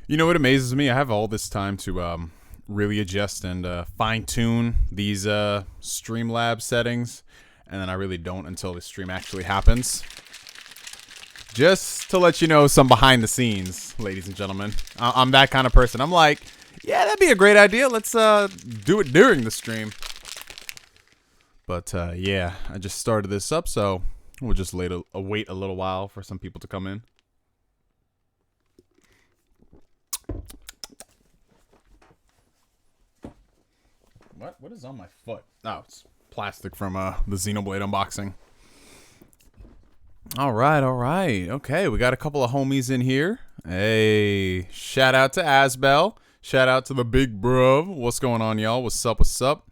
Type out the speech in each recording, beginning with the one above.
You know what amazes me? I have all this time to really adjust and fine tune these Streamlabs settings, and then I really don't until the stream actually happens. Just to let you know some behind the scenes, ladies and gentlemen. I'm that kind of person. I'm like, yeah, that'd be a great idea. Let's do it during the stream. But yeah, I just started this up, so we'll just wait a little while for some people to come in. What is on my foot? Oh, it's plastic from the Xenoblade unboxing. All right. Okay, we got a couple of homies in here. Hey, shout out to Asbel. Shout out to the big bruv. What's going on, y'all? What's up?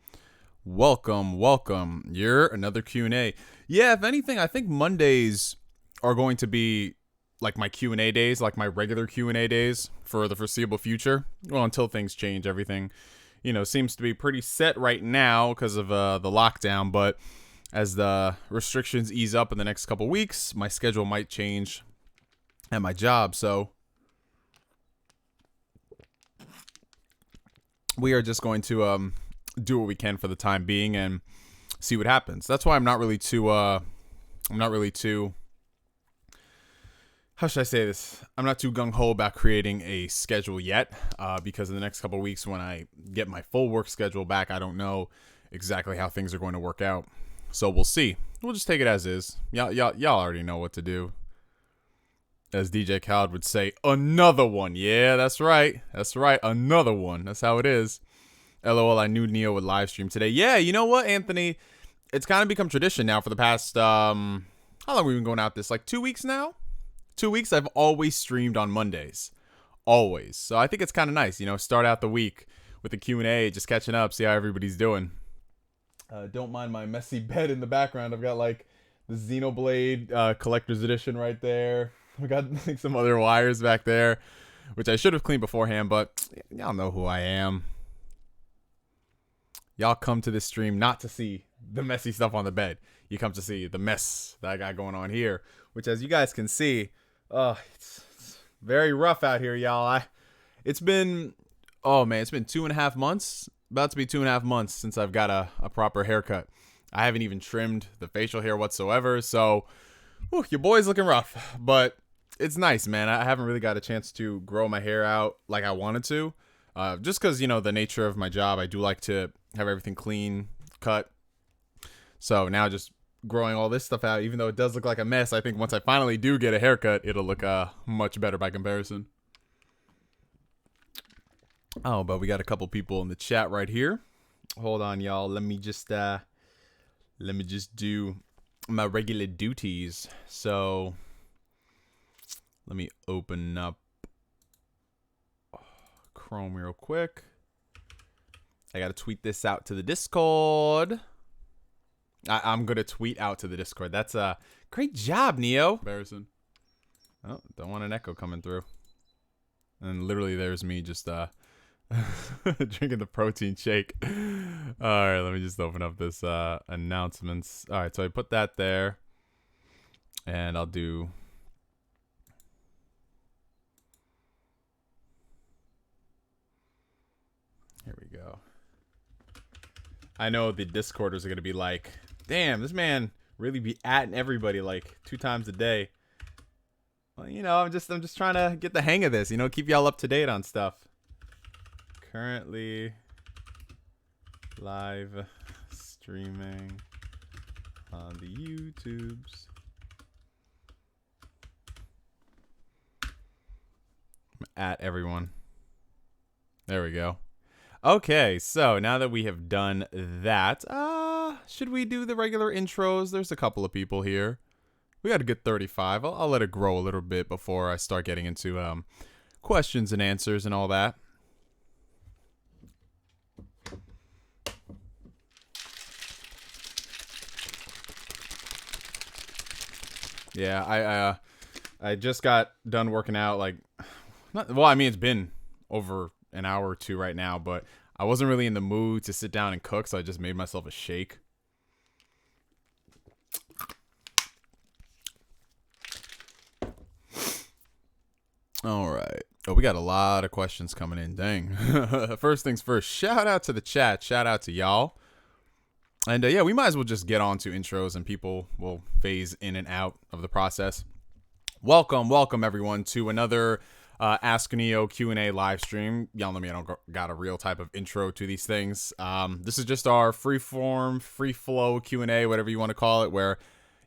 Welcome. You're another Q&A. Yeah, if anything, I think Mondays are going to be like my Q&A days, like my regular Q&A days for the foreseeable future. Well, until things change, everything, seems to be pretty set right now because of the lockdown. But as the restrictions ease up in the next couple weeks, my schedule might change at my job. So we are just going to do what we can for the time being and see what happens. That's why I'm not really too how should I say this? I'm not too gung-ho about creating a schedule yet, because in the next couple of weeks when I get my full work schedule back, I don't know exactly how things are going to work out. So we'll see. We'll just take it as is. Y'all already know what to do. As DJ Khaled would say, another one. Yeah, that's right. Another one. That's how it is. LOL, I knew Neo would live stream today. Yeah, you know what, Anthony? It's kind of become tradition now for the past, how long have we been going out this? Like 2 weeks now? 2 weeks, I've always streamed on Mondays. Always. So I think it's kind of nice, start out the week with a Q&A, just catching up, see how everybody's doing. Don't mind my messy bed in the background. I've got like the Xenoblade collector's edition right there. I've got like some other wires back there, which I should have cleaned beforehand, but y'all know who I am. Y'all come to this stream not to see the messy stuff on the bed. You come to see the mess that I got going on here, which, as you guys can see, it's very rough out here, y'all. It's been 2.5 months, about to be 2.5 months since I've got a proper haircut. I haven't even trimmed the facial hair whatsoever, so your boy's looking rough, but it's nice, man. I haven't really got a chance to grow my hair out like I wanted to, just because, the nature of my job, I do like to have everything clean, cut. So now just growing all this stuff out, even though it does look like a mess, I think once I finally do get a haircut, it'll look much better by comparison. Oh, but we got a couple people in the chat right here. Hold on, y'all. Let me just do my regular duties. So let me open up Chrome real quick. I gotta tweet this out to the Discord. I'm gonna tweet out to the Discord. That's a great job, Neo. Embarrassing. Oh, don't want an echo coming through. And literally, there's me just drinking the protein shake. All right, let me just open up this announcements. All right, so I put that there, and I'll do. Here we go. I know the Discorders are gonna be like, damn, this man really be atting everybody like 2 times a day. Well, I'm just trying to get the hang of this, keep y'all up to date on stuff. Currently live streaming on the YouTubes. At everyone. There we go. Okay, so now that we have done that, should we do the regular intros? There's a couple of people here. We got a good 35. I'll let it grow a little bit before I start getting into questions and answers and all that. Yeah, I just got done working out. It's been over an hour or two right now, but I wasn't really in the mood to sit down and cook, so I just made myself a shake. All right. Oh, we got a lot of questions coming in. Dang. First things first, shout out to the chat. Shout out to y'all. And yeah, we might as well just get on to intros and people will phase in and out of the process. Welcome everyone to another Ask Neo Q&A live stream. Y'all know me, I don't got a real type of intro to these things. This is just our free form, free flow Q&A, whatever you want to call it, where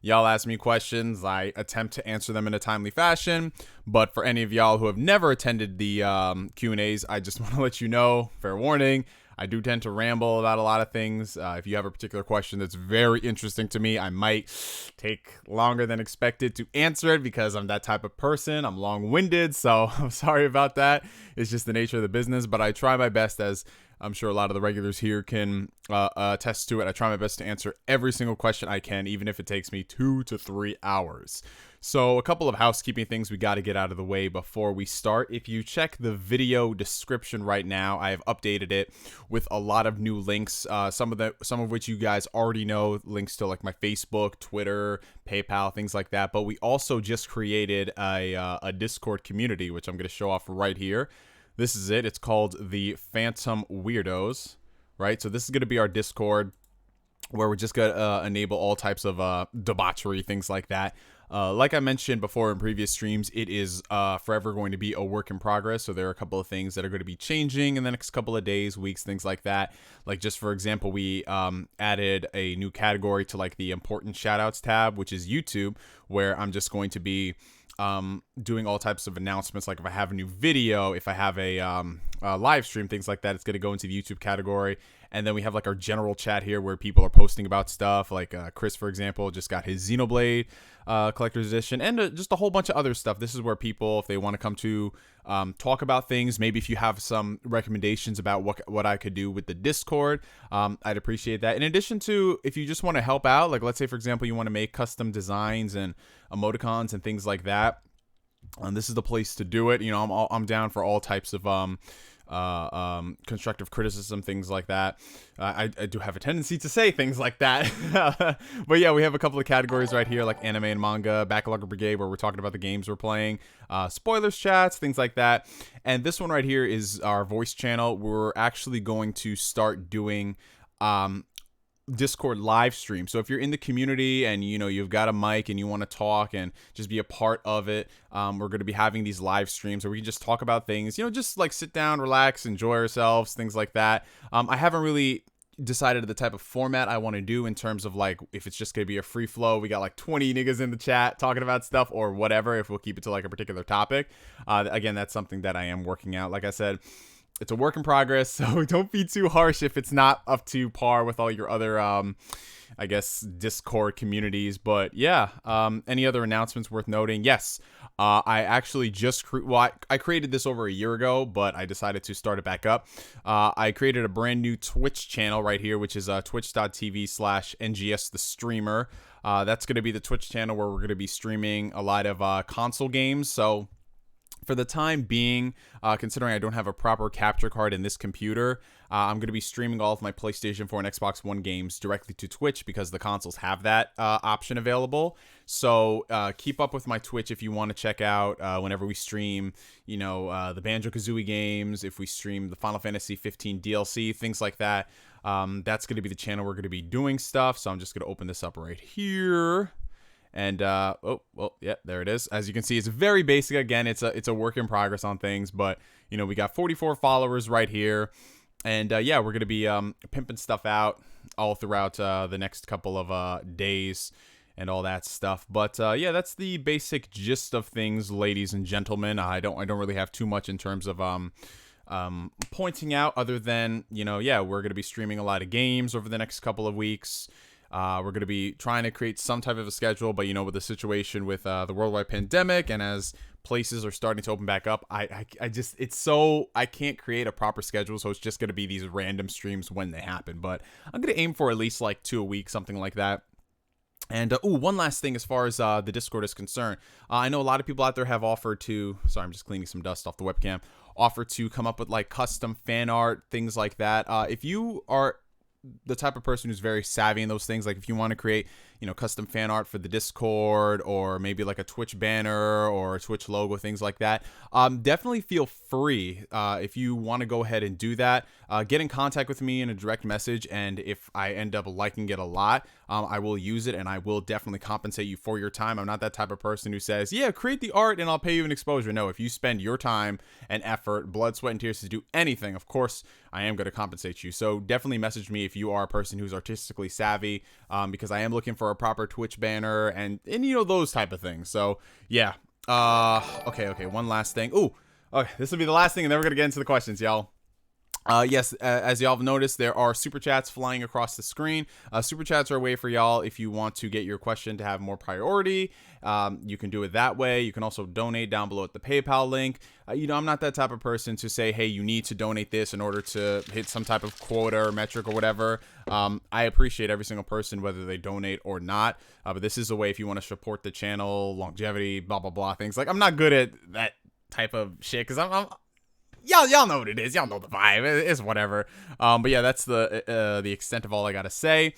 y'all ask me questions. I attempt to answer them in a timely fashion. But for any of y'all who have never attended the Q&As, I just want to let you know, fair warning, I do tend to ramble about a lot of things. If you have a particular question that's very interesting to me, I might take longer than expected to answer it because I'm that type of person. I'm long-winded, so I'm sorry about that. It's just the nature of the business, but I try my best, as I'm sure a lot of the regulars here can attest to it. I try my best to answer every single question I can, even if it takes me 2 to 3 hours. So a couple of housekeeping things we got to get out of the way before we start. If you check the video description right now, I have updated it with a lot of new links, some of which you guys already know, links to like my Facebook, Twitter, PayPal, things like that. But we also just created a Discord community, which I'm going to show off right here. This is it. It's called the Phantom Weirdos, right? So this is going to be our Discord, where we're just going to enable all types of debauchery, things like that. Like I mentioned before in previous streams, it is forever going to be a work in progress. So there are a couple of things that are going to be changing in the next couple of days, weeks, things like that. Like just for example, we added a new category to like the important shoutouts tab, which is YouTube, where I'm just going to be doing all types of announcements. Like if I have a new video, if I have a live stream, things like that, it's going to go into the YouTube category. And then we have like our general chat here where people are posting about stuff. Like Chris, for example, just got his Xenoblade collector's edition, and just a whole bunch of other stuff. This is where people, if they want to come to talk about things, maybe if you have some recommendations about what I could do with the Discord, I'd appreciate that. In addition to, if you just want to help out, like let's say for example you want to make custom designs and emoticons and things like that, this is the place to do it. You know, I'm down for all types of constructive criticism, things like that. I do have a tendency to say things like that. But yeah, we have a couple of categories right here, like anime and manga, backlogger brigade, where we're talking about the games we're playing, spoilers chats, things like that. And this one right here is our voice channel. We're actually going to start doing Discord live stream. So if you're in the community and you know you've got a mic and you want to talk and just be a part of it, we're going to be having these live streams where we can just talk about things, you know, just like sit down, relax, enjoy ourselves, things like that. I haven't really decided the type of format I want to do in terms of like if it's just going to be a free flow, we got like 20 niggas in the chat talking about stuff, or whatever, if we'll keep it to like a particular topic. Again, that's something that I am working out. Like I said, it's a work in progress, so don't be too harsh if it's not up to par with all your other, I guess, Discord communities. But yeah, any other announcements worth noting? Yes, I actually just I created this over a year ago, but I decided to start it back up. I created a brand new Twitch channel right here, which is twitch.tv/NGS the streamer. That's going to be the Twitch channel where we're going to be streaming a lot of console games. So for the time being, considering I don't have a proper capture card in this computer, I'm going to be streaming all of my PlayStation 4 and Xbox One games directly to Twitch because the consoles have that option available. So keep up with my Twitch if you want to check out whenever we stream, you know, the Banjo-Kazooie games, if we stream the Final Fantasy 15 DLC, things like that. That's going to be the channel we're going to be doing stuff. So I'm just going to open this up right here. And oh well, yeah, there it is. As you can see, it's very basic. Again, it's a work in progress on things, but you know, we got 44 followers right here, and yeah, we're gonna be pimping stuff out all throughout the next couple of days and all that stuff. But yeah, that's the basic gist of things, ladies and gentlemen. I don't really have too much in terms of pointing out, other than, you know, yeah, we're gonna be streaming a lot of games over the next couple of weeks. We're going to be trying to create some type of a schedule, but, you know, with the situation with the worldwide pandemic and as places are starting to open back up, I can't create a proper schedule. So it's just going to be these random streams when they happen, but I'm going to aim for at least like 2 a week, something like that. And one last thing as far as the Discord is concerned. I know a lot of people out there have offered to, sorry, I'm just cleaning some dust off the webcam, offer to come up with like custom fan art, things like that. If you are the type of person who's very savvy in those things, like if you want to create, custom fan art for the Discord, or maybe like a Twitch banner or a Twitch logo, things like that, definitely feel free if you want to go ahead and do that. Get in contact with me in a direct message, and if I end up liking it a lot, I will use it, and I will definitely compensate you for your time. I'm not that type of person who says, yeah, create the art and I'll pay you an exposure. No, if you spend your time and effort, blood, sweat, and tears to do anything, of course, I am going to compensate you. So definitely message me if you are a person who's artistically savvy, because I am looking for a proper Twitch banner and those type of things. So yeah. Okay. One last thing. Ooh, okay. This will be the last thing, and then we're going to get into the questions, y'all. Yes, as y'all have noticed, there are super chats flying across the screen. Super chats are a way for y'all if you want to get your question to have more priority. You can do it that way. You can also donate down below at the PayPal link. I'm not that type of person to say, hey, you need to donate this in order to hit some type of quota or metric or whatever. I appreciate every single person, whether they donate or not. But this is a way if you want to support the channel, longevity, blah, blah, blah, things. Like, I'm not good at that type of shit because I'm Y'all know what it is. Y'all know the vibe. It's whatever. But yeah, that's the extent of all I gotta say.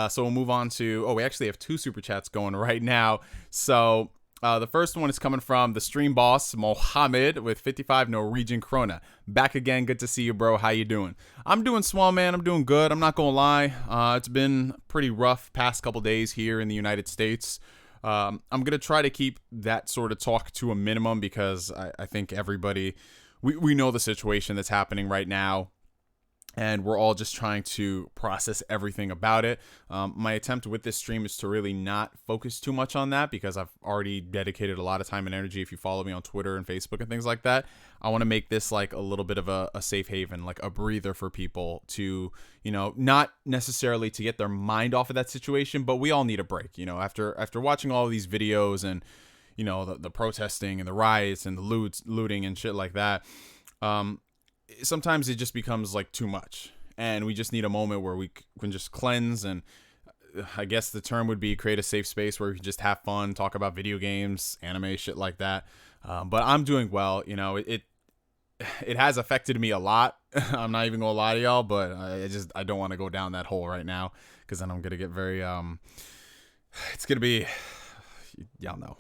So we'll move on to. Oh, we actually have 2 super chats going right now. So the first one is coming from the stream boss Mohammed with 55 Norwegian krona. Back again. Good to see you, bro. How you doing? I'm doing swell, man. I'm doing good. I'm not gonna lie. It's been pretty rough past couple days here in the United States. I'm gonna try to keep that sort of talk to a minimum because I think everybody. We know the situation that's happening right now, and we're all just trying to process everything about it. My attempt with this stream is to really not focus too much on that because I've already dedicated a lot of time and energy. If you follow me on Twitter and Facebook and things like that, I want to make this like a little bit of a safe haven, like a breather for people to, not necessarily to get their mind off of that situation, but we all need a break, after watching all of these videos and the protesting and the riots and the looting and shit like that. Sometimes it just becomes like too much, and we just need a moment where we can just cleanse. And I guess the term would be create a safe space where we can just have fun, talk about video games, anime, shit like that. But I'm doing well. It has affected me a lot. I'm not even gonna lie to y'all, but I don't want to go down that hole right now because then I'm gonna get very it's gonna be. Y'all know.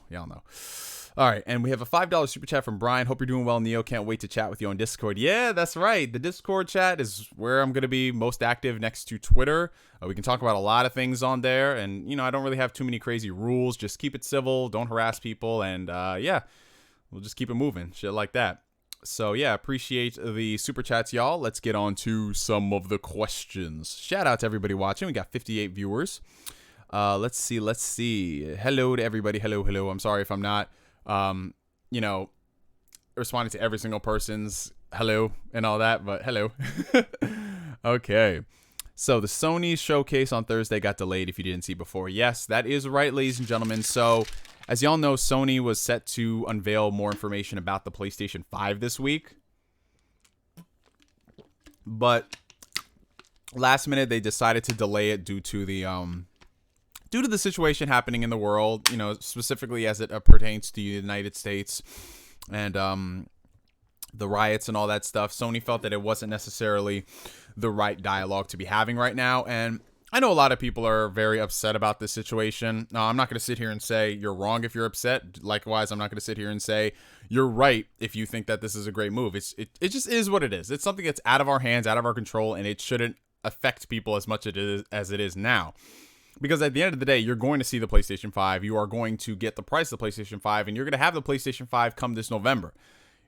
All right, and we have a $5 super chat from Brian. Hope you're doing well, Neo. Can't wait to chat with you on Discord. Yeah, that's right. The Discord chat is where I'm going to be most active next to Twitter. We can talk about a lot of things on there, and, I don't really have too many crazy rules. Just keep it civil, don't harass people, and, yeah, we'll just keep it moving, shit like that. So, yeah, appreciate the super chats, y'all. Let's get on to some of the questions. Shout out to everybody watching. We got 58 viewers. Let's see. Hello to everybody. Hello. I'm sorry if I'm not, responding to every single person's hello and all that, but hello. Okay. So the Sony showcase on Thursday got delayed if you didn't see before. Yes, that is right, ladies and gentlemen. So as y'all know, Sony was set to unveil more information about the PlayStation 5 this week. But last minute, they decided to delay it due to the situation happening in the world, specifically as it pertains to the United States and the riots and all that stuff. Sony felt that it wasn't necessarily the right dialogue to be having right now. And I know a lot of people are very upset about this situation. I'm not going to sit here and say you're wrong if you're upset. Likewise, I'm not going to sit here and say you're right if you think that this is a great move. It just is what it is. It's something that's out of our hands, out of our control, and it shouldn't affect people as much as it is now. Because at the end of the day, you're going to see the PlayStation 5. You are going to get the price of the PlayStation 5, and you're going to have the PlayStation 5 come this November.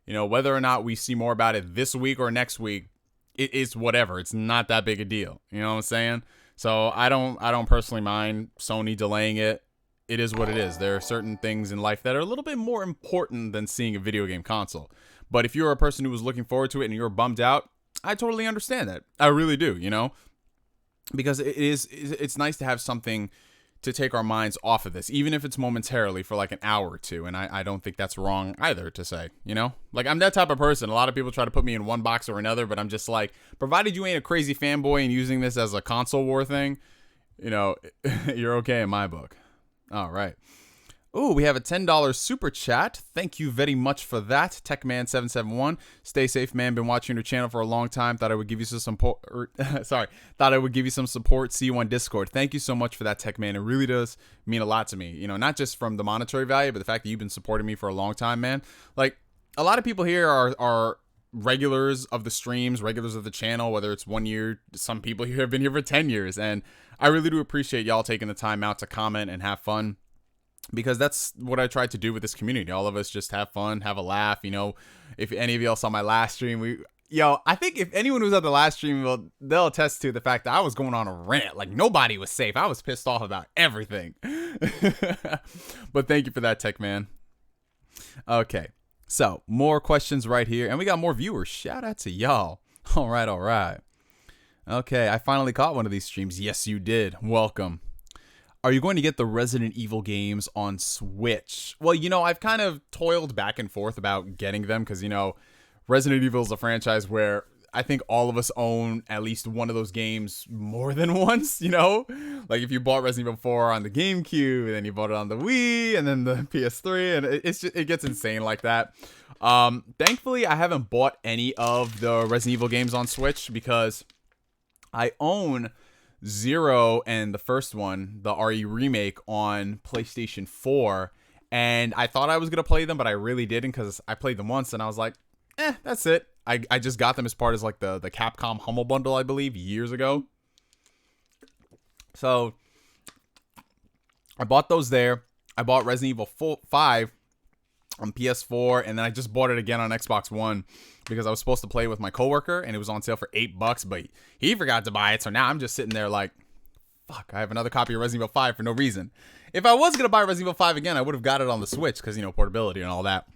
Whether or not we see more about it this week or next week, it's whatever. It's not that big a deal. You know what I'm saying? So I don't personally mind Sony delaying it. It is what it is. There are certain things in life that are a little bit more important than seeing a video game console. But if you're a person who was looking forward to it and you're bummed out, I totally understand that. I really do, because it's nice to have something to take our minds off of this, even if it's momentarily for like an hour or two. And I don't think that's wrong either to say, like I'm that type of person. A lot of people try to put me in one box or another, but I'm just like, provided you ain't a crazy fanboy and using this as a console war thing, you're okay in my book. All right. Ooh, we have a $10 super chat. Thank you very much for that, Techman771. Stay safe, man. Been watching your channel for a long time. Thought I would give you some support. Thought I would give you some support. See you on Discord. Thank you so much for that, Techman. It really does mean a lot to me. You know, not just from the monetary value, but the fact that you've been supporting me for a long time, man. Like, a lot of people here are regulars of the streams, regulars of the channel, whether it's 1 year. Some people here have been here for 10 years, and I really do appreciate y'all taking the time out to comment and have fun, because that's what I tried to do with this community. All of us just have fun, have a laugh. You know, if any of y'all saw my last stream, I think if anyone who's at the last stream, they'll attest to the fact that I was going on a rant. Like, nobody was safe. I was pissed off about everything. But thank you for that, Tech Man. Okay, so more questions right here, and we got more viewers. Shout out to y'all. All right. Okay, I finally caught one of these streams. Yes, you did. Welcome. Are you going to get the Resident Evil games on Switch? Well, you know, I've kind of toiled back and forth about getting them because, you know, Resident Evil is a franchise where I think all of us own at least one of those games more than once, you know? Like, if you bought Resident Evil 4 on the GameCube, and then you bought it on the Wii, and then the PS3, and it gets insane like that. Thankfully, I haven't bought any of the Resident Evil games on Switch because I own 0 and the first one, the RE Remake, on PlayStation 4, and I thought I was gonna play them, but I really didn't, because I played them once and I was like, that's it. I just got them as part of like the Capcom Humble Bundle, I believe, years ago. So I bought those there. I bought Resident Evil 5 on PS4, and then I just bought it again on Xbox One because I was supposed to play with my coworker, and it was on sale for $8, but he forgot to buy it. So now I'm just sitting there like, fuck, I have another copy of Resident Evil 5 for no reason. If I was going to buy Resident Evil 5 again, I would have got it on the Switch because, you know, portability and all that.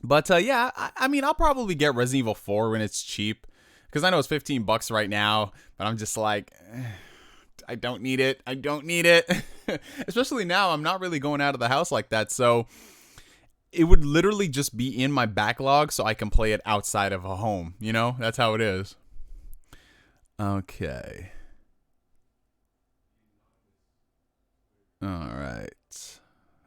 But yeah, I mean, I'll probably get Resident Evil 4 when it's cheap, because I know it's $15 right now, but I'm just like, I don't need it. Especially now, I'm not really going out of the house like that, so it would literally just be in my backlog so I can play it outside of a home. You know, that's how it is. Okay. All right.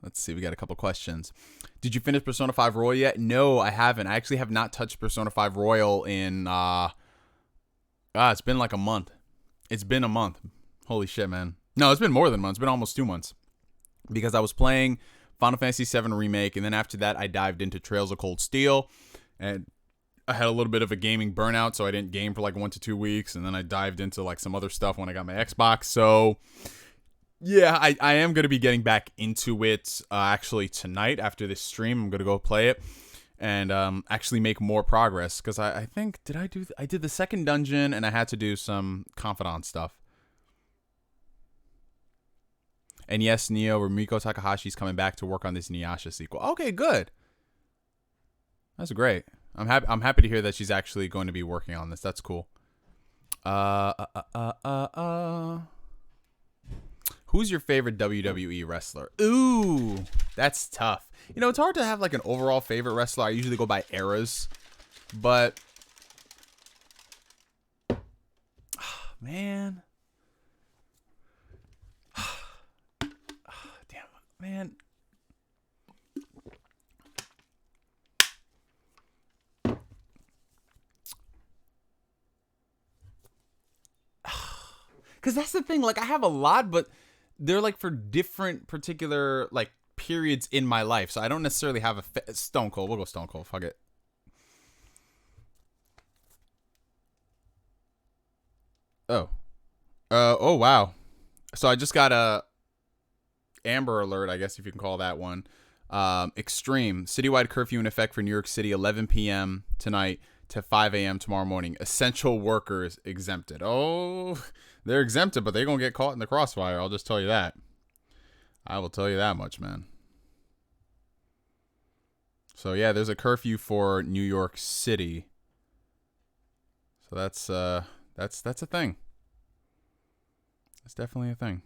Let's see. We got a couple questions. Did you finish Persona 5 Royal yet? No, I haven't. I actually have not touched Persona 5 Royal in, it's been like a month. It's been a month. Holy shit, man. No, it's been more than a month. It's been almost 2 months. Because I was playing Final Fantasy VII Remake, and then after that, I dived into Trails of Cold Steel, and I had a little bit of a gaming burnout, so I didn't game for like 1 to 2 weeks, and then I dived into like some other stuff when I got my Xbox. So yeah, I am going to be getting back into it actually tonight after this stream. I'm going to go play it and actually make more progress, because I think, I did the second dungeon, and I had to do some Confidant stuff. And yes, Neo, Rumiko Takahashi's coming back to work on this Inuyasha sequel. Okay, good. That's great. I'm happy to hear that she's actually going to be working on this. That's cool. Who's your favorite WWE wrestler? Ooh, that's tough. You know, it's hard to have like an overall favorite wrestler. I usually go by eras, but man. Man, because that's the thing. Like, I have a lot, but they're like for different particular like periods in my life. So I don't necessarily have a Stone Cold. We'll go Stone Cold. Fuck it. Oh wow. So I just got a Amber Alert, I guess if you can call that one. Extreme. Citywide curfew in effect for New York City, 11 p.m. tonight to 5 a.m. tomorrow morning. Essential workers exempted. Oh, they're exempted, but they're going to get caught in the crossfire. I'll just tell you that. I will tell you that much, man. So, yeah, there's a curfew for New York City. So that's a thing. That's definitely a thing.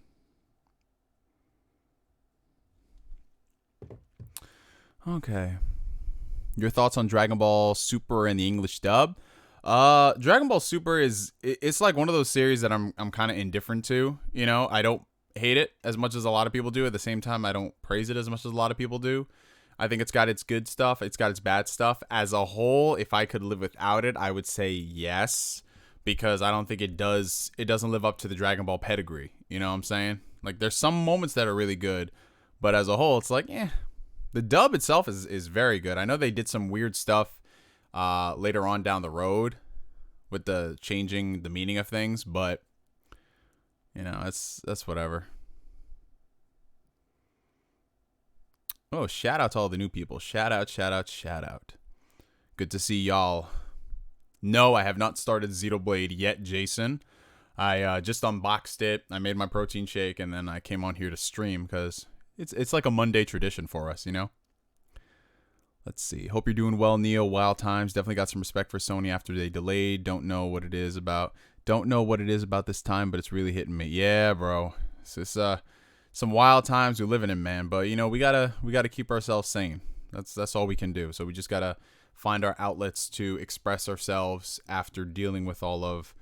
Okay. Your thoughts on Dragon Ball Super and the English dub? Dragon Ball Super it's like one of those series that I'm kind of indifferent to, you know? I don't hate it as much as a lot of people do. At the same time, I don't praise it as much as a lot of people do. I think it's got its good stuff. It's got its bad stuff. As a whole, if I could live without it, I would say yes, because I don't think it does. It doesn't live up to the Dragon Ball pedigree. You know what I'm saying? Like, there's some moments that are really good, but as a whole, it's like, eh. The dub itself is very good. I know they did some weird stuff later on down the road with the changing the meaning of things, but you know, that's whatever. Oh, shout out to all the new people. Shout out, shout out, shout out. Good to see y'all. No, I have not started Xenoblade yet, Jason. I just unboxed it. I made my protein shake, and then I came on here to stream because it's like a Monday tradition for us, you know? Let's see. Hope you're doing well, Neo. Wild Times. Definitely got some respect for Sony after they delayed. Don't know what it is about this time, but it's really hitting me. Yeah, bro. It's just, some wild times we're living in, man. But you know, we gotta keep ourselves sane. That's all we can do. So we just gotta find our outlets to express ourselves after dealing with all of,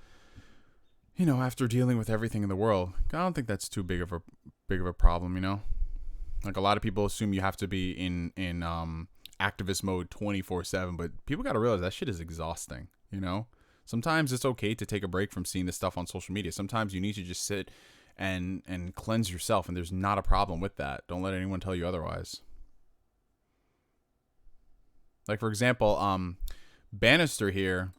you know, after dealing with everything in the world. I don't think that's too big of a problem, you know. Like, a lot of people assume you have to be in activist mode 24/7, but people got to realize that shit is exhausting, you know? Sometimes it's okay to take a break from seeing this stuff on social media. Sometimes you need to just sit and cleanse yourself, and there's not a problem with that. Don't let anyone tell you otherwise. Like, for example, Bannister here,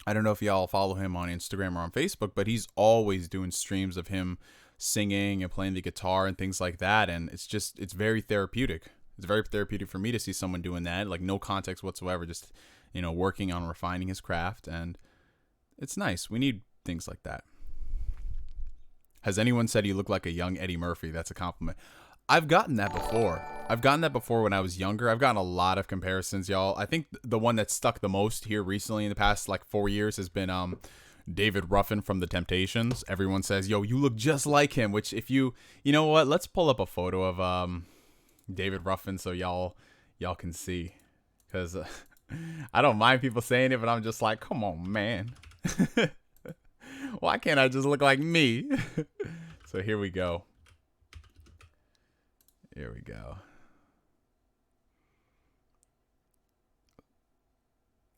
I don't know if y'all follow him on Instagram or on Facebook, but he's always doing streams of him singing and playing the guitar and things like that, and it's very therapeutic. It's very therapeutic for me to see someone doing that, like, no context whatsoever, just, you know, working on refining his craft, and it's nice. We need things like that. Has anyone said you look like a young Eddie Murphy? That's a compliment. I've gotten that before. When I was younger. I've gotten a lot of comparisons, y'all. I think the one that stuck the most here recently in the past, like, 4 years has been David Ruffin from The Temptations. Everyone says, yo, you look just like him, which if you know what, let's pull up a photo of David Ruffin so y'all can see, because I don't mind people saying it, but I'm just like, come on, man. Why can't I just look like me? So here we go.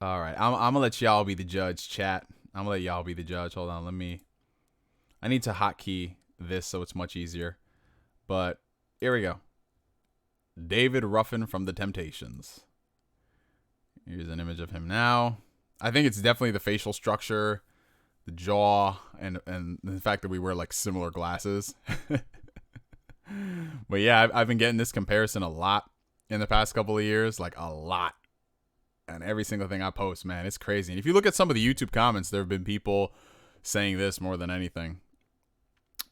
All right, I'm gonna let y'all be the judge, chat. I'm gonna let y'all be the judge. Hold on, I need to hotkey this so it's much easier, but here we go. David Ruffin from The Temptations. Here's an image of him now. I think it's definitely the facial structure, the jaw, and the fact that we wear, like, similar glasses. But yeah, I've been getting this comparison a lot in the past couple of years, like, a lot. And every single thing I post, man, it's crazy. And if you look at some of the YouTube comments, there have been people saying this more than anything.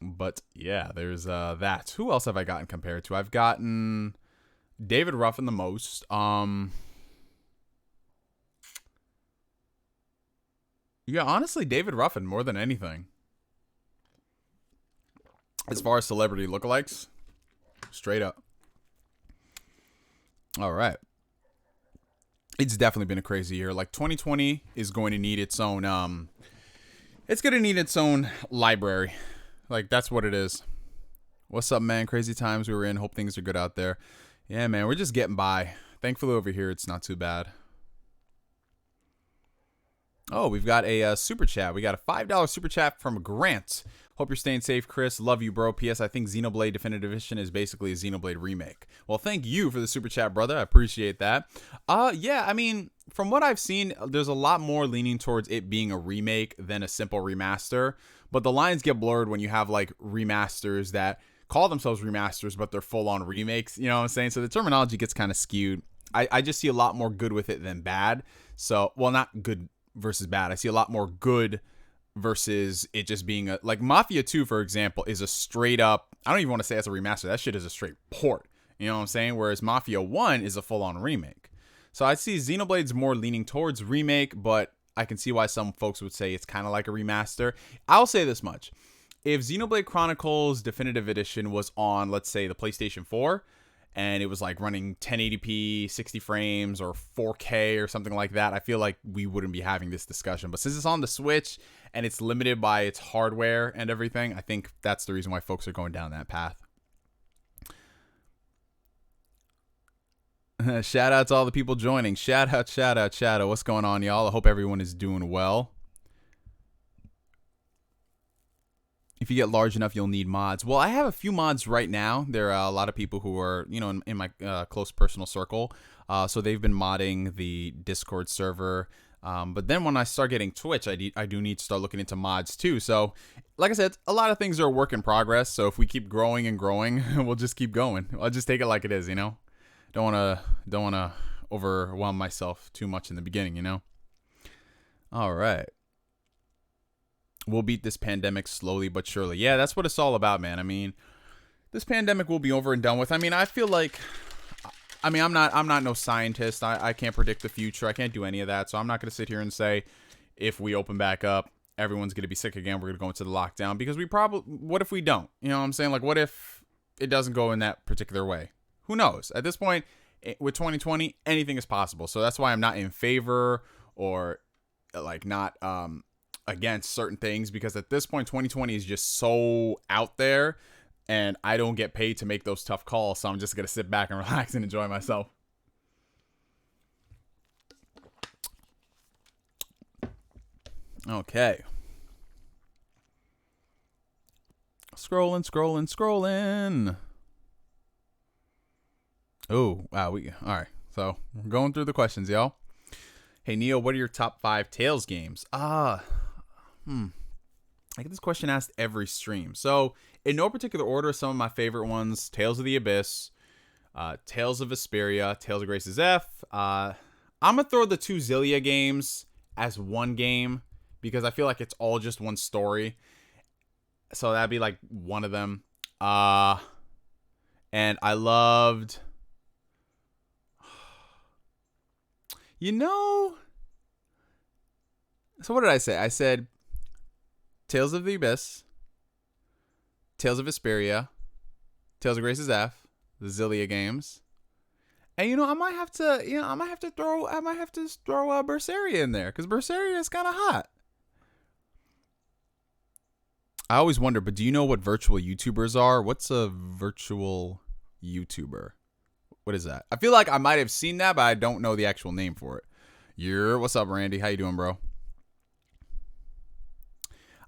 But yeah, there's that. Who else have I gotten compared to? I've gotten David Ruffin the most. Yeah, honestly, David Ruffin more than anything. As far as celebrity lookalikes, straight up. All right. It's definitely been a crazy year. Like, 2020 is going to need its own, it's going to need its own library. Like, that's what it is. What's up, man? Crazy times we were in. Hope things are good out there. Yeah, man, we're just getting by. Thankfully over here, it's not too bad. Oh, we've got a super chat. We got a $5 super chat from Grant. Hope you're staying safe, Chris. Love you, bro. P.S. I think Xenoblade Definitive Edition is basically a Xenoblade remake. Well, thank you for the super chat, brother. I appreciate that. Yeah, I mean, from what I've seen, there's a lot more leaning towards it being a remake than a simple remaster. But the lines get blurred when you have, like, remasters that call themselves remasters, but they're full-on remakes. You know what I'm saying? So the terminology gets kind of skewed. I just see a lot more good with it than bad. So, well, not good versus bad. I see a lot more good versus it just being a, like, Mafia 2, for example, is a straight up, I don't even want to say it's a remaster. That shit is a straight port. You know what I'm saying? Whereas Mafia 1 is a full-on remake. So I see Xenoblade's more leaning towards remake, but I can see why some folks would say it's kind of like a remaster. I'll say this much. If Xenoblade Chronicles Definitive Edition was on, let's say, the PlayStation 4, and it was like running 1080p, 60 frames, or 4K or something like that, I feel like we wouldn't be having this discussion. But since it's on the Switch and it's limited by its hardware and everything, I think that's the reason why folks are going down that path. Shout out to all the people joining. Shout out. What's going on, y'all? I hope everyone is doing well. If you get large enough, you'll need mods. Well, I have a few mods right now. There are a lot of people who are, in my close personal circle. So they've been modding the Discord server. But then when I start getting Twitch, I do need to start looking into mods too. So, like I said, a lot of things are a work in progress. So if we keep growing and growing, we'll just keep going. I'll just take it like it is, Don't wanna overwhelm myself too much in the beginning, All right. We'll beat this pandemic slowly but surely. Yeah, that's what it's all about, man. I mean, this pandemic will be over and done with. I mean, I feel like, I'm not no scientist. I can't predict the future. I can't do any of that. So I'm not gonna sit here and say if we open back up, everyone's gonna be sick again. We're gonna go into the lockdown because what if we don't? You know what I'm saying? Like, what if it doesn't go in that particular way? Who knows? At this point, with 2020, anything is possible. So that's why I'm not in favor or like not against certain things, because at this point, 2020 is just so out there and I don't get paid to make those tough calls. So I'm just going to sit back and relax and enjoy myself. Okay. Scrolling. Oh, wow. All right. So we're going through the questions, y'all. Hey, Neo, what are your top 5 Tales games? I get this question asked every stream. So in no particular order, some of my favorite ones: Tales of the Abyss, Tales of Vesperia, Tales of Grace's F. I'm going to throw the 2 Xillia games as one game because I feel like it's all just one story. So that'd be like one of them. And I loved... So what did I say? I said Tales of the Abyss, Tales of Vesperia, Tales of Grace's F, the Xillia games. And I might have to throw Berseria in there because Berseria is kind of hot. I always wonder, but do you know what virtual YouTubers are? What's a virtual YouTuber? What is that? I feel like I might have seen that, but I don't know the actual name for it. What's up, Randy? How you doing, bro?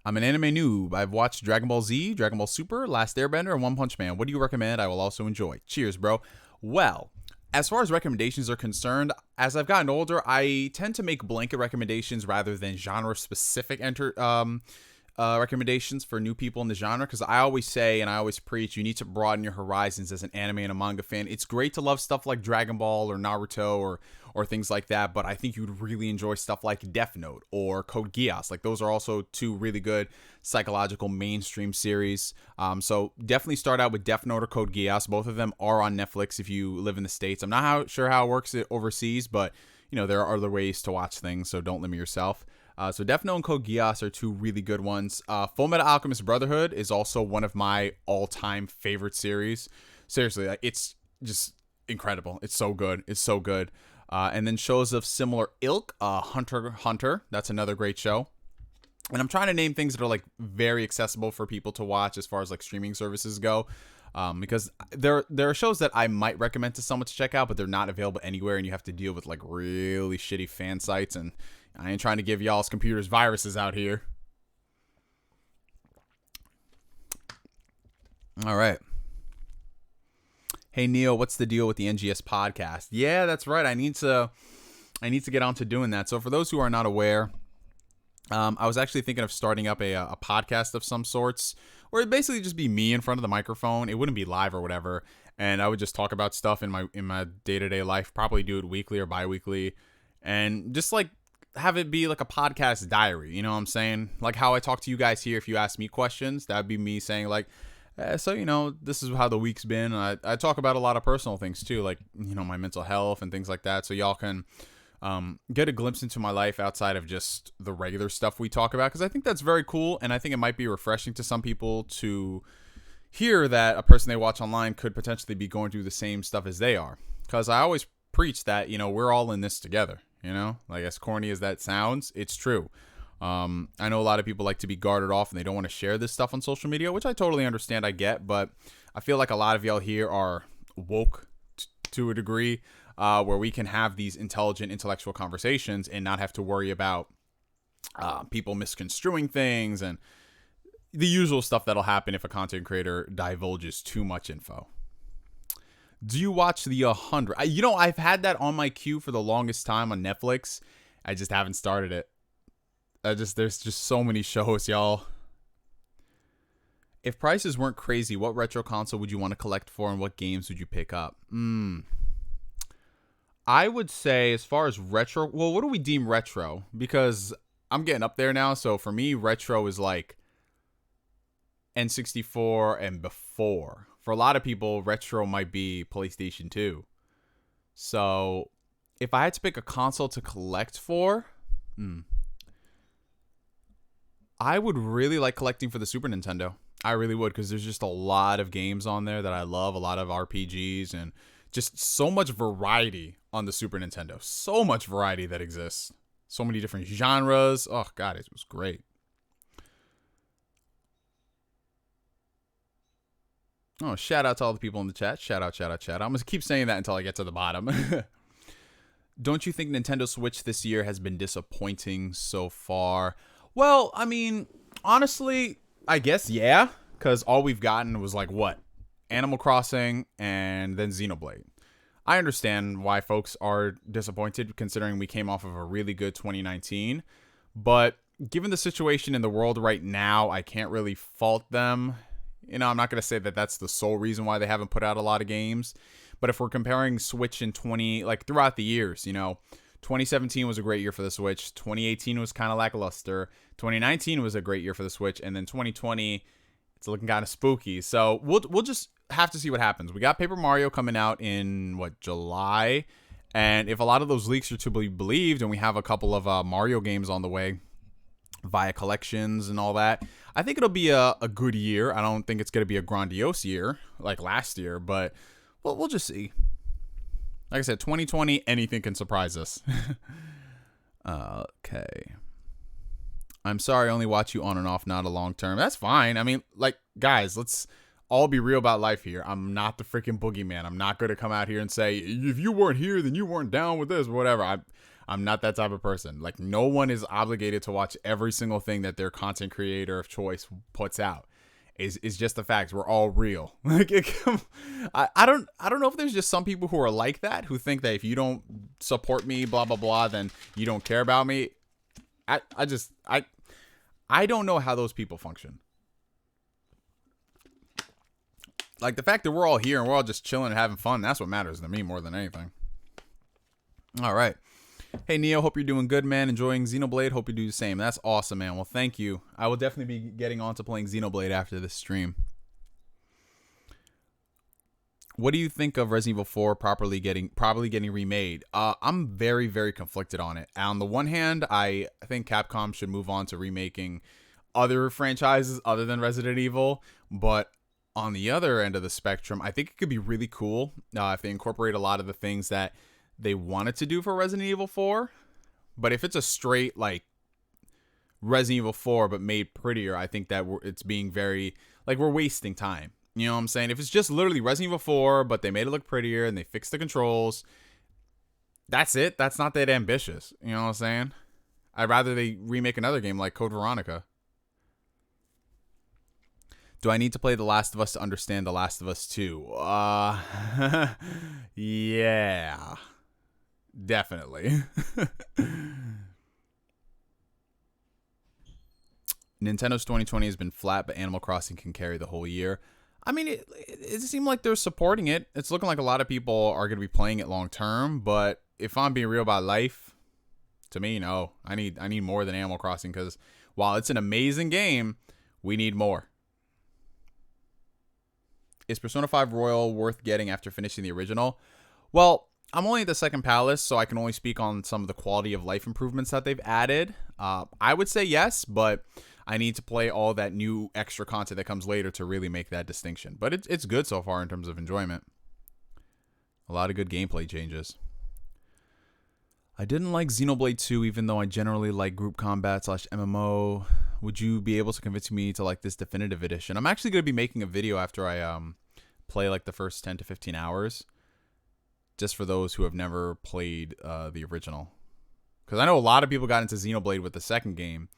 I'm an anime noob. I've watched Dragon Ball Z, Dragon Ball Super, Last Airbender, and One Punch Man. What do you recommend? I will also enjoy. Cheers, bro. Well, as far as recommendations are concerned, as I've gotten older, I tend to make blanket recommendations rather than genre-specific recommendations for new people in the genre, because I always say and I always preach you need to broaden your horizons as an anime and a manga fan. It's great to love stuff like Dragon Ball or Naruto or things like that, but I think you'd really enjoy stuff like Death Note or Code Geass. Like, those are also 2 really good psychological mainstream series. So definitely start out with Death Note or Code Geass. Both of them are on Netflix if you live in the States. I'm not sure how it works overseas, but there are other ways to watch things, so don't limit yourself. So Death Note and Code Geass are 2 really good ones. Fullmetal Alchemist Brotherhood is also one of my all-time favorite series. Seriously, it's just incredible. It's so good. And then shows of similar ilk, Hunter x Hunter. That's another great show. And I'm trying to name things that are like very accessible for people to watch as far as like streaming services go. Because there are shows that I might recommend to someone to check out, but they're not available anywhere, and you have to deal with like really shitty fan sites, and I ain't trying to give y'all's computers viruses out here. All right. Hey, Neo, what's the deal with the NGS podcast? Yeah, that's right. I need to get on to doing that. So for those who are not aware, I was actually thinking of starting up a podcast of some sorts, where it'd basically just be me in front of the microphone. It wouldn't be live or whatever, and I would just talk about stuff in my day-to-day life. Probably do it weekly or bi-weekly, and just like have it be like a podcast diary. You know what I'm saying? Like how I talk to you guys here. If you ask me questions, that'd be me saying like, so this is how the week's been. I talk about a lot of personal things too, like my mental health and things like that, so y'all can get a glimpse into my life outside of just the regular stuff we talk about, because I think that's very cool, and I think it might be refreshing to some people to hear that a person they watch online could potentially be going through the same stuff as they are. Because I always preach that, we're all in this together, Like, as corny as that sounds, it's true. I know a lot of people like to be guarded off and they don't want to share this stuff on social media, which I totally understand, I get, but I feel like a lot of y'all here are woke to a degree, where we can have these intelligent, intellectual conversations and not have to worry about people misconstruing things and the usual stuff that'll happen if a content creator divulges too much info. Do you watch the 100? I've had that on my queue for the longest time on Netflix. I just haven't started it. There's just so many shows, y'all. If prices weren't crazy, what retro console would you want to collect for, and what games would you pick up? I would say, as far as retro, well, what do we deem retro? Because I'm getting up there now, so for me, retro is like N64 and before. For a lot of people, retro might be PlayStation 2. So, if I had to pick a console to collect for, I would really like collecting for the Super Nintendo. I really would, because there's just a lot of games on there that I love, a lot of RPGs, and just so much variety on the Super Nintendo. So much variety that exists. So many different genres. Oh, God, it was great. Oh, shout out to all the people in the chat. Shout out, shout out, shout out. I'm going to keep saying that until I get to the bottom. Don't you think Nintendo Switch this year has been disappointing so far? Well, I mean, honestly, I guess, yeah. Because all we've gotten was like, what? Animal Crossing and then Xenoblade. I understand why folks are disappointed, considering we came off of a really good 2019. But given the situation in the world right now, I can't really fault them. I'm not going to say that that's the sole reason why they haven't put out a lot of games. But if we're comparing Switch in throughout the years, 2017 was a great year for the Switch. 2018 was kind of lackluster. 2019 was a great year for the Switch. And then 2020, it's looking kind of spooky. So we'll just have to see what happens. We got Paper Mario coming out in, July? And if a lot of those leaks are to be believed, and we have a couple of Mario games on the way via collections and all that, I think it'll be a good year. I don't think it's going to be a grandiose year like last year, but we'll just see. Like I said, 2020, anything can surprise us. Okay. I'm sorry, I only watch you on and off, not a long term. That's fine. I mean, guys, let's all be real about life here. I'm not the freaking boogeyman. I'm not going to come out here and say, if you weren't here, then you weren't down with this or whatever. I'm not that type of person. No one is obligated to watch every single thing that their content creator of choice puts out. Is just the facts. We're all real. I don't know if there's just some people who are like that, who think that if you don't support me, blah blah blah, then you don't care about me. I don't know how those people function. The fact that we're all here and we're all just chilling and having fun, that's what matters to me more than anything. All right. Hey, Neo, hope you're doing good, man. Enjoying Xenoblade. Hope you do the same. That's awesome, man. Well, thank you. I will definitely be getting on to playing Xenoblade after this stream. What do you think of Resident Evil 4 probably getting remade? I'm very, very conflicted on it. On the one hand, I think Capcom should move on to remaking other franchises other than Resident Evil. But on the other end of the spectrum, I think it could be really cool if they incorporate a lot of the things that they wanted to do for Resident Evil 4. But if it's a straight Resident Evil 4 but made prettier, I think that it's being very we're wasting time. You know what I'm saying? If it's just literally Resident Evil 4 but they made it look prettier and they fixed the controls, that's it. That's not that ambitious. You know what I'm saying? I'd rather they remake another game like Code Veronica. Do I need to play The Last of Us to understand The Last of Us 2? Yeah. Definitely. Nintendo's 2020 has been flat, but Animal Crossing can carry the whole year. I mean, it seemed like they're supporting it. It's looking like a lot of people are going to be playing it long term, but if I'm being real about life, to me, no. I need more than Animal Crossing, because while it's an amazing game, we need more. Is Persona 5 Royal worth getting after finishing the original? Well, I'm only at the second palace, so I can only speak on some of the quality of life improvements that they've added. I would say yes, but I need to play all that new extra content that comes later to really make that distinction. But it's good so far in terms of enjoyment. A lot of good gameplay changes. I didn't like Xenoblade 2, even though I generally like group combat / MMO. Would you be able to convince me to like this definitive edition? I'm actually going to be making a video after I play like the first 10 to 15 hours. Just for those who have never played the original. Because I know a lot of people got into Xenoblade with the second game,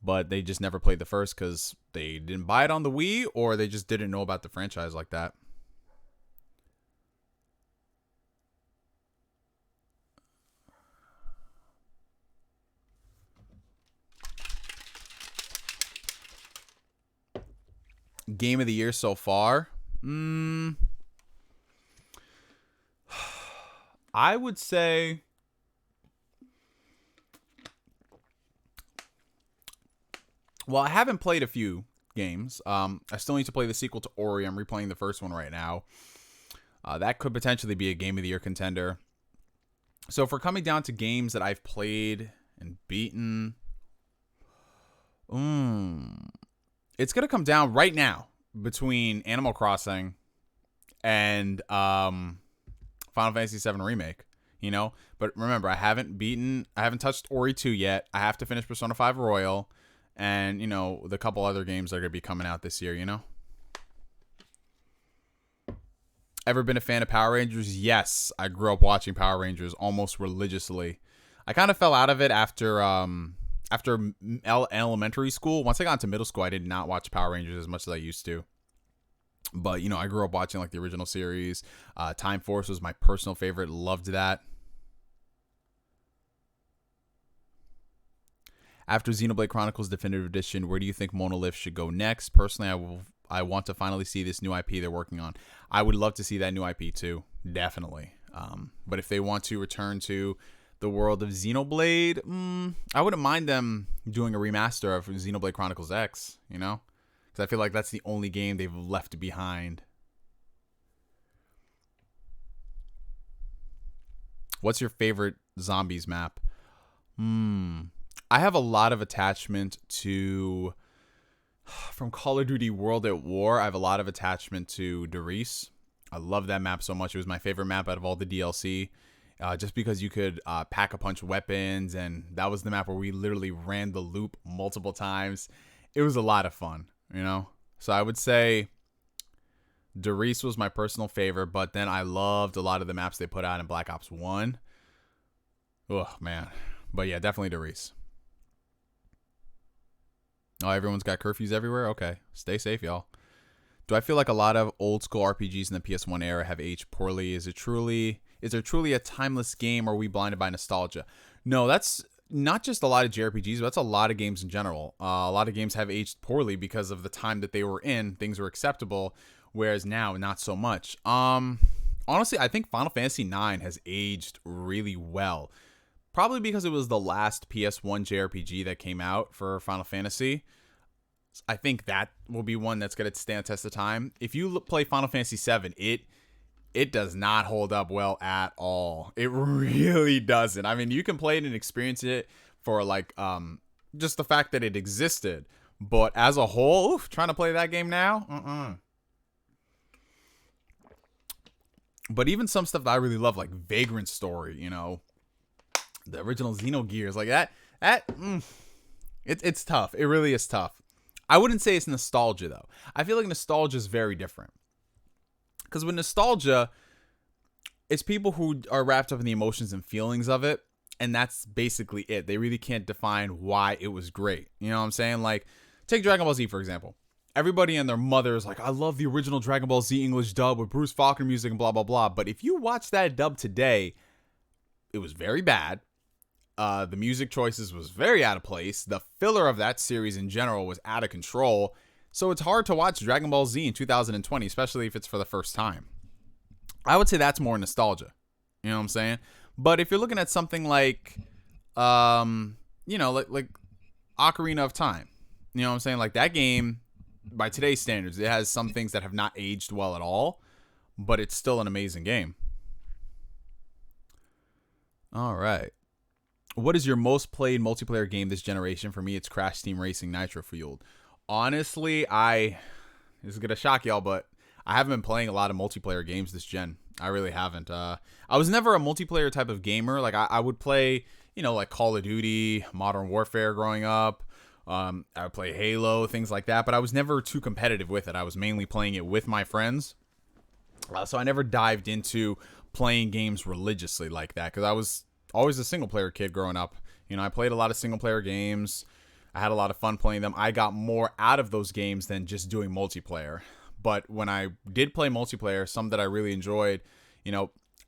but they just never played the first because they didn't buy it on the Wii or they just didn't know about the franchise like that. Game of the year so far? I would say well, I haven't played a few games. I still need to play the sequel to Ori. I'm replaying the first one right now. That could potentially be a Game of the Year contender. So if we're coming down to games that I've played and beaten, it's going to come down right now between Animal Crossing and Final Fantasy VII Remake, you know? But remember, I haven't touched Ori 2 yet. I have to finish Persona 5 Royal and, you know, the couple other games that are going to be coming out this year, you know? Ever been a fan of Power Rangers? Yes, I grew up watching Power Rangers almost religiously. I kind of fell out of it after elementary school. Once I got into middle school, I did not watch Power Rangers as much as I used to. But, you know, I grew up watching like the original series. Time Force was my personal favorite. Loved that. After Xenoblade Chronicles Definitive Edition, where do you think Monolith should go next? Personally, I want to finally see this new IP they're working on. I would love to see that new IP too, definitely. But if they want to return to the world of Xenoblade, I wouldn't mind them doing a remaster of Xenoblade Chronicles X, you know? Because I feel like that's the only game they've left behind. What's your favorite zombies map? I have a lot of attachment to... From Call of Duty World at War, I have a lot of attachment to Geass. I love that map so much. It was my favorite map out of all the DLC. Just because you could pack-a-punch weapons, and that was the map where we literally ran the loop multiple times. It was a lot of fun, you know? So I would say Geass was my personal favorite, but then I loved a lot of the maps they put out in Black Ops 1. Oh, man. But yeah, definitely Geass. Oh, everyone's got curfews everywhere? Okay. Stay safe, y'all. Do I feel like a lot of old school RPGs in the PS1 era have aged poorly? Is there truly a timeless game, or are we blinded by nostalgia? No, that's not just a lot of JRPGs, but that's a lot of games in general. A lot of games have aged poorly because of the time that they were in. Things were acceptable, whereas now, not so much. Honestly, I think Final Fantasy IX has aged really well. Probably because it was the last PS1 JRPG that came out for Final Fantasy. I think that will be one that's going to stand the test of time. If you play Final Fantasy VII, it does not hold up well at all. It really doesn't. I mean, you can play it and experience it for like just the fact that it existed. But as a whole, trying to play that game now? But even some stuff that I really love, like Vagrant Story, you know, the original Xenogears, like it's tough. It really is tough. I wouldn't say it's nostalgia, though. I feel like nostalgia is very different. Because with nostalgia, it's people who are wrapped up in the emotions and feelings of it, and that's basically it. They really can't define why it was great. You know what I'm saying? Like, take Dragon Ball Z, for example. Everybody and their mother is like, I love the original Dragon Ball Z English dub with Bruce Faulkner music and blah, blah, blah. But if you watch that dub today, it was very bad. The music choices was very out of place. The filler of that series in general was out of control. So it's hard to watch Dragon Ball Z in 2020, especially if it's for the first time. I would say that's more nostalgia. You know what I'm saying? But if you're looking at something like, you know, like Ocarina of Time, you know what I'm saying? Like that game, by today's standards, it has some things that have not aged well at all, but it's still an amazing game. All right. What is your most played multiplayer game this generation? For me, it's Crash Team Racing Nitro Fueled. Honestly, this is gonna shock y'all, but I haven't been playing a lot of multiplayer games this gen. I really haven't. I was never a multiplayer type of gamer. Like I would play, like Call of Duty, Modern Warfare growing up. I would play Halo, things like that. But I was never too competitive with it. I was mainly playing it with my friends. So I never dived into playing games religiously like that because I was always a single player kid growing up. I played a lot of single player games. I had a lot of fun playing them. I got more out of those games than just doing multiplayer. But when I did play multiplayer, some that I really enjoyed,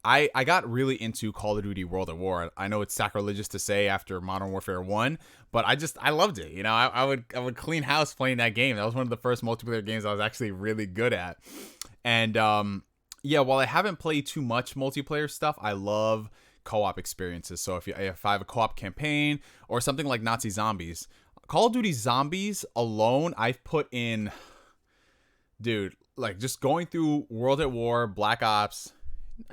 I got really into Call of Duty World at War. I know it's sacrilegious to say after Modern Warfare 1, but I loved it. I would clean house playing that game. That was one of the first multiplayer games I was actually really good at. And while I haven't played too much multiplayer stuff, I love co-op experiences. So if I have a co-op campaign or something like Nazi Zombies, Call of Duty Zombies alone, I've put in, dude, like just going through World at War, Black Ops,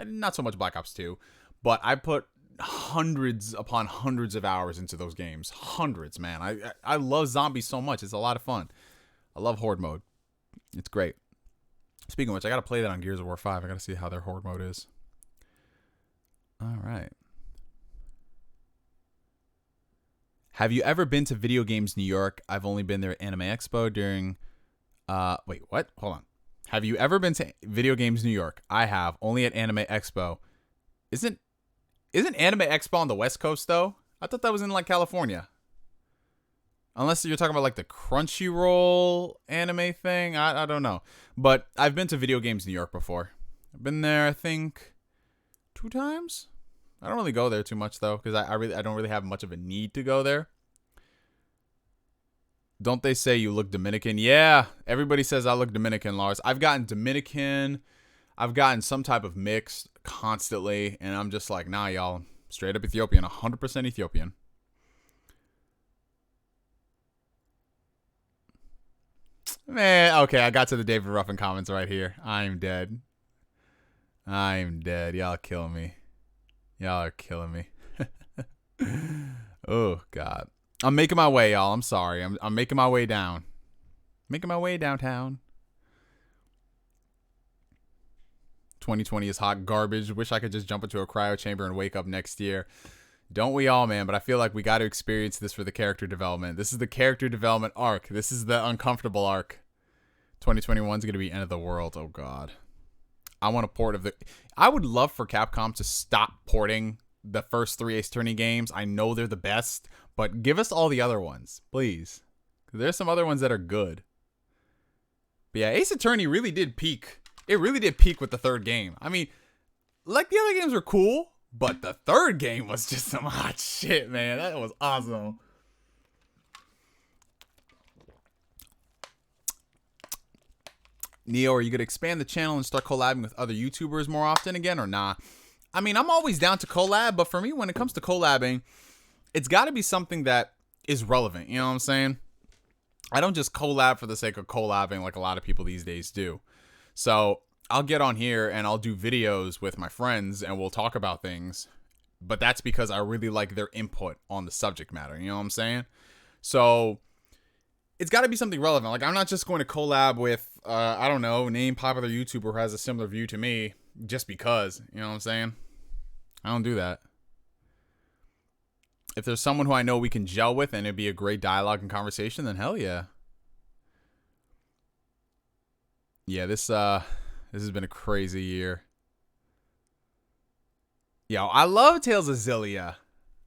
not so much Black Ops 2, but I put hundreds upon hundreds of hours into those games. Hundreds, man. I love zombies so much. It's a lot of fun. I love Horde mode. It's great. Speaking of which, I got to play that on Gears of War 5. I got to see how their Horde mode is. All right. Have you ever been to Video Games New York? I've only been there at Anime Expo during... wait, what? Hold on. Have you ever been to Video Games New York? I have, only at Anime Expo. Isn't Anime Expo on the West Coast, though? I thought that was in, like, California. Unless you're talking about, like, the Crunchyroll anime thing. I don't know. But I've been to Video Games New York before. I've been there, I think, 2 times? I don't really go there too much, though, because I don't really have much of a need to go there. Don't they say you look Dominican? Yeah, everybody says I look Dominican, Lars. I've gotten Dominican. I've gotten some type of mixed constantly, and I'm just like, nah, y'all. Straight up Ethiopian, 100% Ethiopian. Man, okay, I got to the David Ruffin comments right here. I'm dead. Y'all killing me. Y'all are killing me. Oh, God. I'm making my way, y'all. I'm sorry. I'm making my way down. Making my way downtown. 2020 is hot garbage. Wish I could just jump into a cryo chamber and wake up next year. Don't we all, man? But I feel like we got to experience this for the character development. This is the character development arc. This is the uncomfortable arc. 2021 is going to be end of the world. Oh, God. I want a port of the... I would love for Capcom to stop porting the first 3 Ace Attorney games. I know they're the best, but give us all the other ones, please. There's some other ones that are good. But yeah, Ace Attorney really did peak. It really did peak with the 3rd game. I mean, like, the other games were cool, but the 3rd game was just some hot shit, man. That was awesome. Neo, are you going to expand the channel and start collabing with other YouTubers more often again or nah? I mean, I'm always down to collab, but for me, when it comes to collabing, it's got to be something that is relevant. You know what I'm saying? I don't just collab for the sake of collabing like a lot of people these days do. So I'll get on here and I'll do videos with my friends and we'll talk about things. But that's because I really like their input on the subject matter. You know what I'm saying? So it's got to be something relevant. Like, I'm not just going to collab with, I don't know, name popular YouTuber who has a similar view to me just because. You know what I'm saying? I don't do that. If there's someone who I know we can gel with and it'd be a great dialogue and conversation, then hell yeah. Yeah, this has been a crazy year. Yo, I love Tales of Zillia.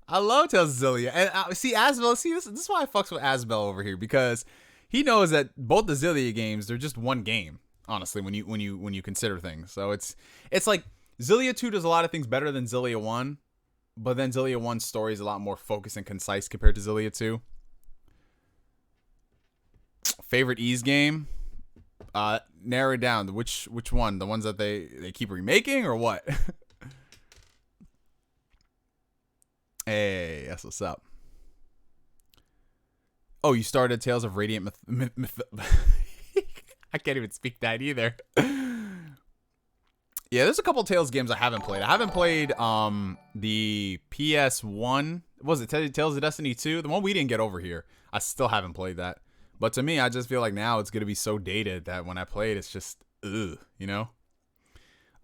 And see, Asbel, this is why I fucks with Asbel over here, because he knows that both the Zillia games, they're just one game, honestly, when you consider things. So it's like Zillia 2 does a lot of things better than Zillia 1, but then Zillia 1's story is a lot more focused and concise compared to Zillia 2. Favorite Ys game? Narrow it down. Which one? The ones that they keep remaking or what? Hey, that's what's up. Oh, you started Tales of Radiant I can't even speak that either. Yeah, there's a couple Tales games I haven't played. I haven't played the PS1. Was it Tales of Destiny 2? The one we didn't get over here. I still haven't played that. But to me, I just feel like now it's going to be so dated that when I play it, it's just, ugh, you know?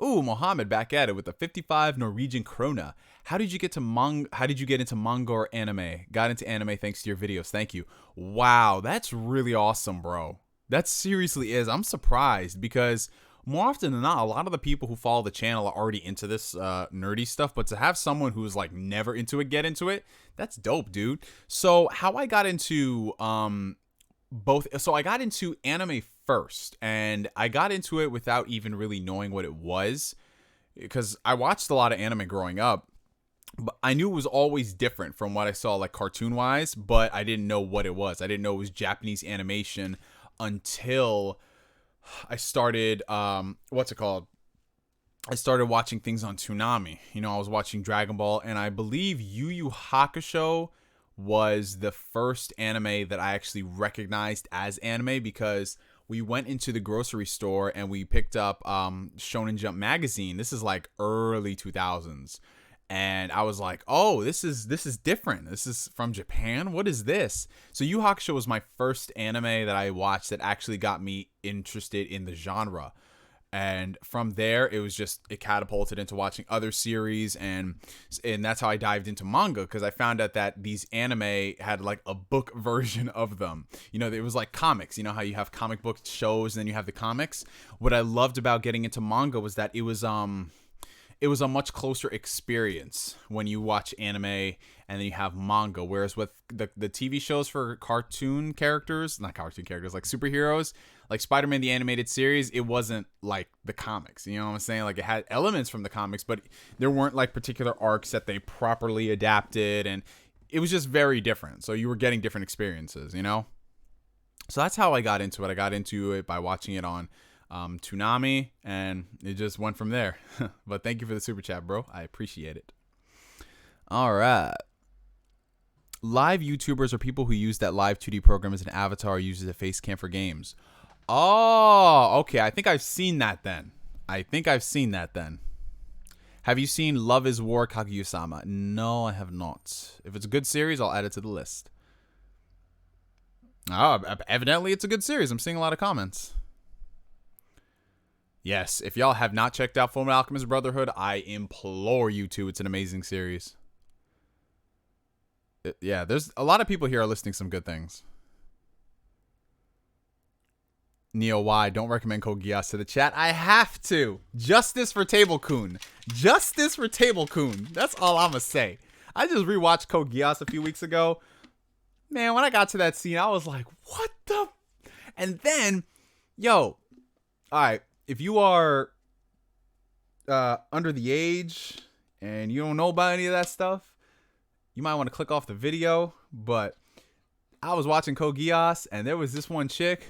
Ooh, Mohammed back at it with the 55 Norwegian krona. How did you get into manga or anime? Got into anime thanks to your videos. Thank you. Wow, that's really awesome, bro. That seriously is. I'm surprised because more often than not, a lot of the people who follow the channel are already into this nerdy stuff, but to have someone who's like never into it get into it, that's dope, dude. So how I got into I got into anime first, and I got into it without even really knowing what it was, because I watched a lot of anime growing up, but I knew it was always different from what I saw like cartoon wise, but I didn't know what it was. I didn't know it was Japanese animation until I started what's it called? I started watching things on Toonami. You know, I was watching Dragon Ball, and I believe Yu Yu Hakusho was the first anime that I actually recognized as anime, because we went into the grocery store and we picked up Shonen Jump magazine. This is like early 2000s. And I was like, oh, this is different. This is from Japan. What is this? So Yu Yu Hakusho was my first anime that I watched that actually got me interested in the genre. And from there, it catapulted into watching other series, and that's how I dived into manga, because I found out that these anime had like a book version of them. You know, it was like comics. You know how you have comic book shows and then you have the comics? What I loved about getting into manga was that it was a much closer experience when you watch anime and then you have manga. Whereas with the TV shows for not cartoon characters, like superheroes, like Spider-Man the Animated Series, it wasn't like the comics. You know what I'm saying? Like, it had elements from the comics, but there weren't like particular arcs that they properly adapted, and it was just very different. So you were getting different experiences, you know? So that's how I got into it. I got into it by watching it on Toonami, and it just went from there. But thank you for the super chat, bro. I appreciate it. All right. Live YouTubers are people who use that live 2D program as an avatar or use it as a face cam for games. Oh, okay. I think I've seen that then. Have you seen Love is War Kaguya-sama? No, I have not. If it's a good series, I'll add it to the list. Oh, evidently it's a good series. I'm seeing a lot of comments. Yes, if y'all have not checked out Fullmetal Alchemist Brotherhood, I implore you to. It's an amazing series. Yeah, there's a lot of people here are listing some good things. Neo Y, don't recommend Code Geass to the chat. I have to. Justice for Table Kun. Justice for Table Kun. That's all I'm going to say. I just rewatched Code Geass a few weeks ago. Man, when I got to that scene, I was like, what the? And then, yo, all right. If you are under the age and you don't know about any of that stuff, you might want to click off the video. But I was watching Code Geass, and there was this one chick.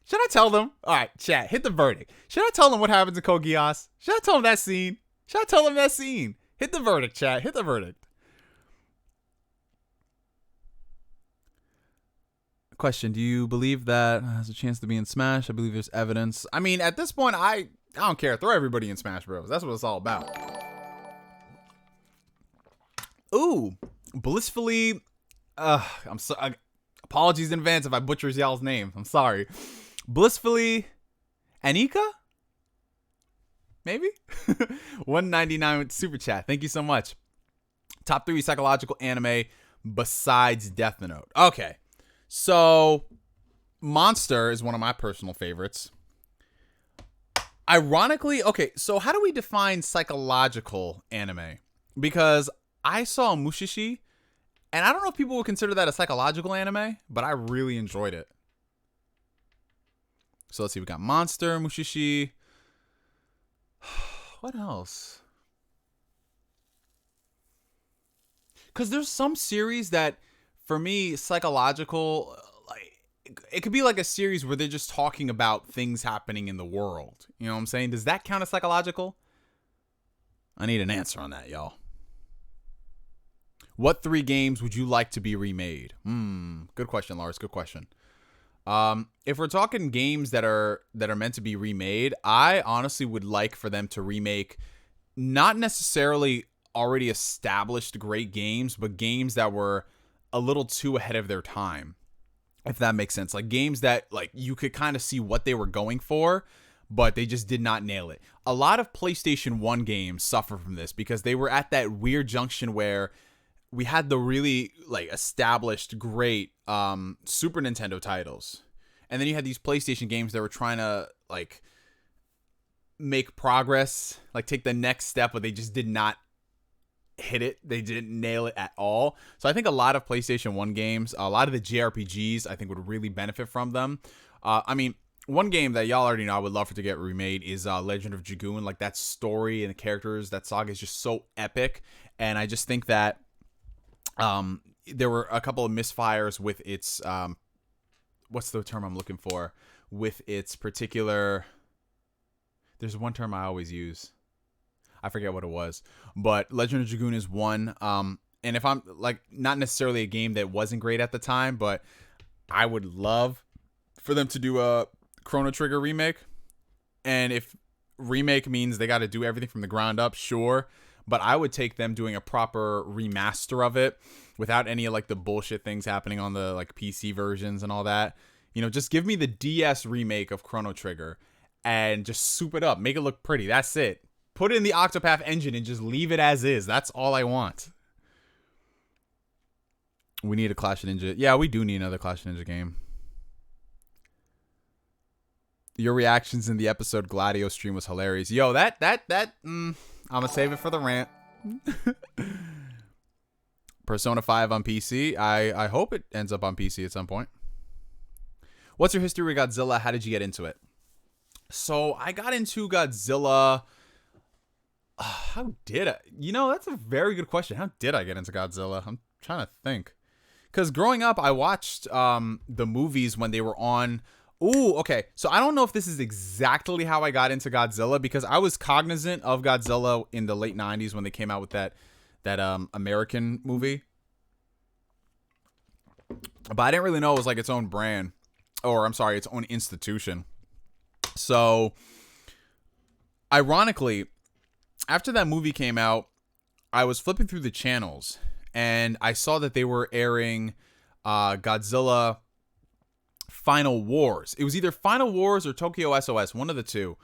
Should I tell them? All right, chat, hit the verdict. Should I tell them what happens in Code Geass? Should I tell them that scene? Hit the verdict, chat. Hit the verdict. Question, do you believe that has a chance to be in Smash? I believe there's evidence. I mean, at this point, I don't care. Throw everybody in Smash Bros. That's what it's all about. Ooh, blissfully. Apologies in advance if I butchers y'all's name. I'm sorry. Blissfully Anika? Maybe? 199 with super chat. Thank you so much. Top 3 psychological anime besides Death Note. Okay. So, Monster is one of my personal favorites. Ironically, okay, so how do we define psychological anime? Because I saw Mushishi, and I don't know if people would consider that a psychological anime, but I really enjoyed it. So let's see, we got Monster, Mushishi. What else? Because there's some series that, for me, psychological, like, it could be like a series where they're just talking about things happening in the world. You know what I'm saying? Does that count as psychological? I need an answer on that, y'all. What 3 games would you like to be remade? Good question, Lars. Good question. If we're talking games that are meant to be remade, I honestly would like for them to remake not necessarily already established great games, but games that were a little too ahead of their time, if that makes sense. Like games that like you could kind of see what they were going for, but they just did not nail it. A lot of PlayStation 1 games suffer from this because they were at that weird junction where we had the really like established great Super Nintendo titles, and then you had these PlayStation games that were trying to like make progress, like take the next step, but they just did not hit it. They didn't nail it at all. So I think a lot of PlayStation 1 games, a lot of the JRPGs, I think would really benefit from them. I mean, one game that y'all already know I would love for to get remade is Legend of Dragoon. Like that story and the characters, that saga is just so epic, and I just think that there were a couple of misfires with its what's the term I'm looking for, with its particular, there's one term I always use, I forget what it was, but Legend of Dragoon is one. And if I'm like, not necessarily a game that wasn't great at the time, but I would love for them to do a Chrono Trigger remake. And if remake means they got to do everything from the ground up, sure, but I would take them doing a proper remaster of it without any of like the bullshit things happening on the like PC versions and all that. You know, just give me the DS remake of Chrono Trigger and just soup it up, make it look pretty. That's it. Put it in the Octopath engine and just leave it as is. That's all I want. We need a Clash of Ninja. Yeah, we do need another Clash of Ninja game. Your reactions in the episode Gladio stream was hilarious. Yo, I'm gonna save it for the rant. Persona 5 on PC. I hope it ends up on PC at some point. What's your history with Godzilla? How did you get into it? So I got into Godzilla. How did I? You know, that's a very good question. How did I get into Godzilla? I'm trying to think. Because growing up, I watched the movies when they were on. Ooh, okay. So I don't know if this is exactly how I got into Godzilla, because I was cognizant of Godzilla in the late 90s when they came out with that American movie. But I didn't really know it was like its own brand. Or, I'm sorry, its own institution. So, ironically, after that movie came out, I was flipping through the channels, and I saw that they were airing Godzilla Final Wars. It was either Final Wars or Tokyo SOS, one of the two,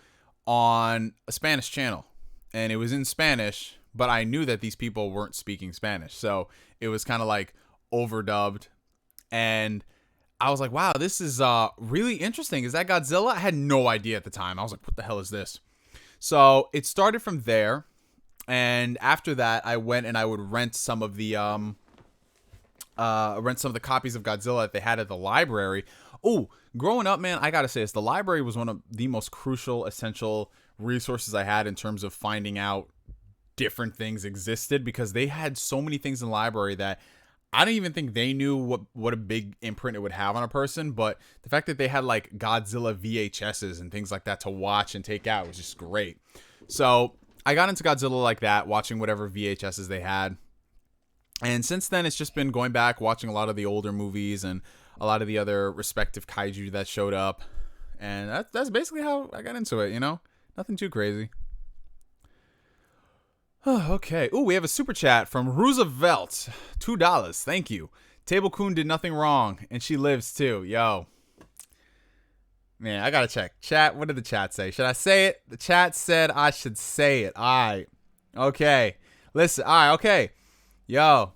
on a Spanish channel. And it was in Spanish, but I knew that these people weren't speaking Spanish. So it was kind of like overdubbed. And I was like, wow, this is really interesting. Is that Godzilla? I had no idea at the time. I was like, what the hell is this? So it started from there. And after that, I went and I would rent some of the copies of Godzilla that they had at the library. Oh, growing up, man, I gotta say this. The library was one of the most crucial, essential resources I had in terms of finding out different things existed, because they had so many things in the library that I don't even think they knew what a big imprint it would have on a person. But the fact that they had like Godzilla VHSs and things like that to watch and take out was just great. So I got into Godzilla like that, watching whatever VHSs they had. And since then, it's just been going back, watching a lot of the older movies and a lot of the other respective kaiju that showed up. And that's basically how I got into it, you know? Nothing too crazy. Oh, okay. Ooh, we have a super chat from Roosevelt. $2. Thank you. Table Coon did nothing wrong, and she lives too. Yo. Man, I gotta check. Chat, what did the chat say? Should I say it? The chat said I should say it. Alright. Okay. Listen, alright, okay. Yo,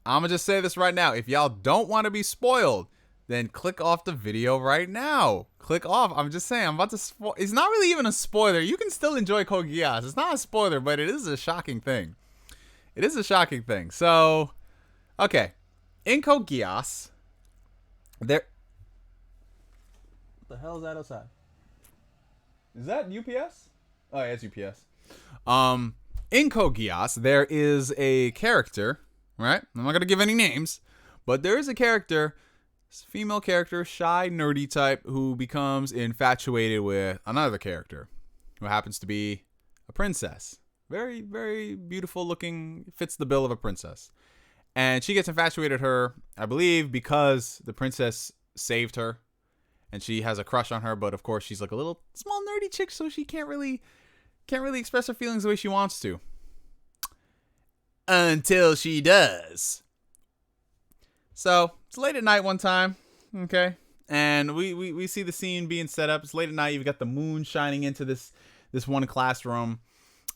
I'm gonna just say this right now. If y'all don't want to be spoiled, then click off the video right now. Click off. I'm just saying, I'm about to spoil. It's not really even a spoiler. You can still enjoy Code Geass. It's not a spoiler, but it is a shocking thing. It is a shocking thing. So, okay. In Code Geass, there... What the hell is that outside? Is that UPS? Oh, yeah, it's UPS. In Code Geass, there is a character, right? I'm not going to give any names, but there is a character, female character, shy, nerdy type, who becomes infatuated with another character who happens to be a princess. Very, very beautiful looking, fits the bill of a princess. And she gets infatuated with her, I believe, because the princess saved her. and she has a crush on her, but of course she's like a little small nerdy chick, so she can't really express her feelings the way she wants to. Until she does. So it's late at night one time, okay, and we see the scene being set up. It's late at night. You've got the moon shining into this one classroom,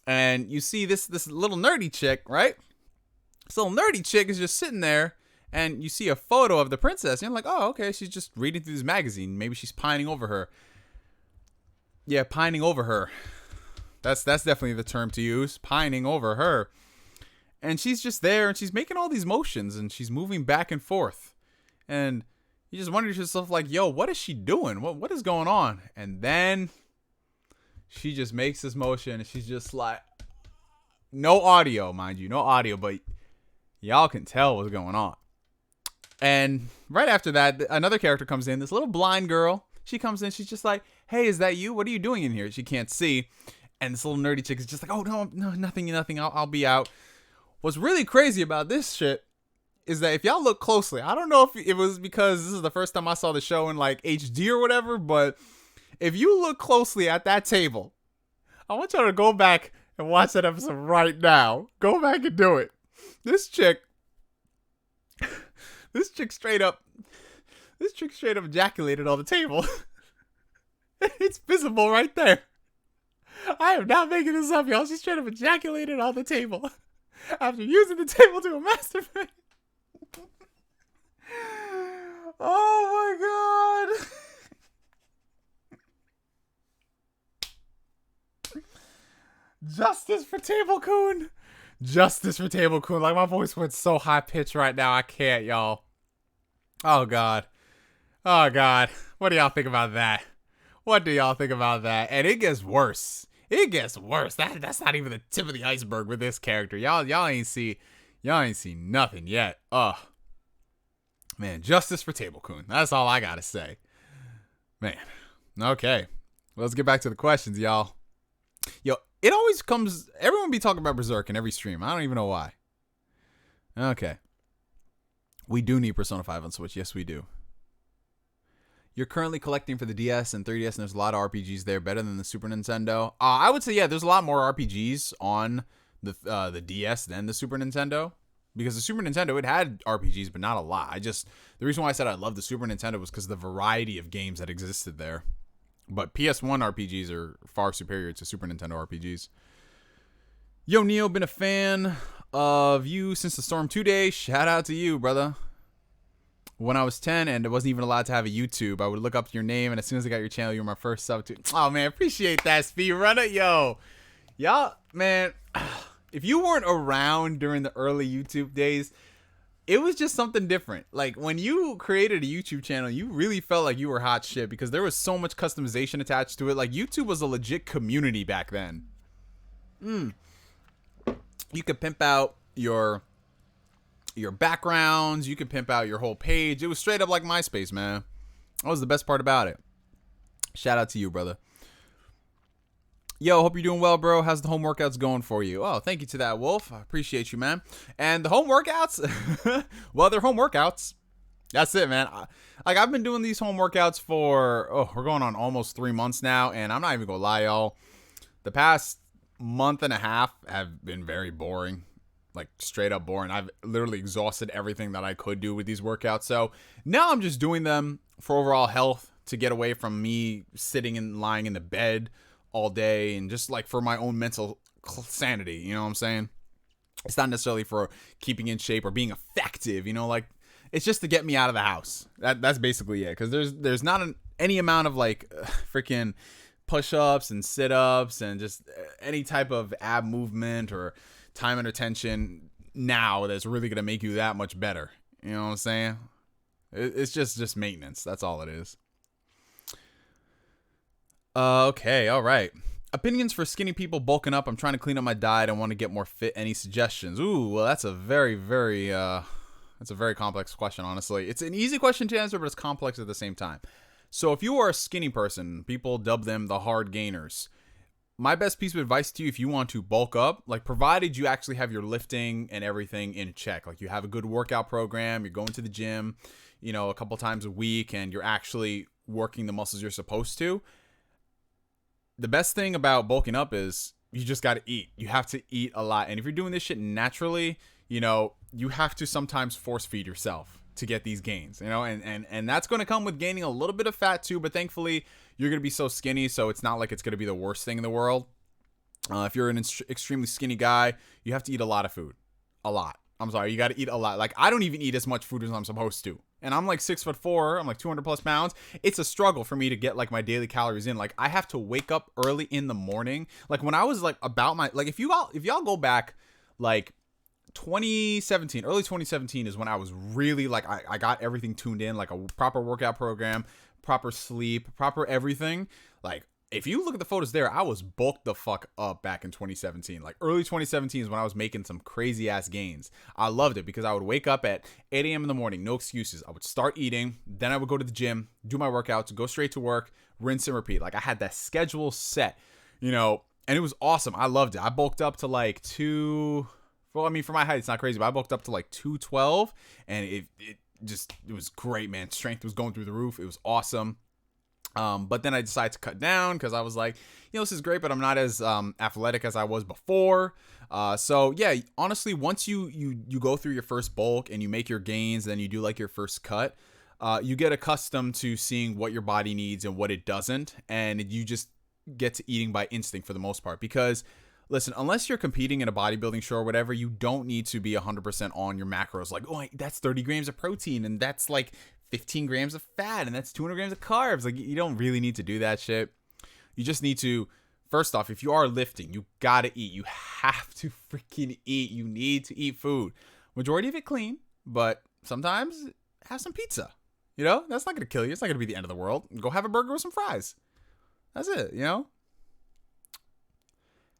and you see this little nerdy chick, right? This little nerdy chick is just sitting there, and you see a photo of the princess, and you're like, oh, okay, she's just reading through this magazine. Maybe she's pining over her. Yeah, pining over her. That's definitely the term to use, pining over her. And she's just there, and she's making all these motions, and she's moving back and forth. And you just wonder to yourself, like, yo, what is she doing? What is going on? And then she just makes this motion, and she's just like, no audio, mind you, no audio, but y'all can tell what's going on. And right after that, another character comes in, this little blind girl. She comes in, she's just like, hey, is that you? What are you doing in here? She can't see. And this little nerdy chick is just like, oh, no, nothing, I'll be out. What's really crazy about this shit is that if y'all look closely, I don't know if it was because this is the first time I saw the show in like HD or whatever, but if you look closely at that table, I want y'all to go back and watch that episode right now. Go back and do it. This chick straight up ejaculated on the table. It's visible right there. I am not making this up, y'all. She straight up ejaculated on the table after using the table to a masturbate. Oh my god. Justice for Table Coon. Justice for Table Coon. Like, my voice went so high pitched right now. I can't, y'all. Oh god. Oh god. What do y'all think about that? What do y'all think about that? And it gets worse. It gets worse. That's not even the tip of the iceberg with this character. Y'all ain't see nothing yet. Man, justice for Table Coon. That's all I gotta say. Man. Okay. Let's get back to the questions, y'all. Yo, it always comes, everyone be talking about Berserk in every stream. I don't even know why. Okay. We do need Persona 5 on Switch. Yes, we do. You're currently collecting for the DS and 3DS, and there's a lot of RPGs there, better than the Super Nintendo. I would say, yeah, there's a lot more RPGs on the DS than the Super Nintendo. Because the Super Nintendo, it had RPGs, but not a lot. The reason why I said I love the Super Nintendo was because of the variety of games that existed there. But PS1 RPGs are far superior to Super Nintendo RPGs. Yo, Neo, been a fan of you since the Storm 2 days. Shout out to you, brother. When I was 10 and I wasn't even allowed to have a YouTube, I would look up your name, and as soon as I got your channel, you were my first sub to. Oh, man, appreciate that, Speedrunner. Yo, y'all, man, if you weren't around during the early YouTube days, it was just something different. Like, when you created a YouTube channel, you really felt like you were hot shit because there was so much customization attached to it. Like, YouTube was a legit community back then. You could pimp out your backgrounds. You could pimp out your whole page. It was straight up like MySpace, man. That was the best part about it. Shout out to you, brother. Yo, hope you're doing well, bro. How's the home workouts going for you? Oh, thank you to that, Wolf. I appreciate you, man. And the home workouts, well, they're home workouts. That's it, man. I've been doing these home workouts for, we're going on almost 3 months now, and I'm not even gonna lie, y'all. The past month and a half have been very boring. Like, straight up boring. I've literally exhausted everything that I could do with these workouts. So now I'm just doing them for overall health, to get away from me sitting and lying in the bed all day, and just like for my own mental sanity. You know what I'm saying? It's not necessarily for keeping in shape or being effective, you know, like it's just to get me out of the house. That's basically it. Cause there's not any amount of like freaking push-ups and sit-ups and just any type of ab movement or time and attention now that's really going to make you that much better. You know what I'm saying? It's just maintenance. That's all it is. Okay. All right. Opinions for skinny people bulking up. I'm trying to clean up my diet. I want to get more fit. Any suggestions? Ooh, well, that's a very, very, that's a very complex question, honestly. It's an easy question to answer, but it's complex at the same time. So if you are a skinny person, people dub them the hard gainers. My best piece of advice to you, if you want to bulk up, like provided you actually have your lifting and everything in check, like you have a good workout program, you're going to the gym, you know, a couple times a week, and you're actually working the muscles you're supposed to. The best thing about bulking up is you just got to eat. You have to eat a lot. And if you're doing this shit naturally, you know, you have to sometimes force feed yourself to get these gains, you know, and that's going to come with gaining a little bit of fat too. But thankfully, you're going to be so skinny, so it's not like it's going to be the worst thing in the world. If you're an extremely skinny guy, you have to eat a lot of food. A lot. I'm sorry, you got to eat a lot. Like, I don't even eat as much food as I'm supposed to. And I'm like 6'4", I'm like 200 plus pounds. It's a struggle for me to get like my daily calories in. Like, I have to wake up early in the morning. Like, when I was like about my, like, if y'all go back like 2017, early 2017 is when I was really like, I got everything tuned in, like a proper workout program, proper sleep, proper everything. Like, if you look at the photos there, I was bulked the fuck up back in 2017. Like, early 2017 is when I was making some crazy ass gains. I loved it because I would wake up at 8 a.m. in the morning, no excuses. I would start eating, then I would go to the gym, do my workouts, go straight to work, rinse and repeat. Like, I had that schedule set, you know, and it was awesome. I loved it. I bulked up to like well, I mean, for my height, it's not crazy, but I bulked up to like 212, and it was great, man. Strength was going through the roof. It was awesome. But then I decided to cut down because I was like, you know, this is great, but I'm not as athletic as I was before. So yeah, honestly, once you go through your first bulk and you make your gains, then you do like your first cut, you get accustomed to seeing what your body needs and what it doesn't, and you just get to eating by instinct for the most part. Because listen, unless you're competing in a bodybuilding show or whatever, you don't need to be 100% on your macros. Like, oh, that's 30 grams of protein, and that's like 15 grams of fat, and that's 200 grams of carbs. Like, you don't really need to do that shit. You just need to, first off, if you are lifting, you gotta eat. You have to freaking eat. You need to eat food. Majority of it clean, but sometimes have some pizza. You know, that's not gonna kill you. It's not gonna be the end of the world. Go have a burger with some fries. That's it, you know?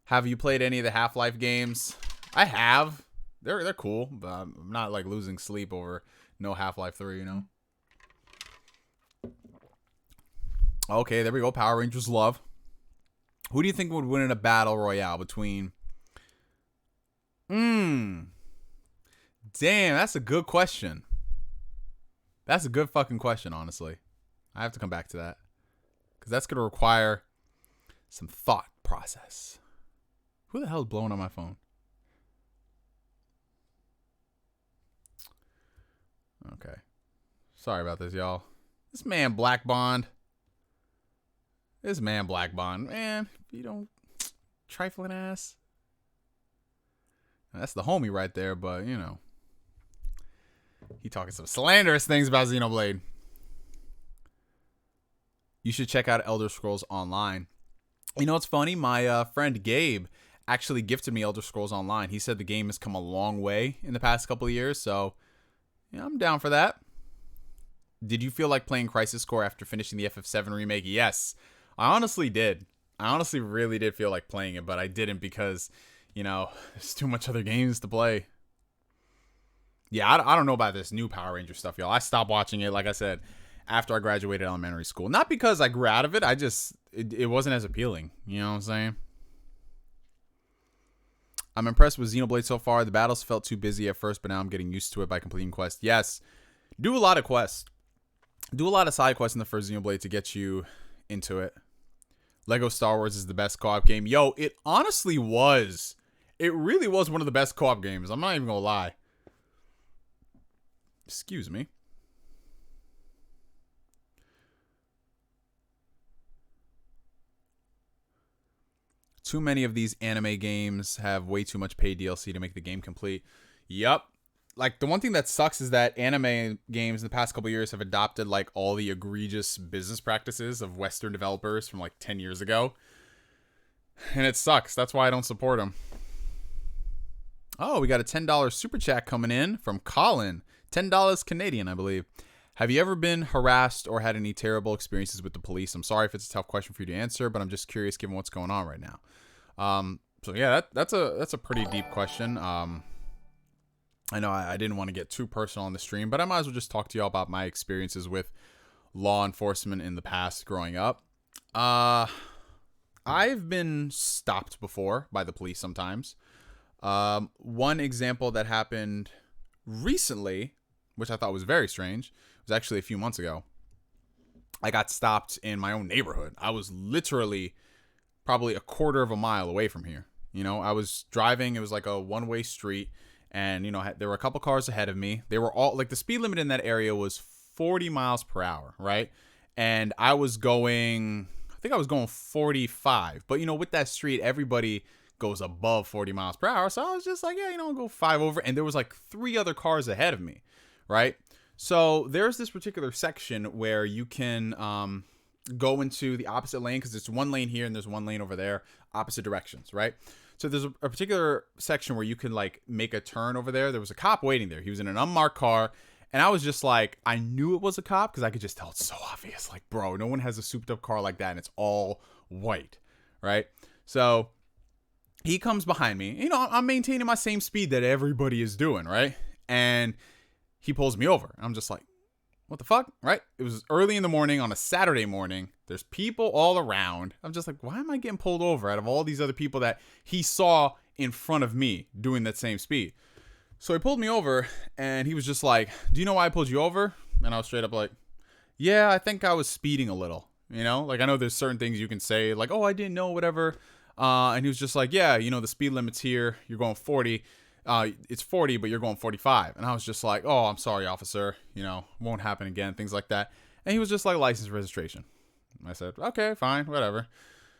Have you played any of the Half-Life games? I have. They're cool, but I'm not like losing sleep over no Half-Life 3, you know? Okay, there we go. Power Rangers love. Who do you think would win in a battle royale between... Damn, that's a good question. That's a good fucking question, honestly. I have to come back to that. Because that's going to require some thought process. Who the hell is blowing on my phone? Okay. Sorry about this, y'all. This man Black Bond. Man, if you don't... Trifling ass. That's the homie right there, but, you know. He talking some slanderous things about Xenoblade. You should check out Elder Scrolls Online. You know what's funny? My friend Gabe actually gifted me Elder Scrolls Online. He said the game has come a long way in the past couple of years, so yeah, I'm down for that. Did you feel like playing Crisis Core after finishing the FF7 remake? Yes, I honestly did. I honestly really did feel like playing it, but I didn't because, you know, there's too much other games to play. Yeah, I don't know about this new Power Ranger stuff, y'all. I stopped watching it, like I said, after I graduated elementary school. Not because I grew out of it. It wasn't as appealing. You know what I'm saying? I'm impressed with Xenoblade so far. The battles felt too busy at first, but now I'm getting used to it by completing quests. Yes, do a lot of quests. Do a lot of side quests in the first Xenoblade to get you into it. Lego Star Wars is the best co-op game. Yo, it honestly was. It really was one of the best co-op games. I'm not even gonna lie. Excuse me. Too many of these anime games have way too much paid DLC to make the game complete. Yup. Like, the one thing that sucks is that anime games in the past couple years have adopted, like, all the egregious business practices of Western developers from, like, 10 years ago. And it sucks. That's why I don't support them. Oh, we got a $10 super chat coming in from Colin. $10 Canadian, I believe. Have you ever been harassed or had any terrible experiences with the police? I'm sorry if it's a tough question for you to answer, but I'm just curious given what's going on right now. So yeah, that's a pretty deep question. I know I didn't want to get too personal on the stream, but I might as well just talk to y'all about my experiences with law enforcement in the past growing up. I've been stopped before by the police sometimes. One example that happened recently, which I thought was very strange, was actually a few months ago. I got stopped in my own neighborhood. I was literally probably a quarter of a mile away from here. You know, I was driving. It was like a one-way street, and you know, there were a couple cars ahead of me. They were all like, the speed limit in that area was 40 miles per hour, right? And I think I was going 45. But you know, with that street, everybody goes above 40 miles per hour. So I was just like, yeah, you know, I'll go 5 over. And there was like 3 other cars ahead of me, right? So there's this particular section where you can go into the opposite lane, because it's one lane here and there's one lane over there, opposite directions, right? So there's a particular section where you can like make a turn over there. There was a cop waiting there. He was in an unmarked car. And I was just like, I knew it was a cop because I could just tell. It's so obvious. Like, bro, no one has a souped up car like that, and it's all white, right? So he comes behind me. You know, I'm maintaining my same speed that everybody is doing, right? And he pulls me over. I'm just like, what the fuck, right? It was early in the morning on a Saturday morning. There's people all around. I'm just like, why am I getting pulled over out of all these other people that he saw in front of me doing that same speed? So he pulled me over, and he was just like, do you know why I pulled you over? And I was straight up like, yeah, I think I was speeding a little. You know, like, I know there's certain things you can say, like, oh, I didn't know, whatever. And he was just like, yeah, you know, the speed limit's here. You're going 40. It's 40, but you're going 45. And I was just like, oh, I'm sorry, officer. You know, won't happen again, things like that. And he was just like, license registration. I said, okay, fine, whatever.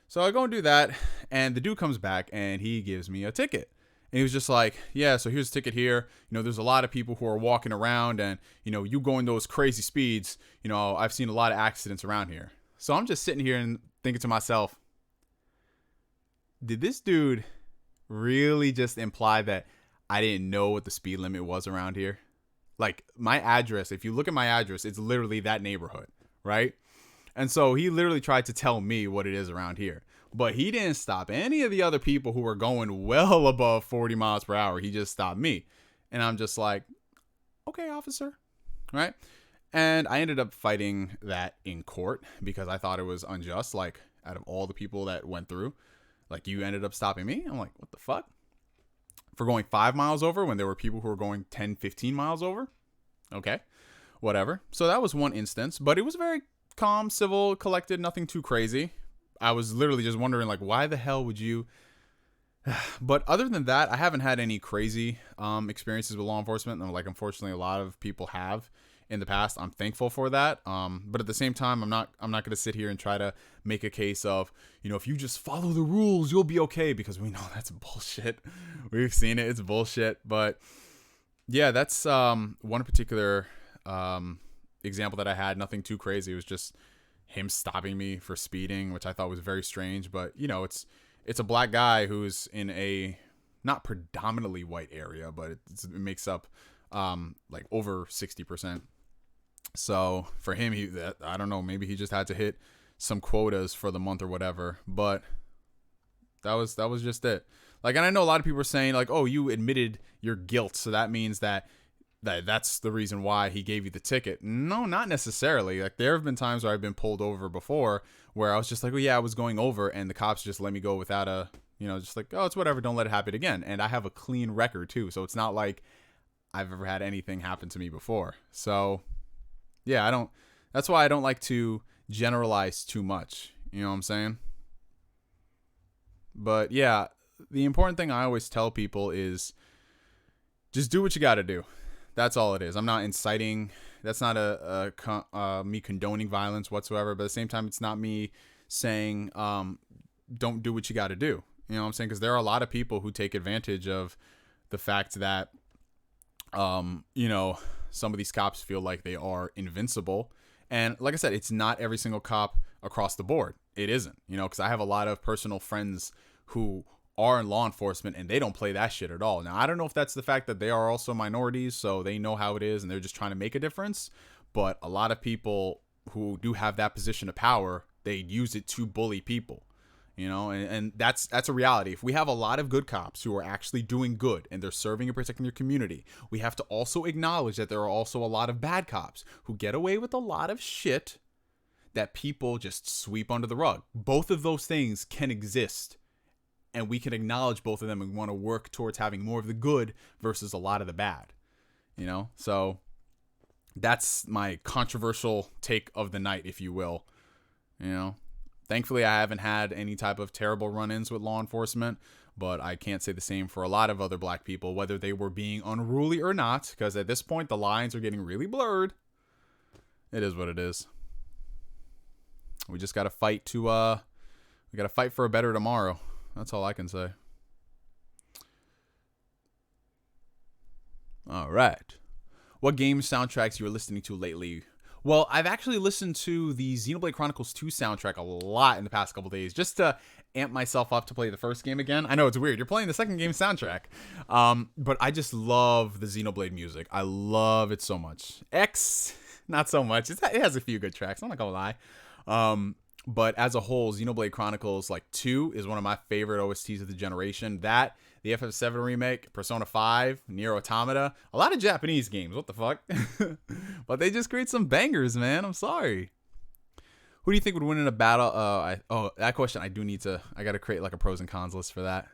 So I go and do that, and the dude comes back, and he gives me a ticket. And he was just like, yeah, so here's a ticket here. You know, there's a lot of people who are walking around, and, you know, you going those crazy speeds. You know, I've seen a lot of accidents around here. So I'm just sitting here and thinking to myself, did this dude really just imply that I didn't know what the speed limit was around here? Like, my address, if you look at my address, it's literally that neighborhood, right? And so he literally tried to tell me what it is around here. But he didn't stop any of the other people who were going well above 40 miles per hour. He just stopped me. And I'm just like, okay, officer. Right? And I ended up fighting that in court because I thought it was unjust. Like, out of all the people that went through, like, you ended up stopping me. I'm like, what the fuck? For going 5 miles over when there were people who were going 10, 15 miles over? Okay, whatever. So that was one instance. But it was very calm, civil, collected, nothing too crazy. I was literally just wondering, like, why the hell would you? But other than that, I haven't had any crazy experiences with law enforcement. And like, unfortunately, a lot of people have in the past. I'm thankful for that. But at the same time, I'm not going to sit here and try to make a case of, you know, if you just follow the rules, you'll be okay, because we know that's bullshit. We've seen it. It's bullshit. But yeah, that's one particular example that I had. Nothing too crazy. It was just him stopping me for speeding, which I thought was very strange. But, you know, it's a black guy who's in a not predominantly white area, but it makes up like over 60%. So for him, I don't know, maybe he just had to hit some quotas for the month or whatever. But that was just it. Like, and I know a lot of people are saying, like, oh, you admitted your guilt, so that means that's the reason why he gave you the ticket. No, not necessarily. Like, there have been times where I've been pulled over before where I was just like, oh yeah, I was going over, and the cops just let me go without a, you know, just like, oh, it's whatever, don't let it happen again. And I have a clean record too, so it's not like I've ever had anything happen to me before. So yeah, that's why I don't like to generalize too much. You know what I'm saying? But yeah, the important thing I always tell people is just do what you got to do. That's all it is. I'm not inciting. That's not me condoning violence whatsoever. But at the same time, it's not me saying don't do what you got to do. You know what I'm saying? Because there are a lot of people who take advantage of the fact that, you know, some of these cops feel like they are invincible. And like I said, it's not every single cop across the board. It isn't, you know, because I have a lot of personal friends who are in law enforcement and they don't play that shit at all. Now, I don't know if that's the fact that they are also minorities, so they know how it is and they're just trying to make a difference. But a lot of people who do have that position of power, they use it to bully people, you know, and that's a reality. If we have a lot of good cops who are actually doing good and they're serving and protecting their community, we have to also acknowledge that there are also a lot of bad cops who get away with a lot of shit that people just sweep under the rug. Both of those things can exist. And we can acknowledge both of them and want to work towards having more of the good versus a lot of the bad, you know? So That's my controversial take of the night, if you will. You know, thankfully, I haven't had any type of terrible run-ins with law enforcement, but I can't say the same for a lot of other black people, whether they were being unruly or not, because at this point, the lines are getting really blurred. It is what it is. We just got to fight to, we got to fight for a better tomorrow. That's all I can say. All right. What game soundtracks you were listening to lately? Well, I've actually listened to the Xenoblade Chronicles 2 soundtrack a lot in the past couple days, just to amp myself up to play the first game again. I know it's weird. You're playing the second game soundtrack. But I just love the Xenoblade music. I love it so much. X, not so much. It has a few good tracks. I'm not going to lie. But as a whole, Xenoblade Chronicles 2 is one of my favorite OSTs of the generation. That, the FF7 remake, Persona 5, Nier Automata, a lot of Japanese games. What the fuck? But they just create some bangers, man. I'm sorry. Who do you think would win in a battle? That question I got to create a pros and cons list for that.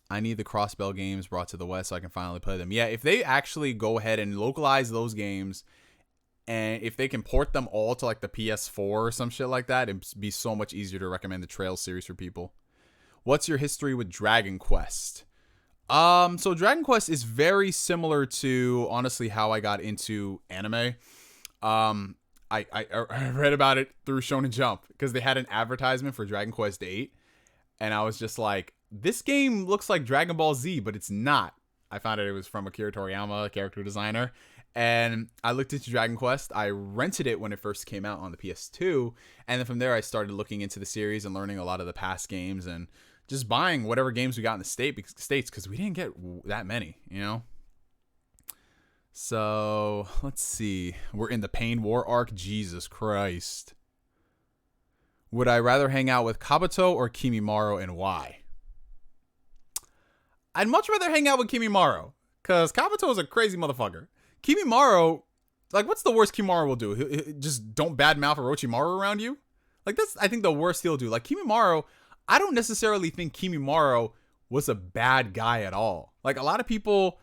I need the Crossbell games brought to the West so I can finally play them. Yeah, if they actually go ahead and localize those games, and if they can port them all to the PS4 or some shit like that, it'd be so much easier to recommend the Trails series for people. What's your history with Dragon Quest? So Dragon Quest is very similar to, honestly, how I got into anime. I read about it through Shonen Jump because they had an advertisement for Dragon Quest 8, and I was just like, this game looks like Dragon Ball Z, but it's not. I found out it was from Akira Toriyama, a character designer. And I looked into Dragon Quest. I rented it when it first came out on the PS2. And then from there, I started looking into the series and learning a lot of the past games and just buying whatever games we got in the States because we didn't get that many, you know? So, let's see. We're in the Pain War arc. Jesus Christ. Would I rather hang out with Kabuto or Kimimaro, and why? I'd much rather hang out with Kimimaro, because Kabuto is a crazy motherfucker. Kimimaro, what's the worst Kimimaro will do? He'll just don't badmouth Orochimaru around you? That's, I think, the worst he'll do. Kimimaro, I don't necessarily think Kimimaro was a bad guy at all. A lot of people,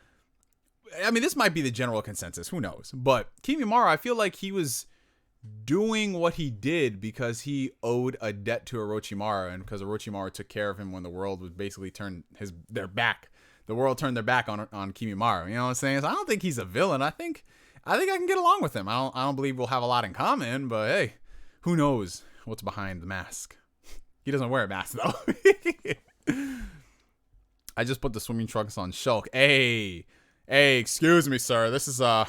I mean, this might be the general consensus. Who knows? But Kimimaro, I feel like he was doing what he did because he owed a debt to Orochimaru, and because Orochimaru took care of him when the world would basically turn their back. The world turned their back on Kimimaro. You know what I'm saying? So I don't think he's a villain. I think I can get along with him. I don't believe we'll have a lot in common, but hey, who knows what's behind the mask? He doesn't wear a mask though. I just put the swimming trunks on Shulk. Hey, excuse me, sir. This is a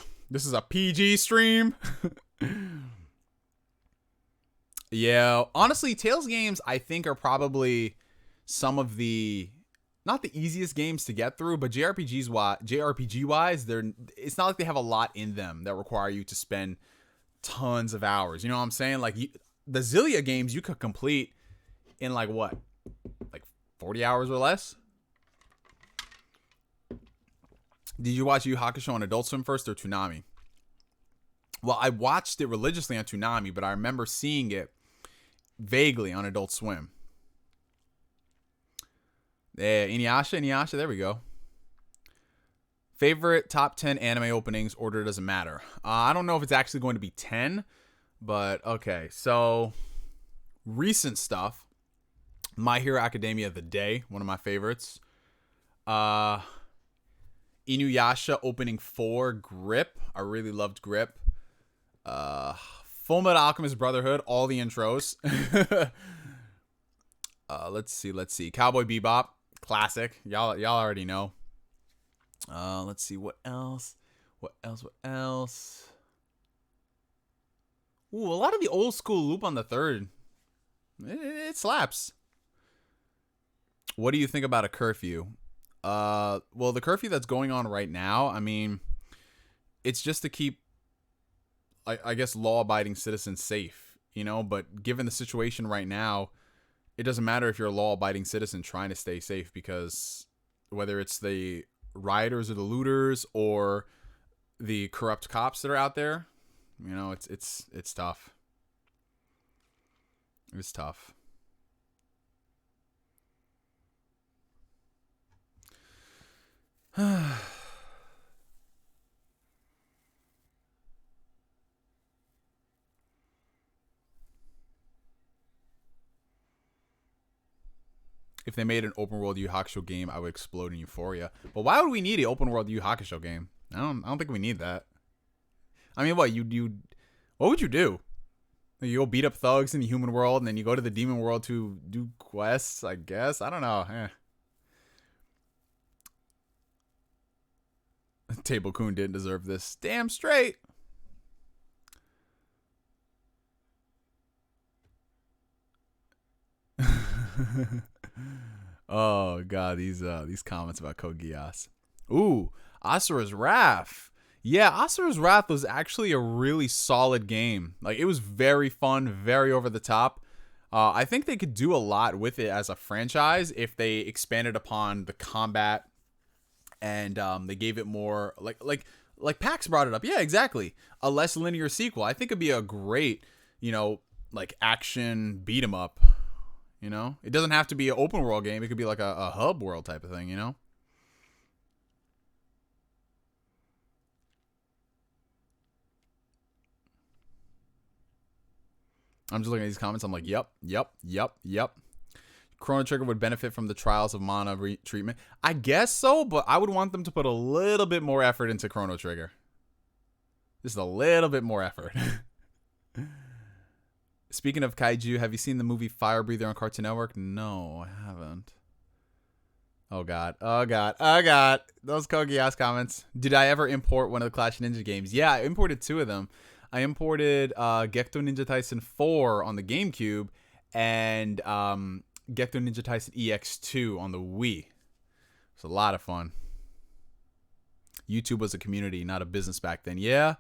PG stream. Yeah, honestly, Tales games I think are probably some of the, not the easiest games to get through, but JRPG wise, it's not like they have a lot in them that require you to spend tons of hours. You know what I'm saying? The Zillia games you could complete in 40 hours or less. Did you watch Yu Hakusho on Adult Swim first or Toonami? Well, I watched it religiously on Toonami, but I remember seeing it vaguely on Adult Swim. Yeah, Inuyasha, there we go. Favorite top 10 anime openings, order doesn't matter. I don't know if it's actually going to be 10, but okay. So, recent stuff. My Hero Academia The Day, one of my favorites. Inuyasha opening 4, Grip. I really loved Grip. Fullmetal Alchemist Brotherhood, all the intros. Let's see. Cowboy Bebop, classic. Y'all already know. Let's see what else. Ooh, a lot of the old school Loop on the Third. It slaps. What do you think about a curfew? Well, the curfew that's going on right now, I mean, it's just to keep, I guess, law-abiding citizens safe, you know? But given the situation right now, it doesn't matter if you're a law-abiding citizen trying to stay safe, because whether it's the rioters or the looters or the corrupt cops that are out there, you know, it's tough. It's tough. If they made an open world Yu Hakusho game, I would explode in euphoria. But why would we need an open world Yu Hakusho game? I don't think we need that. I mean, what what would you do? You go beat up thugs in the human world, and then you go to the demon world to do quests, I guess. I don't know. Table Kun didn't deserve this. Damn straight. Oh god, these comments about Code Geass. Ooh, Asura's Wrath. Yeah, Asura's Wrath was actually a really solid game. Like, it was very fun, very over the top. I think they could do a lot with it as a franchise if they expanded upon the combat and they gave it more like Pax brought it up. Yeah, exactly. A less linear sequel. I think it'd be a great, like action beat 'em up. It doesn't have to be an open world game. It could be like a hub world type of thing. I'm just looking at these comments. I'm like, yep. Chrono Trigger would benefit from the trials of mana treatment. I guess so, but I would want them to put a little bit more effort into Chrono Trigger. Just a little bit more effort. Speaking of kaiju, have you seen the movie Fire Breather on Cartoon Network? No, I haven't. Oh god. Those Code Geass comments. Did I ever import one of the Clash of Ninja games? Yeah, I imported 2 of them. I imported Gekto Ninja Tyson 4 on the GameCube and Gekto Ninja Tyson EX2 on the Wii. It's a lot of fun. YouTube was a community, not a business back then. Yeah,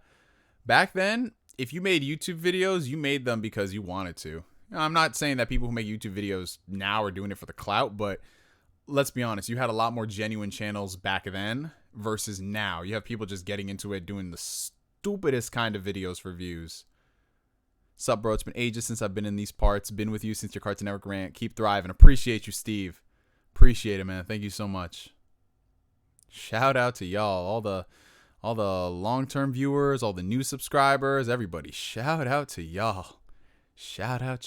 back then, if you made YouTube videos, you made them because you wanted to. I'm not saying that people who make YouTube videos now are doing it for the clout, but let's be honest, you had a lot more genuine channels back then versus now. You have people just getting into it, doing the stupidest kind of videos for views. Sup, bro? It's been ages since I've been in these parts. Been with you since your Cartoon Network rant. Keep thriving. Appreciate you, Steve. Appreciate it, man. Thank you so much. Shout out to y'all, all the long-term viewers, all the new subscribers, everybody. Shout out to y'all. Shout out.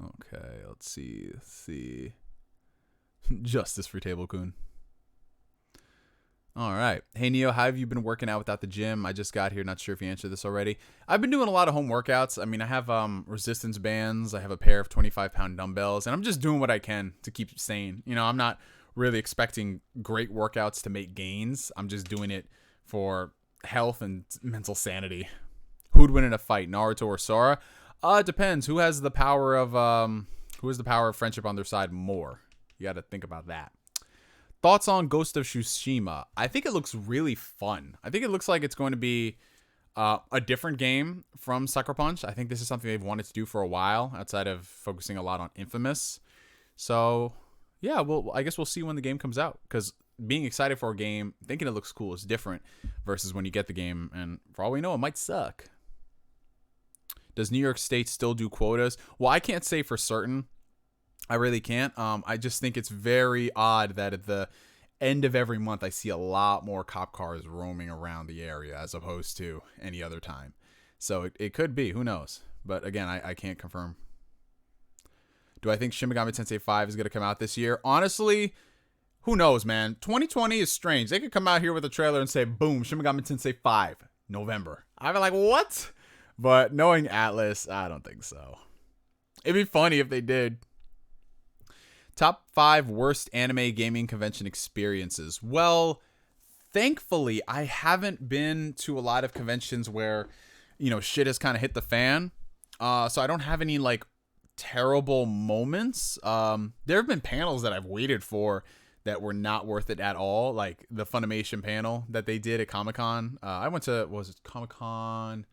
Okay, let's see. Justice for Table Kun. All right. Hey, Neo, how have you been working out without the gym? I just got here. Not sure if you answered this already. I've been doing a lot of home workouts. I mean, I have resistance bands. I have a pair of 25-pound dumbbells, and I'm just doing what I can to keep sane. I'm not really expecting great workouts to make gains. I'm just doing it for health and mental sanity. Who'd win in a fight, Naruto or Sora? It depends. Who has the power of friendship on their side more? You got to think about that. Thoughts on Ghost of Tsushima? I think it looks really fun. I think it looks like it's going to be a different game from Sucker Punch. I think this is something they've wanted to do for a while, outside of focusing a lot on Infamous. So, yeah, well, I guess we'll see when the game comes out. Because being excited for a game, thinking it looks cool is different versus when you get the game. And for all we know, it might suck. Does New York State still do quotas? Well, I can't say for certain. I really can't. I just think it's very odd that at the end of every month, I see a lot more cop cars roaming around the area as opposed to any other time. So it could be. Who knows? But again, I can't confirm. Do I think Shin Megami Tensei 5 is going to come out this year? Honestly, who knows, man? 2020 is strange. They could come out here with a trailer and say, boom, Shin Megami Tensei 5, November. I'd be like, what? But knowing Atlas, I don't think so. It'd be funny if they did. Top 5 worst anime gaming convention experiences. Well, thankfully, I haven't been to a lot of conventions where, shit has kind of hit the fan. So I don't have any, terrible moments. There have been panels that I've waited for that were not worth it at all. Like the Funimation panel that they did at Comic-Con. I went to, Comic-Con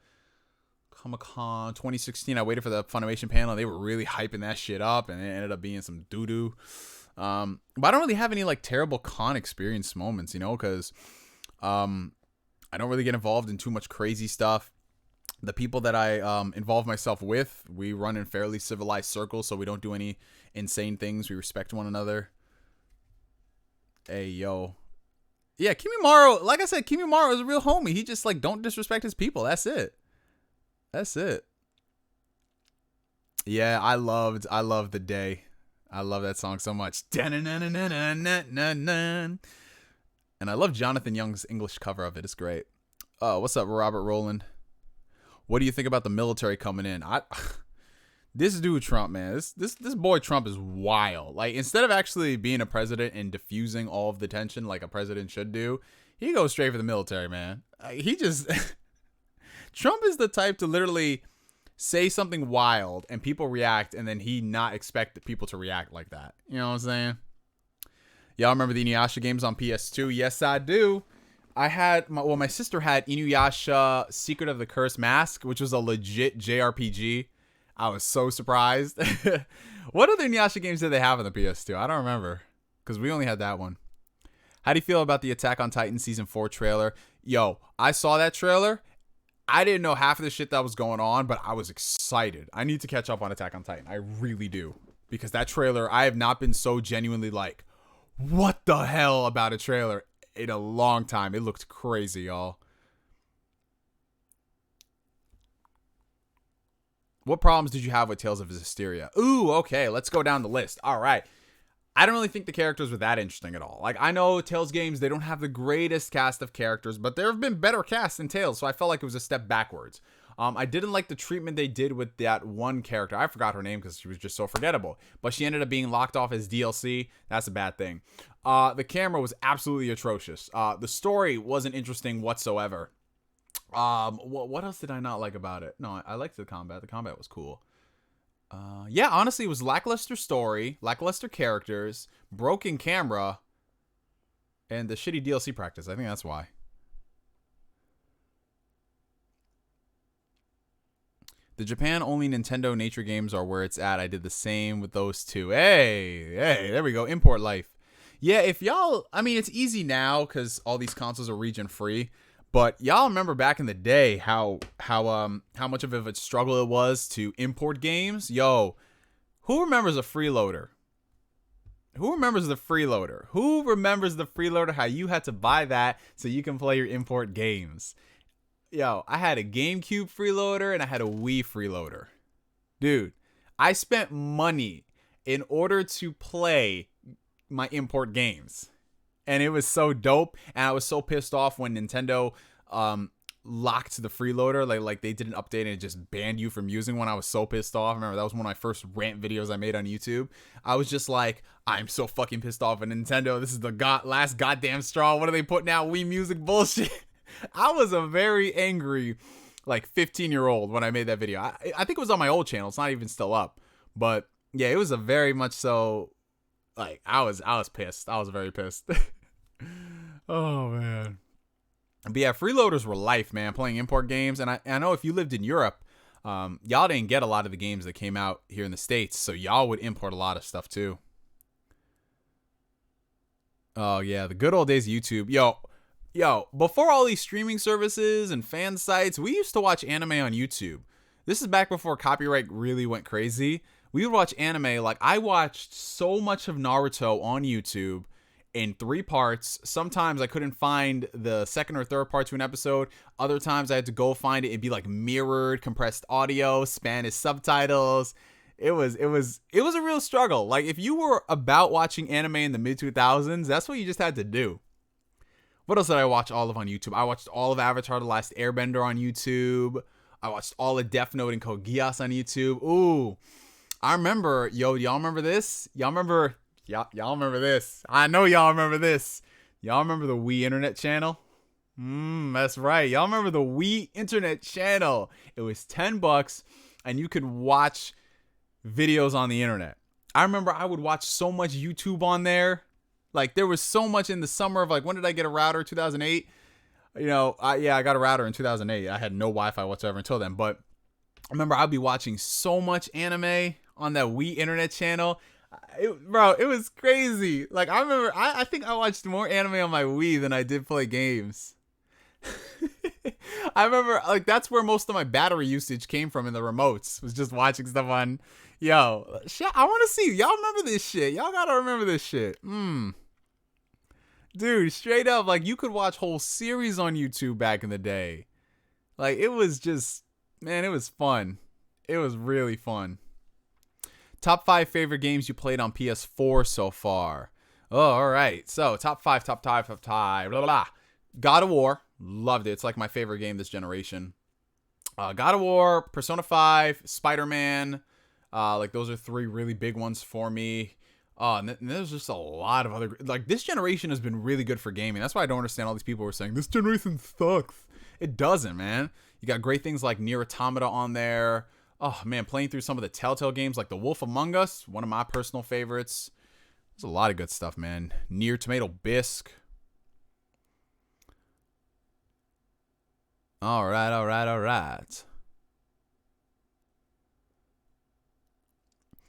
2016. I waited for the Funimation panel. They were really hyping that shit up, and it ended up being some doo-doo. But I don't really have any terrible con experience moments, because I don't really get involved in too much crazy stuff. The people that I involve myself with, we run in fairly civilized circles, so we don't do any insane things. We respect one another. Hey, yo. Yeah, Kimimaro, like I said, Kimimaro is a real homie. He just, like, don't disrespect his people. That's it. That's it. Yeah, I love The Day. I love that song so much. And I love Jonathan Young's English cover of it. It's great. Oh, what's up, Robert Rowland? What do you think about the military coming in? This dude Trump, man, this boy Trump is wild. Like, instead of actually being a president and diffusing all of the tension like a president should do, he goes straight for the military, man. He just Trump is the type to literally say something wild and people react, and then he not expect people to react like that. You know what I'm saying? Y'all remember the Inuyasha games on PS2? Yes, I do. I had my sister had Inuyasha Secret of the Cursed Mask, which was a legit JRPG. I was so surprised. What other Inuyasha games did they have on the PS2? I don't remember, because we only had that one. How do you feel about the Attack on Titan Season 4 trailer? Yo, I saw that trailer. I didn't know half of the shit that was going on, but I was excited. I need to catch up on Attack on Titan. I really do. Because that trailer, I have not been so genuinely like, what the hell about a trailer in a long time. It looked crazy, y'all. What problems did you have with Tales of Zestiria? Ooh, okay, let's go down the list. All right. I don't really think the characters were that interesting at all. Like, I know Tales games, they don't have the greatest cast of characters, but there have been better casts than Tales, so I felt like it was a step backwards. I didn't like the treatment they did with that one character. I forgot her name because she was just so forgettable. But she ended up being locked off as DLC. That's a bad thing. The camera was absolutely atrocious. The story wasn't interesting whatsoever. What else did I not like about it? No, I liked the combat. The combat was cool. Yeah, honestly, it was lackluster story, lackluster characters, broken camera, and the shitty DLC practice. I think that's why. The Japan-only Nintendo nature games are where it's at. I did the same with those two. Hey, there we go. Import life. Yeah, if y'all, I mean, it's easy now because all these consoles are region free. But y'all remember back in the day how much of a struggle it was to import games? Yo, who remembers a freeloader? Who remembers the freeloader? Who remembers the freeloader? How you had to buy that so you can play your import games? Yo, I had a GameCube freeloader and I had a Wii freeloader. Dude, I spent money in order to play my import games. And it was so dope. And I was so pissed off when Nintendo locked the freeloader. Like they did an update and it just banned you from using one. I was so pissed off. I remember that was one of my first rant videos I made on YouTube. I was just like, I'm so fucking pissed off at Nintendo. This is the last goddamn straw. What are they putting out? Wii Music bullshit. I was a very angry, like, 15-year-old when I made that video. I think it was on my old channel. It's not even still up. But yeah, it was a very much so, like, I was pissed. I was very pissed. Oh, man. But yeah, freeloaders were life, man, playing import games. And I know if you lived in Europe, y'all didn't get a lot of the games that came out here in the States. So y'all would import a lot of stuff, too. Oh, yeah, the good old days of YouTube. Yo, before all these streaming services and fan sites, we used to watch anime on YouTube. This is back before copyright really went crazy. We would watch anime. Like, I watched so much of Naruto on YouTube in 3 parts. Sometimes I couldn't find the second or third part to an episode. Other times I had to go find it. It'd be like mirrored, compressed audio, Spanish subtitles. It was a real struggle. Like, if you were about watching anime in the mid-2000s, that's what you just had to do. What else did I watch all of on YouTube? I watched all of Avatar: The Last Airbender on YouTube. I watched all of Death Note and Code Geass on YouTube. Ooh, I remember, y'all remember this? Y'all remember this? I know y'all remember this. Y'all remember the Wii Internet Channel? That's right. Y'all remember the Wii Internet Channel? It was $10 and you could watch videos on the internet. I remember I would watch so much YouTube on there. Like, there was so much in the summer of, like, when did I get a router? 2008? You know, I got a router in 2008. I had no Wi-Fi whatsoever until then. But I remember I'd be watching so much anime on that Wii Internet Channel. It was crazy. Like, I remember, I think I watched more anime on my Wii than I did play games. I remember, like, that's where most of my battery usage came from in the remotes, was just watching stuff on, yo, shit, I want to see, y'all remember this shit. Y'all gotta remember this shit. Dude, straight up, like, you could watch whole series on YouTube back in the day. Like, it was just, man, it was fun. It was really fun. Top 5 favorite games you played on PS4 so far. Oh, all right. So, top five, blah, blah, blah. God of War. Loved it. It's like my favorite game this generation. God of War, Persona 5, Spider-Man. Like, those are 3 really big ones for me. And there's just a lot of other... Like, this generation has been really good for gaming. That's why I don't understand all these people who are saying, this generation sucks. It doesn't, man. You got great things like Nier Automata on there. Oh, man, playing through some of the Telltale games like The Wolf Among Us, one of my personal favorites. There's a lot of good stuff, man. Nier Tomato Bisque. All right.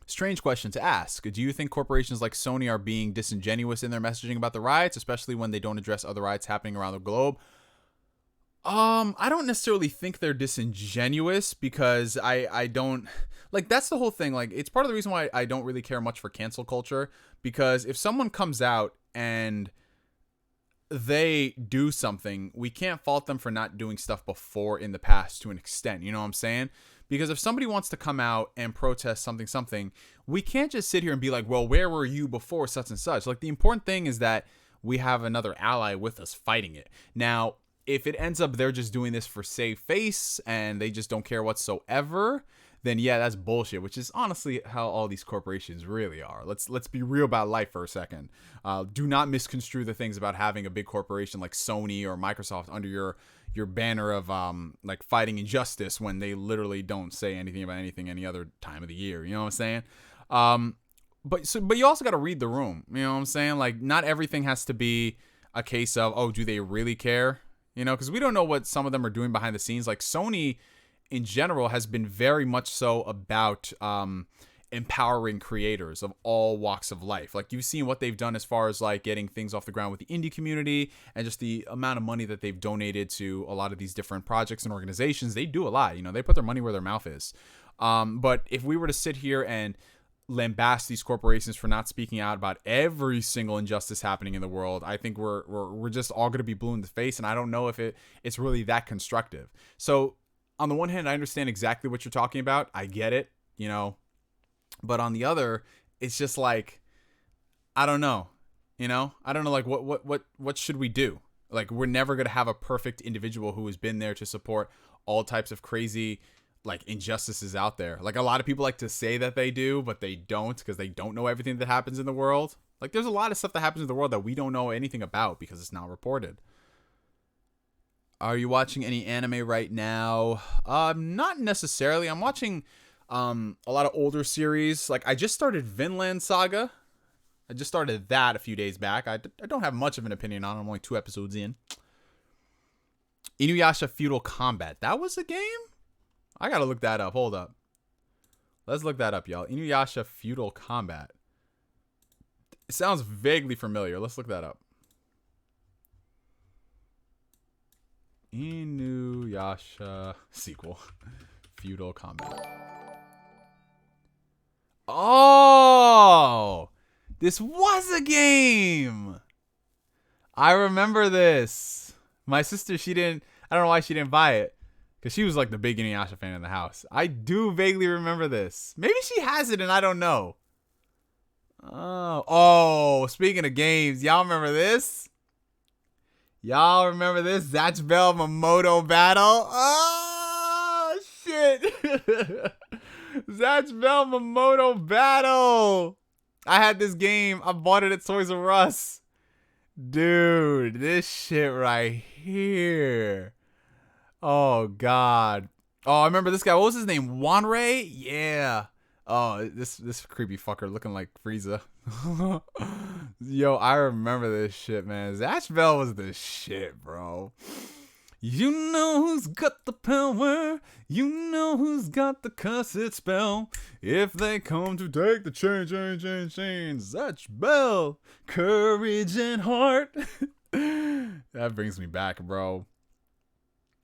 Strange question to ask. Do you think corporations like Sony are being disingenuous in their messaging about the riots, especially when they don't address other riots happening around the globe? I don't necessarily think they're disingenuous because I don't... Like, that's the whole thing. Like, it's part of the reason why I don't really care much for cancel culture, because if someone comes out and they do something, we can't fault them for not doing stuff before in the past to an extent. You know what I'm saying? Because if somebody wants to come out and protest something, we can't just sit here and be like, well, where were you before such and such? Like, the important thing is that we have another ally with us fighting it. Now, if it ends up they're just doing this for save face and they just don't care whatsoever, then yeah, that's bullshit, which is honestly how all these corporations really are. Let's be real about life for a second. Do not misconstrue the things about having a big corporation like Sony or Microsoft under your banner of like fighting injustice when they literally don't say anything about anything any other time of the year. You know what I'm saying? But you also got to read the room. You know what I'm saying? Like, not everything has to be a case of, oh, do they really care? You know, because we don't know what some of them are doing behind the scenes. Like, Sony in general has been very much so about empowering creators of all walks of life. Like, you've seen what they've done as far as like getting things off the ground with the indie community and just the amount of money that they've donated to a lot of these different projects and organizations. They do a lot. You know, they put their money where their mouth is. But if we were to sit here and lambast these corporations for not speaking out about every single injustice happening in the world, I think we're just all going to be blue in the face, and I don't know if it's really that constructive. So on the one hand, I understand exactly what you're talking about. I get it, you know, but on the other, it's just like, I don't know, you know, I don't know, like what should we do? Like, we're never going to have a perfect individual who has been there to support all types of crazy like injustices out there. Like, a lot of people like to say that they do, but they don't, because they don't know everything that happens in the world. Like, there's a lot of stuff that happens in the world that we don't know anything about because it's not reported. Are you watching any anime right now? Not necessarily. I'm watching a lot of older series. Like, I just started Vinland Saga. I just started that a few days back. I don't have much of an opinion on it. I'm only 2 episodes in. Inuyasha Feudal Combat. That was a game? I gotta look that up. Hold up. Let's look that up, y'all. Inuyasha Feudal Combat. It sounds vaguely familiar. Let's look that up. Inuyasha sequel. Feudal Combat. Oh! This was a game! I remember this. My sister, I don't know why she didn't buy it. Because she was like the big Inuyasha fan in the house. I do vaguely remember this. Maybe she has it and I don't know. Oh, speaking of games, y'all remember this? Y'all remember this? Zatch Bell Mamoto battle? Oh, shit. Zatch Bell Mamoto battle. I had this game. I bought it at Toys R Us. Dude, this shit right here. Oh, God. Oh, I remember this guy. What was his name? Wanrei? Yeah. Oh, this creepy fucker looking like Frieza. Yo, I remember this shit, man. Zatch Bell was the shit, bro. You know who's got the power. You know who's got the cursed spell. If they come to take the chain. Zatch Bell. Courage and heart. That brings me back, bro.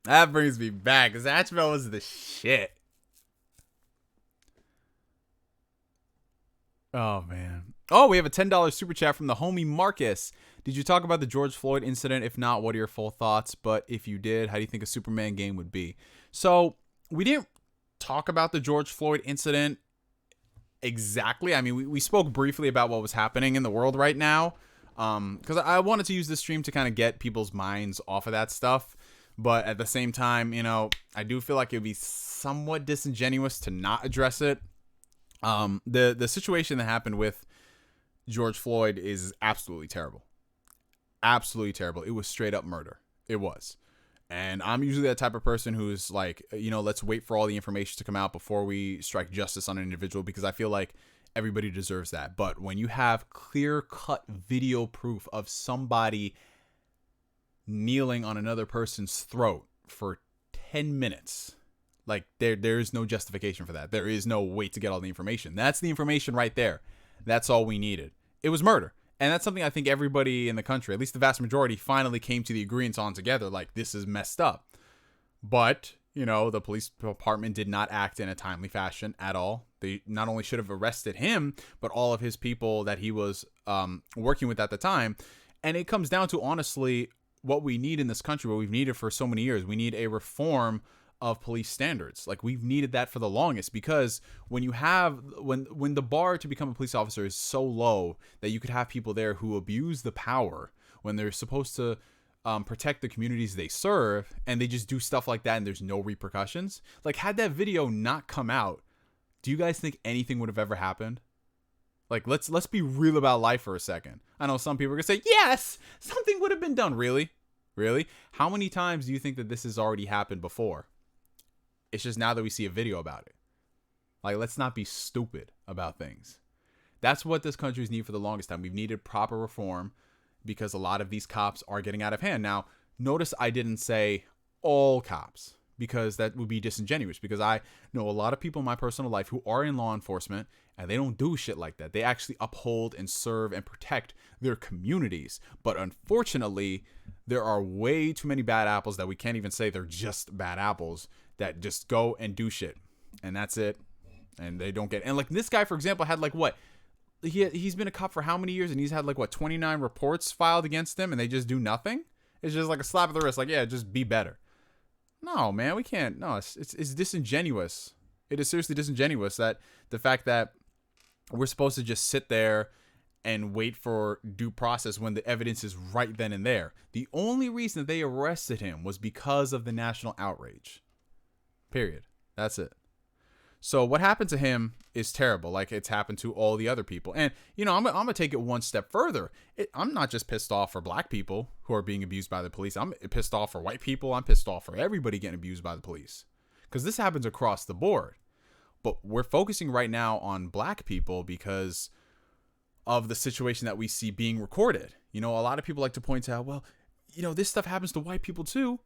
That brings me back. Zatchbell was the shit. Oh, man. Oh, we have a $10 super chat from the homie Marcus. Did you talk about the George Floyd incident? If not, what are your full thoughts? But if you did, how do you think a Superman game would be? So, we didn't talk about the George Floyd incident exactly. I mean, we spoke briefly about what was happening in the world right now. Because I wanted to use this stream to kind of get people's minds off of that stuff. But at the same time, you know, I do feel like it would be somewhat disingenuous to not address it. The situation that happened with George Floyd is absolutely terrible. Absolutely terrible. It was straight up murder. It was. And I'm usually that type of person who's like, you know, let's wait for all the information to come out before we strike justice on an individual, because I feel like everybody deserves that. But when you have clear-cut video proof of somebody kneeling on another person's throat for 10 minutes, like there is no justification for that. There is no wait to get all the information. That's the information right there. That's all we needed. It was murder. And that's something I think everybody in the country, at least the vast majority, finally came to the agreement on together. Like, this is messed up. But, you know, the police department did not act in a timely fashion at all. They not only should have arrested him, but all of his people that he was working with at the time. And it comes down to, honestly, what we need in this country, what we've needed for so many years. We need a reform of police standards. Like, we've needed that for the longest, because when you have when the bar to become a police officer is so low that you could have people there who abuse the power when they're supposed to protect the communities they serve, and they just do stuff like that and there's no repercussions. Like, had that video not come out, do you guys think anything would have ever happened? Like, let's be real about life for a second. I know some people are gonna say, yes, something would have been done. Really? How many times do you think that this has already happened before? It's just now that we see a video about it. Like, let's not be stupid about things. That's what this country's need for the longest time. We've needed proper reform because a lot of these cops are getting out of hand. Now, notice I didn't say all cops, because that would be disingenuous, because I know a lot of people in my personal life who are in law enforcement and they don't do shit like that. They actually uphold and serve and protect their communities. But unfortunately, there are way too many bad apples that we can't even say they're just bad apples, that just go and do shit, and that's it, and they don't get. And like, this guy, for example, had like what, he's been a cop for how many years, and he's had like what, 29 reports filed against him, and they just do nothing. It's just like a slap of the wrist, like, yeah, just be better. No, man, we can't. No, it's disingenuous. It is seriously disingenuous, that the fact that we're supposed to just sit there and wait for due process when the evidence is right then and there. The only reason that they arrested him was because of the national outrage. Period. That's it. So what happened to him is terrible, like it's happened to all the other people. And, you know, I'm going to take it one step further. I'm not just pissed off for black people who are being abused by the police. I'm pissed off for white people. I'm pissed off for everybody getting abused by the police, because this happens across the board. But we're focusing right now on black people because of the situation that we see being recorded. You know, a lot of people like to point out, well, you know, this stuff happens to white people too.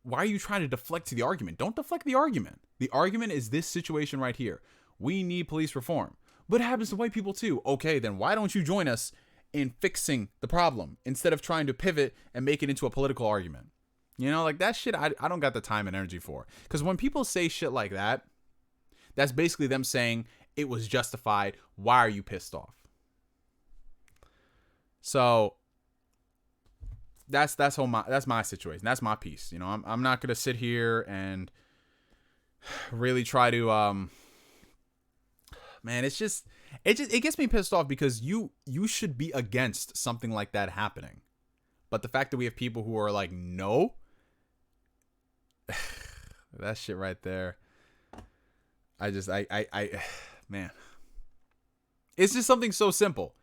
Why are you trying to deflect to the argument? Don't deflect the argument. The argument is this situation right here. We need police reform. But it happens to white people too. Okay, then why don't you join us in fixing the problem instead of trying to pivot and make it into a political argument? You know, like that shit, I don't got the time and energy for. Because when people say shit like that, that's basically them saying it was justified. Why are you pissed off? So that's my situation. That's my piece. You know, I'm not gonna sit here and really try to man, it gets me pissed off, because you should be against something like that happening. But the fact that we have people who are like, no, that shit right there. Man, it's just something so simple.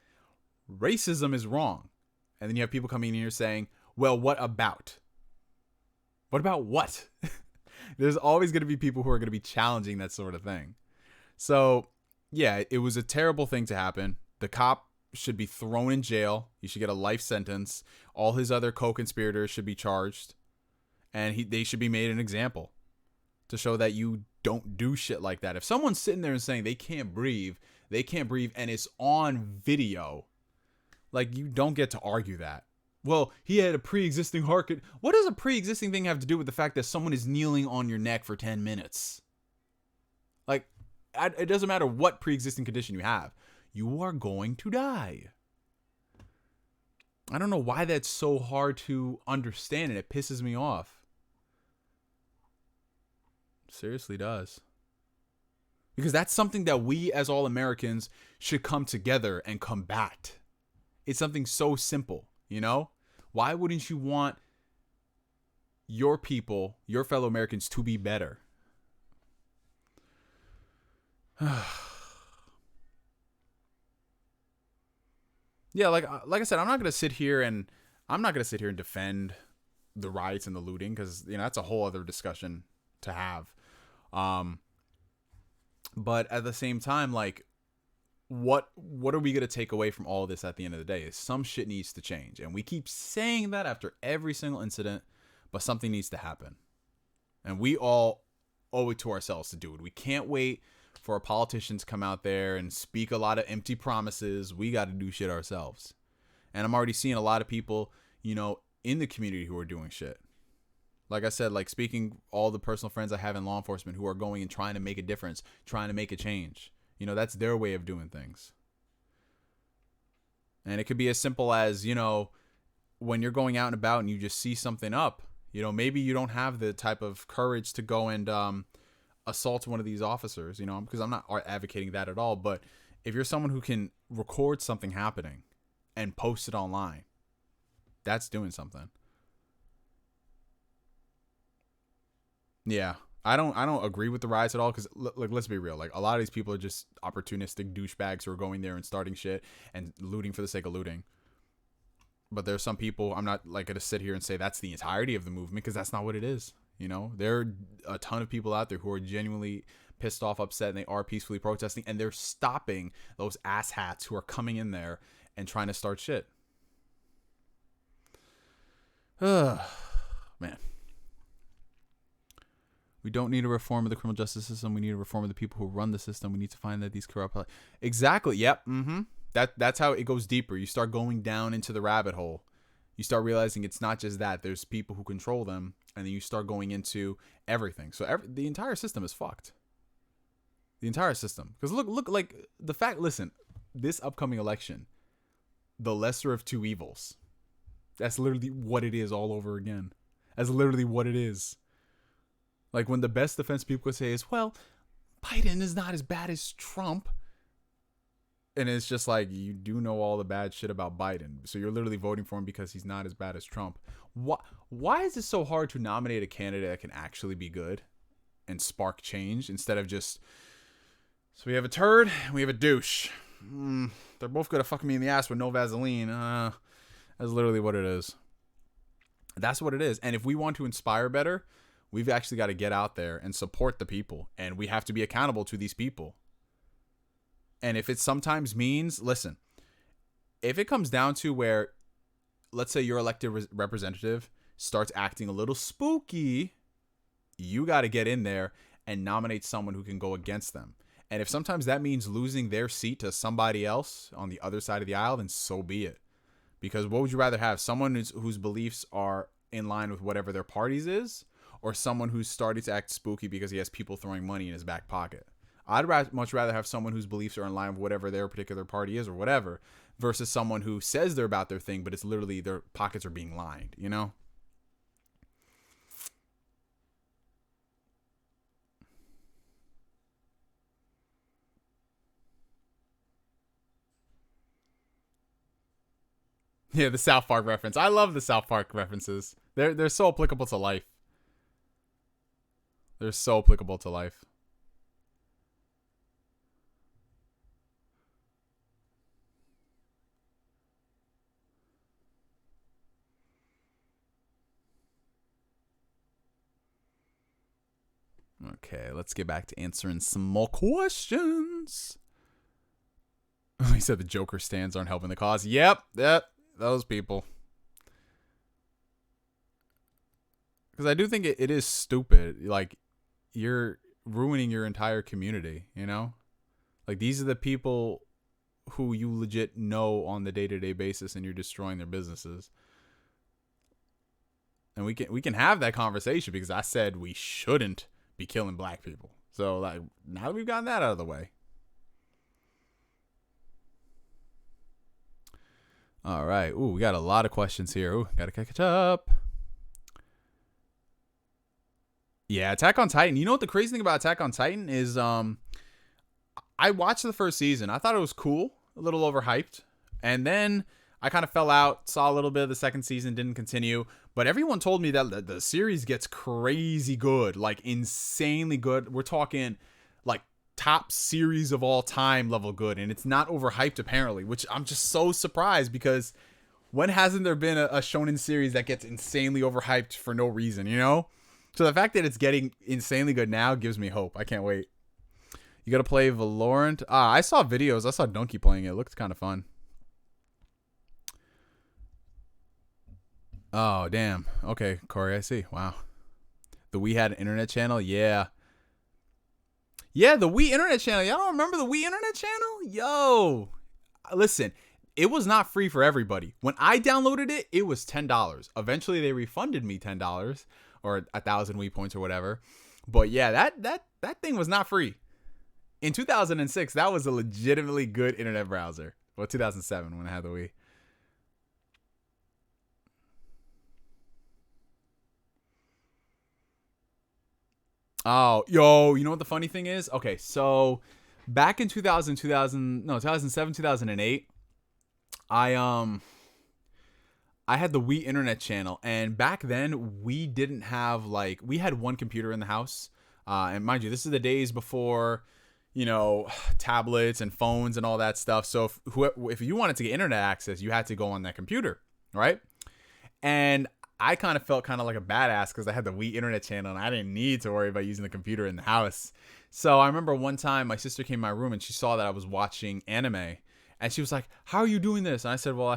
Racism is wrong. And then you have people coming in here saying, well, what about? What about what? There's always going to be people who are going to be challenging that sort of thing. So, yeah, it was a terrible thing to happen. The cop should be thrown in jail. He should get a life sentence. All his other co-conspirators should be charged. And they should be made an example to show that you don't do shit like that. If someone's sitting there and saying they can't breathe, and it's on video, like, you don't get to argue that. Well, he had a pre-existing heart. What does a pre-existing thing have to do with the fact that someone is kneeling on your neck for 10 minutes? Like, it doesn't matter what pre-existing condition you have. You are going to die. I don't know why that's so hard to understand, and it pisses me off. It seriously does. Because that's something that we as all Americans should come together and combat. It's something so simple, you know? Why wouldn't you want your people, your fellow Americans, to be better? Yeah, like I said, I'm not gonna sit here and defend the riots and the looting, because that's a whole other discussion to have. But at the same time, like, what are we gonna take away from all this at the end of the day? Is some shit needs to change, and we keep saying that after every single incident, but something needs to happen, and we all owe it to ourselves to do it. We can't wait for our politicians to come out there and speak a lot of empty promises. We got to do shit ourselves. And I'm already seeing a lot of people, in the community who are doing shit. Like I said, like, speaking all the personal friends I have in law enforcement who are going and trying to make a difference, trying to make a change. That's their way of doing things. And it could be as simple as, when you're going out and about and you just see something up, maybe you don't have the type of courage to go and assault one of these officers, because I'm not advocating that at all. But if you're someone who can record something happening and post it online, that's doing something. Yeah, I don't agree with the riots at all, because like, let's be real, like, a lot of these people are just opportunistic douchebags who are going there and starting shit and looting for the sake of looting. But there's some people, I'm not like gonna sit here and say that's the entirety of the movement, because that's not what it is. There are a ton of people out there who are genuinely pissed off, upset, and they are peacefully protesting, and they're stopping those asshats who are coming in there and trying to start shit. Man. We don't need a reform of the criminal justice system. We need a reform of the people who run the system. We need to find that these corrupt... Exactly. Yep. That's how it goes deeper. You start going down into the rabbit hole. You start realizing it's not just that. There's people who control them, and then you start going into everything. So the entire system is fucked. The entire system. Because look, like, the fact, listen, this upcoming election, the lesser of two evils. That's literally what it is all over again. That's literally what it is. Like, when the best defense people could say is, well, Biden is not as bad as Trump. And it's just like, you do know all the bad shit about Biden. So you're literally voting for him because he's not as bad as Trump. Why is it so hard to nominate a candidate that can actually be good and spark change, instead of just, so we have a turd and we have a douche. They're both going to fuck me in the ass with no Vaseline. That's literally what it is. That's what it is. And if we want to inspire better, we've actually got to get out there and support the people. And we have to be accountable to these people. And if it sometimes means, listen, if it comes down to where, let's say your elected representative starts acting a little spooky, you got to get in there and nominate someone who can go against them. And if sometimes that means losing their seat to somebody else on the other side of the aisle, then so be it. Because what would you rather have? Someone whose beliefs are in line with whatever their party's is, or someone who's starting to act spooky because he has people throwing money in his back pocket? I'd much rather have someone whose beliefs are in line with whatever their particular party is or whatever, versus someone who says they're about their thing, but it's literally their pockets are being lined, you know? Yeah, the South Park reference. I love the South Park references. They're so applicable to life. They're so applicable to life. Okay, let's get back to answering some more questions. He said the Joker stands aren't helping the cause. Yep, those people. Because I do think it is stupid. Like, you're ruining your entire community, you know? Like, these are the people who you legit know on the day-to-day basis, and you're destroying their businesses. and we can have that conversation because I said we shouldn't be killing black people. So like now that we've gotten that out of the way. All right. Ooh, we got a lot of questions here. Ooh, gotta catch up. Yeah, Attack on Titan. You know what the crazy thing about Attack on Titan is? I watched the first season. I thought it was cool, a little overhyped, and then I kind of fell out. Saw a little bit of the second season, didn't continue. But everyone told me that the series gets crazy good, like insanely good. We're talking like top series of all time level good, and it's not overhyped apparently, which I'm just so surprised because when hasn't there been a shonen series that gets insanely overhyped for no reason, you know? So the fact that it's getting insanely good now gives me hope. I can't wait. You got to play Valorant. I saw videos. I saw Donkey playing it. It looked kind of fun. Oh, damn. Okay, Corey, I see. Wow. The Wii had an internet channel? Yeah. Yeah, the Wii internet channel. Y'all don't remember the Wii internet channel? Yo. Listen, it was not free for everybody. When I downloaded it, it was $10. Eventually, they refunded me $10 or 1,000 Wii points or whatever. But yeah, that thing was not free. In 2006, that was a legitimately good internet browser. Well, 2007 when I had the Wii. Oh, yo, you know what the funny thing is? Okay, so back in 2007, 2008, I had the Wii internet channel, and back then we didn't have we had one computer in the house. And mind you, this is the days before, you know, tablets and phones and all that stuff. So if you wanted to get internet access, you had to go on that computer, right? And I kind of felt kind of like a badass because I had the Wii internet channel and I didn't need to worry about using the computer in the house. So I remember one time my sister came in my room and she saw that I was watching anime and she was like, "How are you doing this?" And I said, "Well,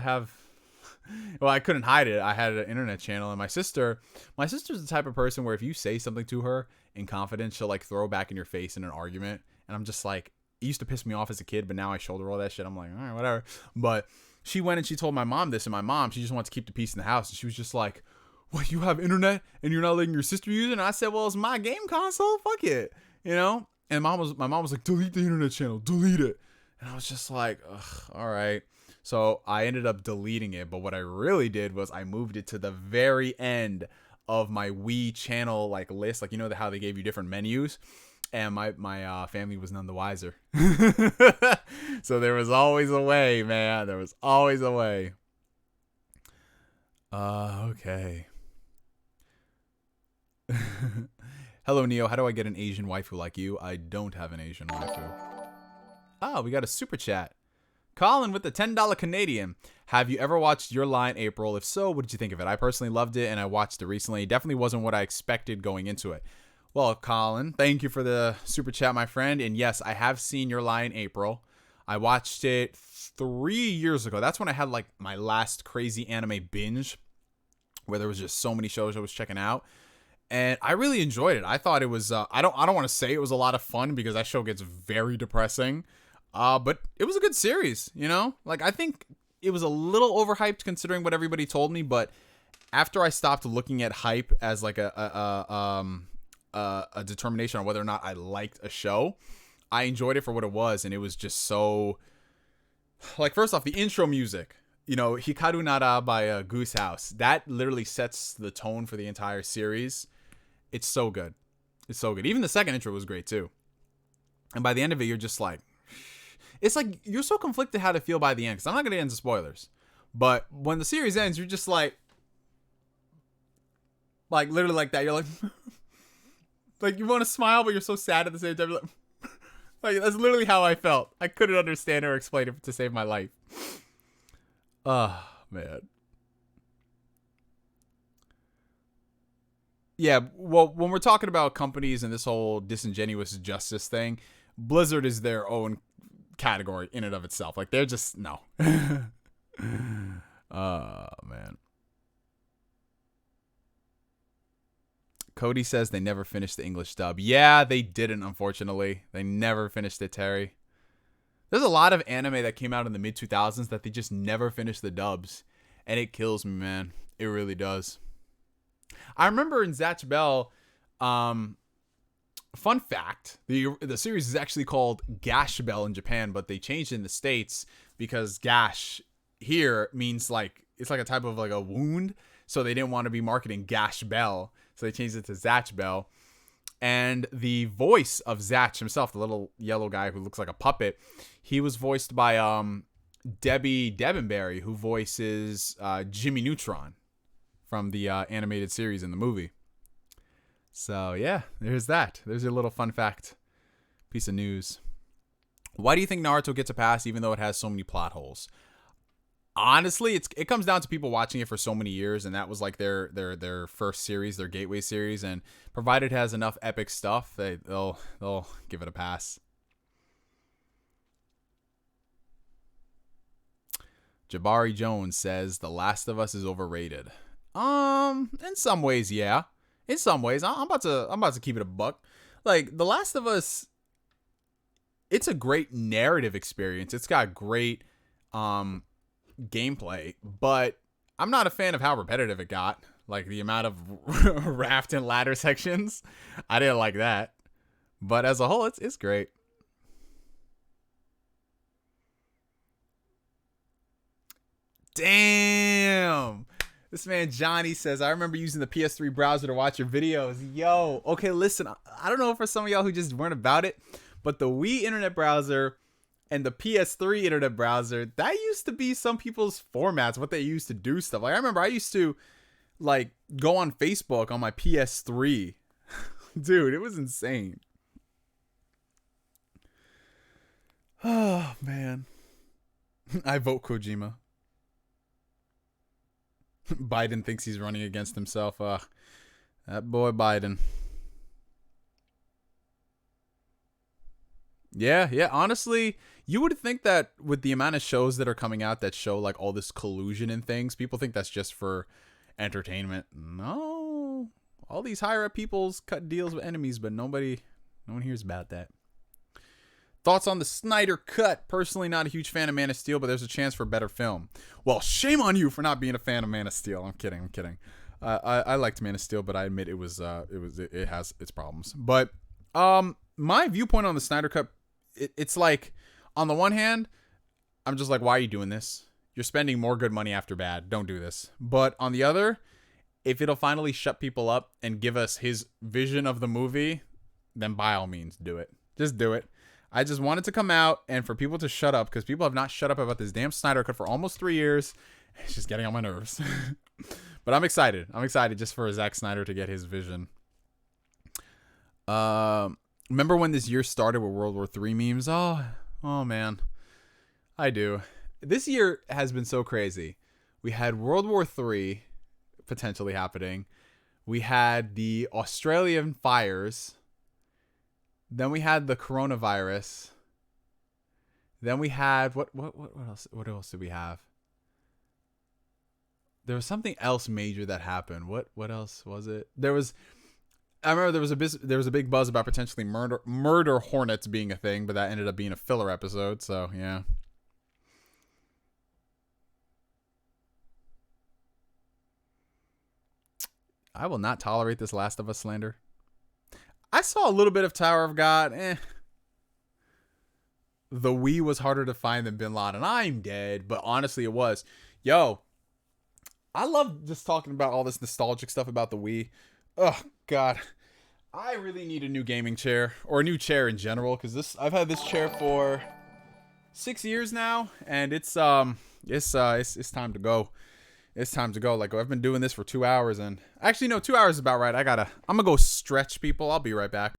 I couldn't hide it. I had an internet channel." And my sister's the type of person where if you say something to her in confidence, she'll like throw back in your face in an argument. And I'm just like, it used to piss me off as a kid, but now I shoulder all that shit. I'm like, all right, whatever. But she went and she told my mom this, and my mom, she just wants to keep the peace in the house. And she was just like, "What, you have internet and you're not letting your sister use it?" And I said, "Well, it's my game console. Fuck it." You know? And my mom was like, "Delete the internet channel. Delete it." And I was just like, ugh, all right. So I ended up deleting it. But what I really did was I moved it to the very end of my Wii channel list. Like, you know how they gave you different menus? And my family was none the wiser. So there was always a way, man. There was always a way. Okay. Hello, Neo. How do I get an Asian waifu like you? I don't have an Asian waifu. Oh, we got a super chat. Colin with the $10 Canadian. Have you ever watched Your Lie, April? If so, what did you think of it? I personally loved it, and I watched it recently. It definitely wasn't what I expected going into it. Well, Colin, thank you for the super chat, my friend. And yes, I have seen Your Lie in April. I watched it 3 years ago. That's when I had my last crazy anime binge where there was just so many shows I was checking out. And I really enjoyed it. I thought it was, I don't want to say it was a lot of fun because that show gets very depressing. But it was a good series, you know? I think it was a little overhyped considering what everybody told me. But after I stopped looking at hype as a determination on whether or not I liked a show, I enjoyed it for what it was. And it was just so, first off, the intro music, you know, Hikaru Nara by Goose House, that literally sets the tone for the entire series. It's so good. It's so good. Even the second intro was great too. And by the end of it, you're just like, it's like you're so conflicted how to feel by the end, because I'm not going to get into spoilers. But when the series ends, you're just like literally like that. You're like, you want to smile, but you're so sad at the same time. You're like, that's literally how I felt. I couldn't understand or explain it to save my life. Oh, man. Yeah, well, when we're talking about companies and this whole disingenuous justice thing, Blizzard is their own category in and of itself. They're just, no. Oh, man. Cody says they never finished the English dub. Yeah, they didn't, unfortunately. They never finished it, Terry. There's a lot of anime that came out in the mid-2000s that they just never finished the dubs. And it kills me, man. It really does. I remember in Zatch Bell, um, fun fact, the series is actually called Gash Bell in Japan, but they changed it in the States because gash here means like it's like a type of like a wound. So they didn't want to be marketing Gash Bell. So they changed it to Zatch Bell. And the voice of Zatch himself, the little yellow guy who looks like a puppet, he was voiced by Debbie Debenberry, who voices Jimmy Neutron from the animated series in the movie. So yeah, there's that. There's your little fun fact piece of news. Why do you think Naruto gets a pass even though it has so many plot holes? Honestly, it comes down to people watching it for so many years, and that was like their first series, their gateway series, and provided it has enough epic stuff, they'll give it a pass. Jabari Jones says The Last of Us is overrated. In some ways, yeah. In some ways, I'm about to keep it a buck. Like The Last of Us, it's a great narrative experience. It's got great gameplay, but I'm not a fan of how repetitive it got. Like the amount of raft and ladder sections, I didn't like that. But as a whole, it's great. Damn. This man Johnny says, I remember using the PS3 browser to watch your videos. Yo, okay, listen, I don't know for some of y'all who just weren't about it, but the Wii internet browser and the PS3 internet browser, that used to be some people's formats, what they used to do stuff. Like I remember I used to like go on Facebook on my PS3. Dude, it was insane. Oh, man. I vote Kojima. Biden thinks he's running against himself. That boy Biden. Yeah. Honestly, you would think that with the amount of shows that are coming out that show like all this collusion and things, people think that's just for entertainment. No. All these higher up people's cut deals with enemies, but no one hears about that. Thoughts on the Snyder Cut? Personally, not a huge fan of Man of Steel, but there's a chance for a better film. Well, shame on you for not being a fan of Man of Steel. I'm kidding. I liked Man of Steel, but I admit it has its problems. But my viewpoint on the Snyder Cut, it's like, on the one hand, I'm just like, why are you doing this? You're spending more good money after bad. Don't do this. But on the other, if it'll finally shut people up and give us his vision of the movie, then by all means, do it. Just do it. I just want it to come out and for people to shut up because people have not shut up about this damn Snyder Cut for almost 3 years. It's just getting on my nerves. But I'm excited. I'm excited just for Zack Snyder to get his vision. Remember when this year started with World War III memes? Oh man. I do. This year has been so crazy. We had World War III potentially happening. We had the Australian fires. Then we had the coronavirus. Then we had what else? What else did we have? There was something else major that happened. What else was it? I remember there was a big buzz about potentially murder hornets being a thing, but that ended up being a filler episode. So yeah. I will not tolerate this Last of Us slander. I saw a little bit of Tower of God. The Wii was harder to find than Bin Laden. I'm dead, but honestly, it was. Yo, I love just talking about all this nostalgic stuff about the Wii. Oh God, I really need a new gaming chair or a new chair in general because I've had this chair for 6 years now, and it's time to go. It's time to go. Like I've been doing this for 2 hours, and actually no, 2 hours is about right. I'm gonna go stretch, people. I'll be right back.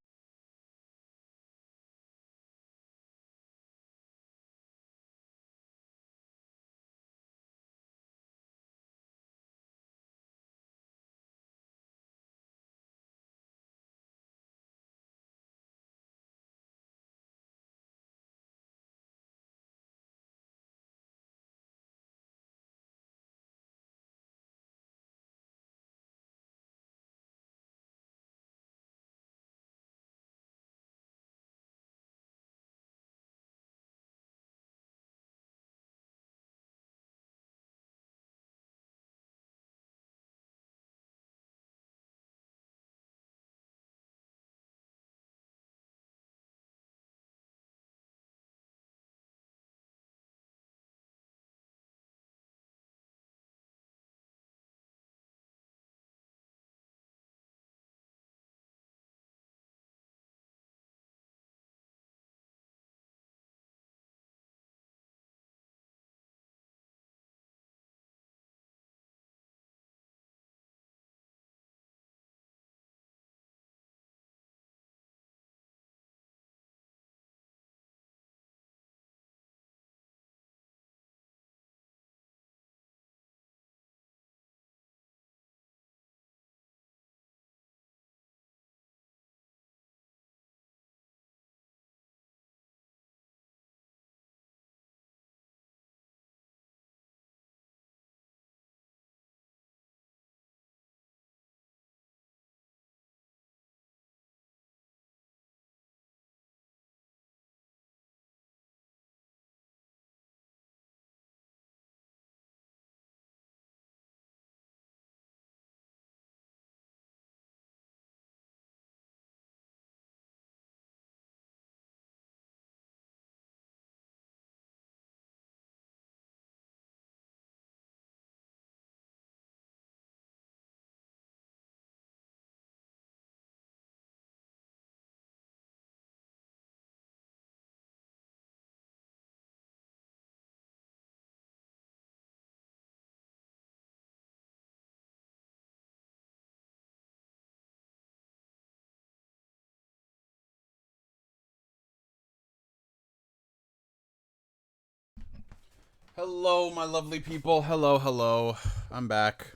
Hello, my lovely people. Hello, hello. I'm back.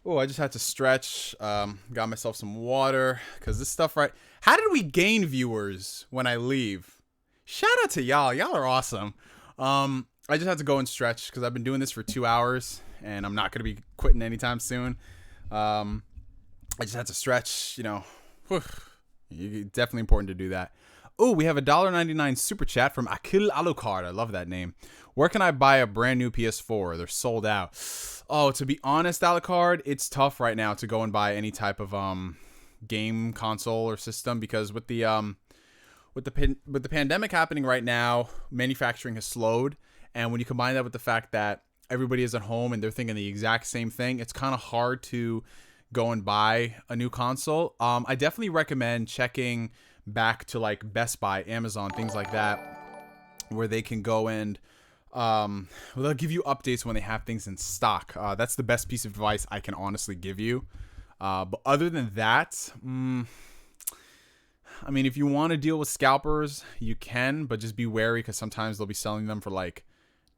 Oh, I just had to stretch. Got myself some water because this stuff, right? How did we gain viewers when I leave? Shout out to y'all. Y'all are awesome. I just had to go and stretch because I've been doing this for 2 hours and I'm not going to be quitting anytime soon. I just had to stretch, you know. Definitely important to do that. Oh, we have a $1.99 super chat from Alucard. I love that name. Where can I buy a brand new PS4? They're sold out. Oh, to be honest, Alucard, it's tough right now to go and buy any type of game console or system because with the pandemic happening right now, manufacturing has slowed, and when you combine that with the fact that everybody is at home and they're thinking the exact same thing, it's kind of hard to go and buy a new console. I definitely recommend checking back to like Best Buy, Amazon, things like that, where they can go and they'll give you updates when they have things in stock. That's the best piece of advice I can honestly give you. But other than that, I mean, if you want to deal with scalpers, you can, but just be wary because sometimes they'll be selling them for like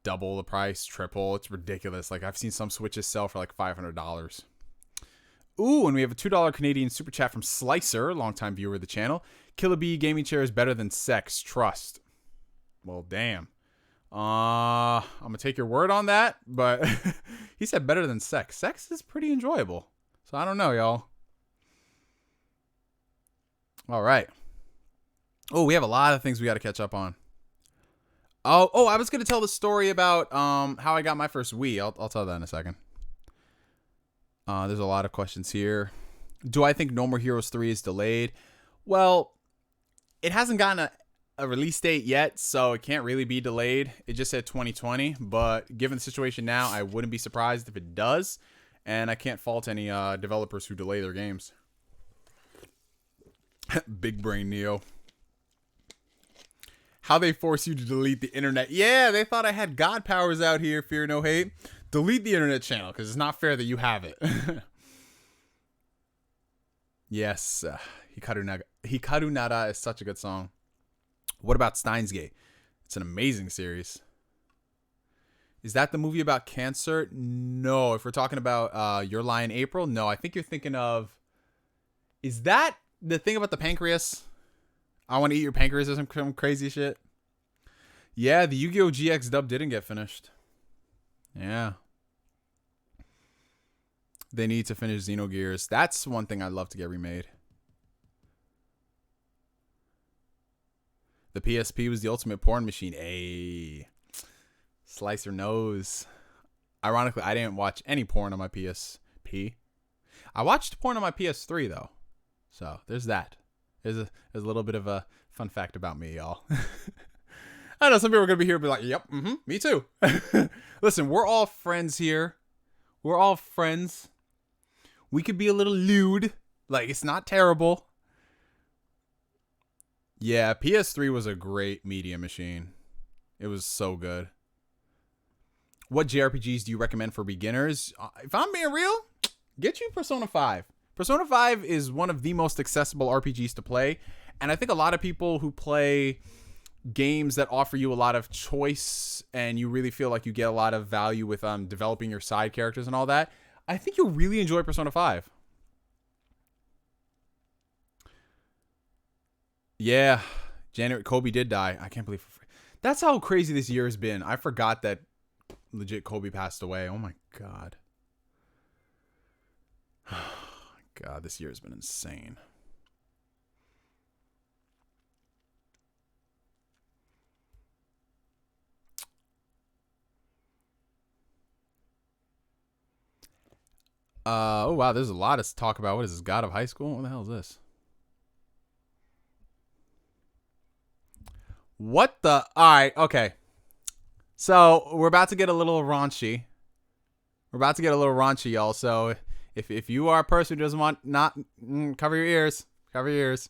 double the price, triple. It's ridiculous. Like I've seen some Switches sell for like $500. Ooh, and we have a $2 Canadian super chat from Slicer, longtime viewer of the channel. Killer Bee gaming chair is better than sex. Trust. Well, damn. I'm gonna take your word on that, but he said better than sex. Sex is pretty enjoyable. So I don't know, y'all. All right. Oh, we have a lot of things we got to catch up on. Oh, I was gonna tell the story about how I got my first Wii. I'll tell that in a second. There's a lot of questions here. Do I think No More Heroes 3 is delayed? Well, it hasn't gotten a release date yet, so it can't really be delayed. It just said 2020, but given the situation now, I wouldn't be surprised if it does, and I can't fault any developers who delay their games. Big brain Neo. How they force you to delete the internet. Yeah, they thought I had God powers out here, fear no hate. Delete the internet channel, because it's not fair that you have it. Yes, Hikaru Nara is such a good song. What about Steins Gate? It's an amazing series. Is that the movie about cancer? No. If we're talking about Your Lie in April, no. I think you're thinking of... Is that the thing about the pancreas? I want to eat your pancreas or some crazy shit? Yeah, the Yu-Gi-Oh! GX dub didn't get finished. Yeah. They need to finish Xenogears. That's one thing I'd love to get remade. The PSP was the ultimate porn machine. Ayy. Slicer knows. Ironically, I didn't watch any porn on my PSP. I watched porn on my PS3, though. So, there's that. There's a little bit of a fun fact about me, y'all. I know some people are going to be here and be like, yep, me too. Listen, we're all friends here. We're all friends. We could be a little lewd. Like, it's not terrible. Yeah, PS3 was a great media machine. It was so good. What JRPGs do you recommend for beginners? If I'm being real, get you Persona 5. Persona 5 is one of the most accessible RPGs to play. And I think a lot of people who play games that offer you a lot of choice and you really feel like you get a lot of value with developing your side characters and all that, I think you'll really enjoy Persona 5. Yeah, January Kobe did die. I can't believe that's how crazy this year has been. I forgot that legit Kobe passed away. Oh my god. God, this year has been insane. Oh wow, there's a lot to talk about. What is this, God of High School? What the hell is this? What the? Alright, okay. So, we're about to get a little raunchy. Y'all. So, if you are a person who doesn't want cover your ears. Cover your ears.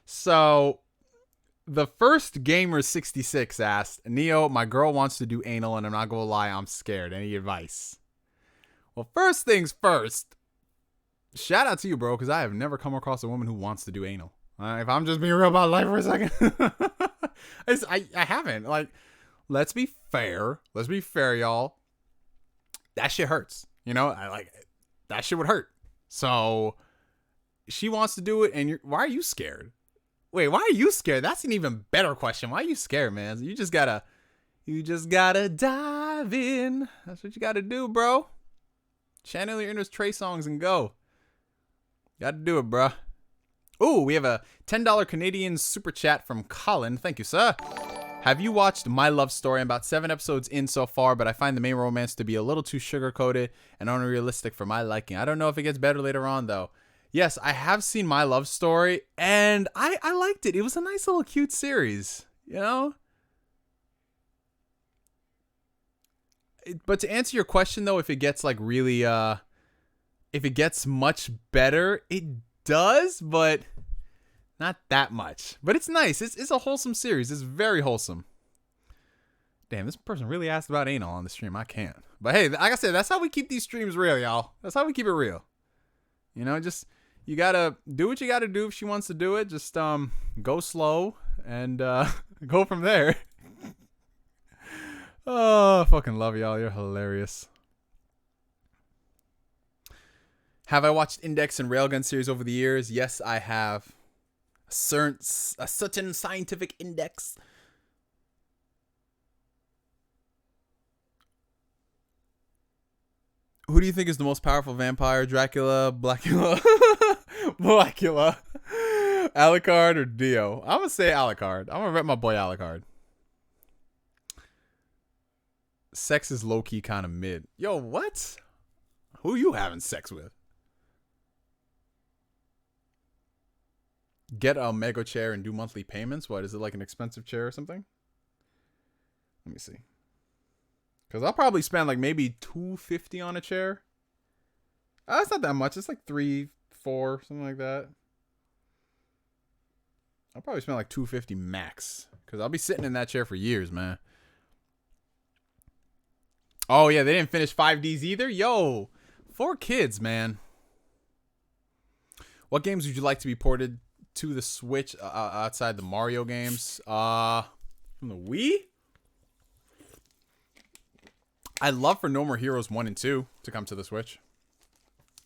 So, the first Gamer66 asked, Neo, my girl wants to do anal and I'm not gonna lie, I'm scared. Any advice? Well, first things first. Shout out to you, bro, because I have never come across a woman who wants to do anal. If I'm just being real about life for a second. I haven't. Like, let's be fair. Let's be fair, y'all. That shit hurts. You know, I like that shit would hurt. So she wants to do it, and why are you scared? Wait, why are you scared? That's an even better question. Why are you scared, man? You just gotta dive in. That's what you gotta do, bro. Channel your inner Trey songs and go. Gotta do it, bro. Ooh, we have a $10 Canadian super chat from Colin. Thank you, sir. Have you watched My Love Story? I'm about 7 episodes in so far, but I find the main romance to be a little too sugar-coated and unrealistic for my liking. I don't know if it gets better later on, though. Yes, I have seen My Love Story, and I liked it. It was a nice little cute series, you know? But to answer your question, though, if it gets, like, really, if it gets much better, it does, but not that much. But it's nice. It's a wholesome series. It's very wholesome. Damn, this person really asked about anal on the stream. I can't. But hey, like I said, that's how we keep these streams real, y'all. That's how we keep it real. You know, just, you gotta do what you gotta do if she wants to do it. Just go slow and go from there. Oh, I fucking love y'all. You're hilarious. Have I watched Index and Railgun series over the years? Yes, I have. A certain scientific index. Who do you think is the most powerful vampire? Dracula, Blackula, Blackula, Alucard, or Dio? I'm gonna say Alucard. I'm gonna rep my boy Alucard. Sex is low-key kind of mid. Yo, what? Who you having sex with? Get a Mego chair and do monthly payments? What, is it like an expensive chair or something? Let me see. Because I'll probably spend like maybe $250 on a chair. It's not that much. It's like $3, $4, something like that. I'll probably spend like $250 max. Because I'll be sitting in that chair for years, man. Oh, yeah, they didn't finish 5Ds either? Yo, 4 kids, man. What games would you like to be ported to the Switch outside the Mario games? From the Wii? I'd love for No More Heroes 1 and 2 to come to the Switch.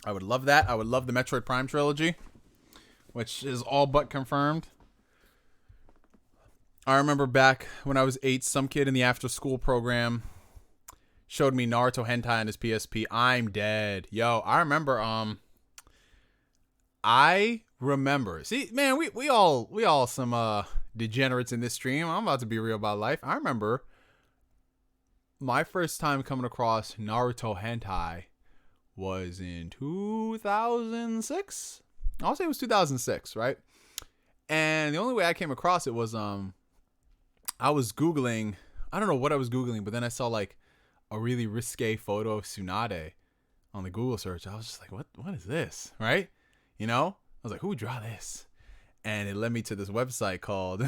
I would love that. I would love the Metroid Prime trilogy, which is all but confirmed. I remember back when I was 8, some kid in the after-school program showed me Naruto hentai on his PSP. I'm dead. Yo, I remember. See, man, we all some degenerates in this stream. I'm about to be real about life. I remember my first time coming across Naruto hentai was in 2006. I'll say it was 2006, right? And the only way I came across it was I was Googling. I don't know what I was Googling, but then I saw like a really risque photo of Tsunade on the Google search. I was just like, what is this? Right? You know? I was like, who would draw this? And it led me to this website called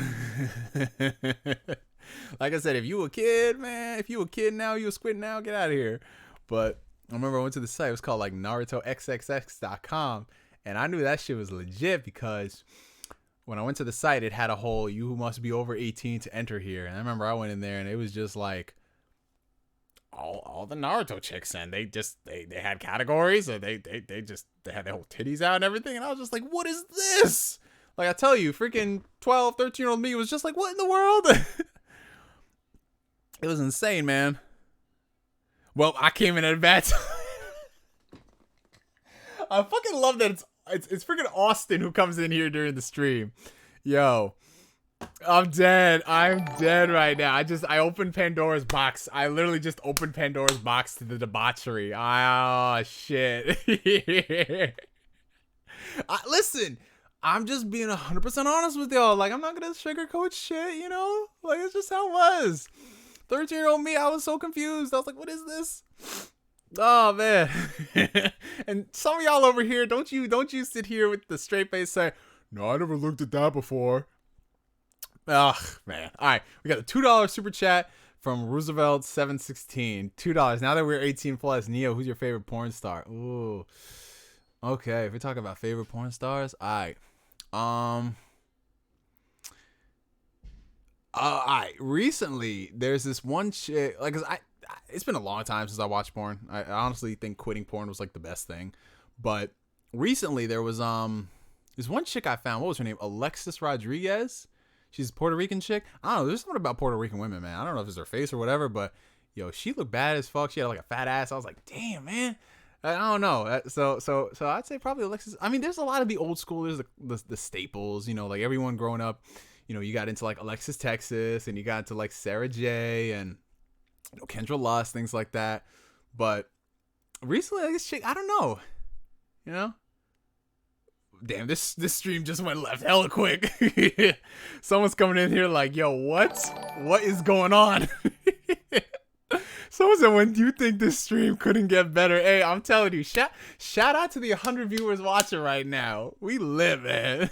like I said, if you a kid, man, if you a kid now, you a squid now, get out of here. But I remember I went to the site. It was called like NarutoXXX.com. And I knew that shit was legit because when I went to the site, it had a whole, you must be over 18 to enter here. And I remember I went in there and it was just like all the Naruto chicks, and they had categories, and they had their whole titties out and everything. And I was just like, what is this? Like, I tell you, freaking 12, 13-year-old me was just like, what in the world? It was insane, man. Well, I came in at a bad time. I fucking love that it's freaking Austin who comes in here during the stream. Yo, I'm dead. I'm dead right now. I opened Pandora's box. I literally just opened Pandora's box to the debauchery. Oh, shit. Listen, I'm just being 100% honest with y'all. Like, I'm not going to sugarcoat shit, you know? Like, it's just how it was. 13-year-old me, I was so confused. I was like, what is this? Oh, man. And some of y'all over here, don't you sit here with the straight face say, no, I never looked at that before. Ugh, man. All right, we got a $2 super chat from Roosevelt 716. $2. Now that we're 18 plus, Neo, who's your favorite porn star? Ooh. Okay, if we talk about favorite porn stars, all right. Recently there's this one chick, like, 'cause it's been a long time since I watched porn. I honestly think quitting porn was like the best thing. But recently there was this one chick I found. What was her name? Alexis Rodriguez. She's a Puerto Rican chick. I don't know. There's something about Puerto Rican women, man. I don't know if it's her face or whatever, but yo, she looked bad as fuck. She had like a fat ass. I was like, damn, man. I don't know. So I'd say probably Alexis. I mean, there's a lot of the old school. There's the staples. You know, like everyone growing up. You know, you got into like Alexis Texas, and you got into like Sarah J. and Kendra Lust, things like that. But recently, like, this chick, I don't know. You know. Damn, this stream just went left hella quick. Someone's coming in here like, yo, what is going on? Someone said, when do you think this stream couldn't get better? Hey, I'm telling you, shout out to the 100 viewers watching right now. We live, man.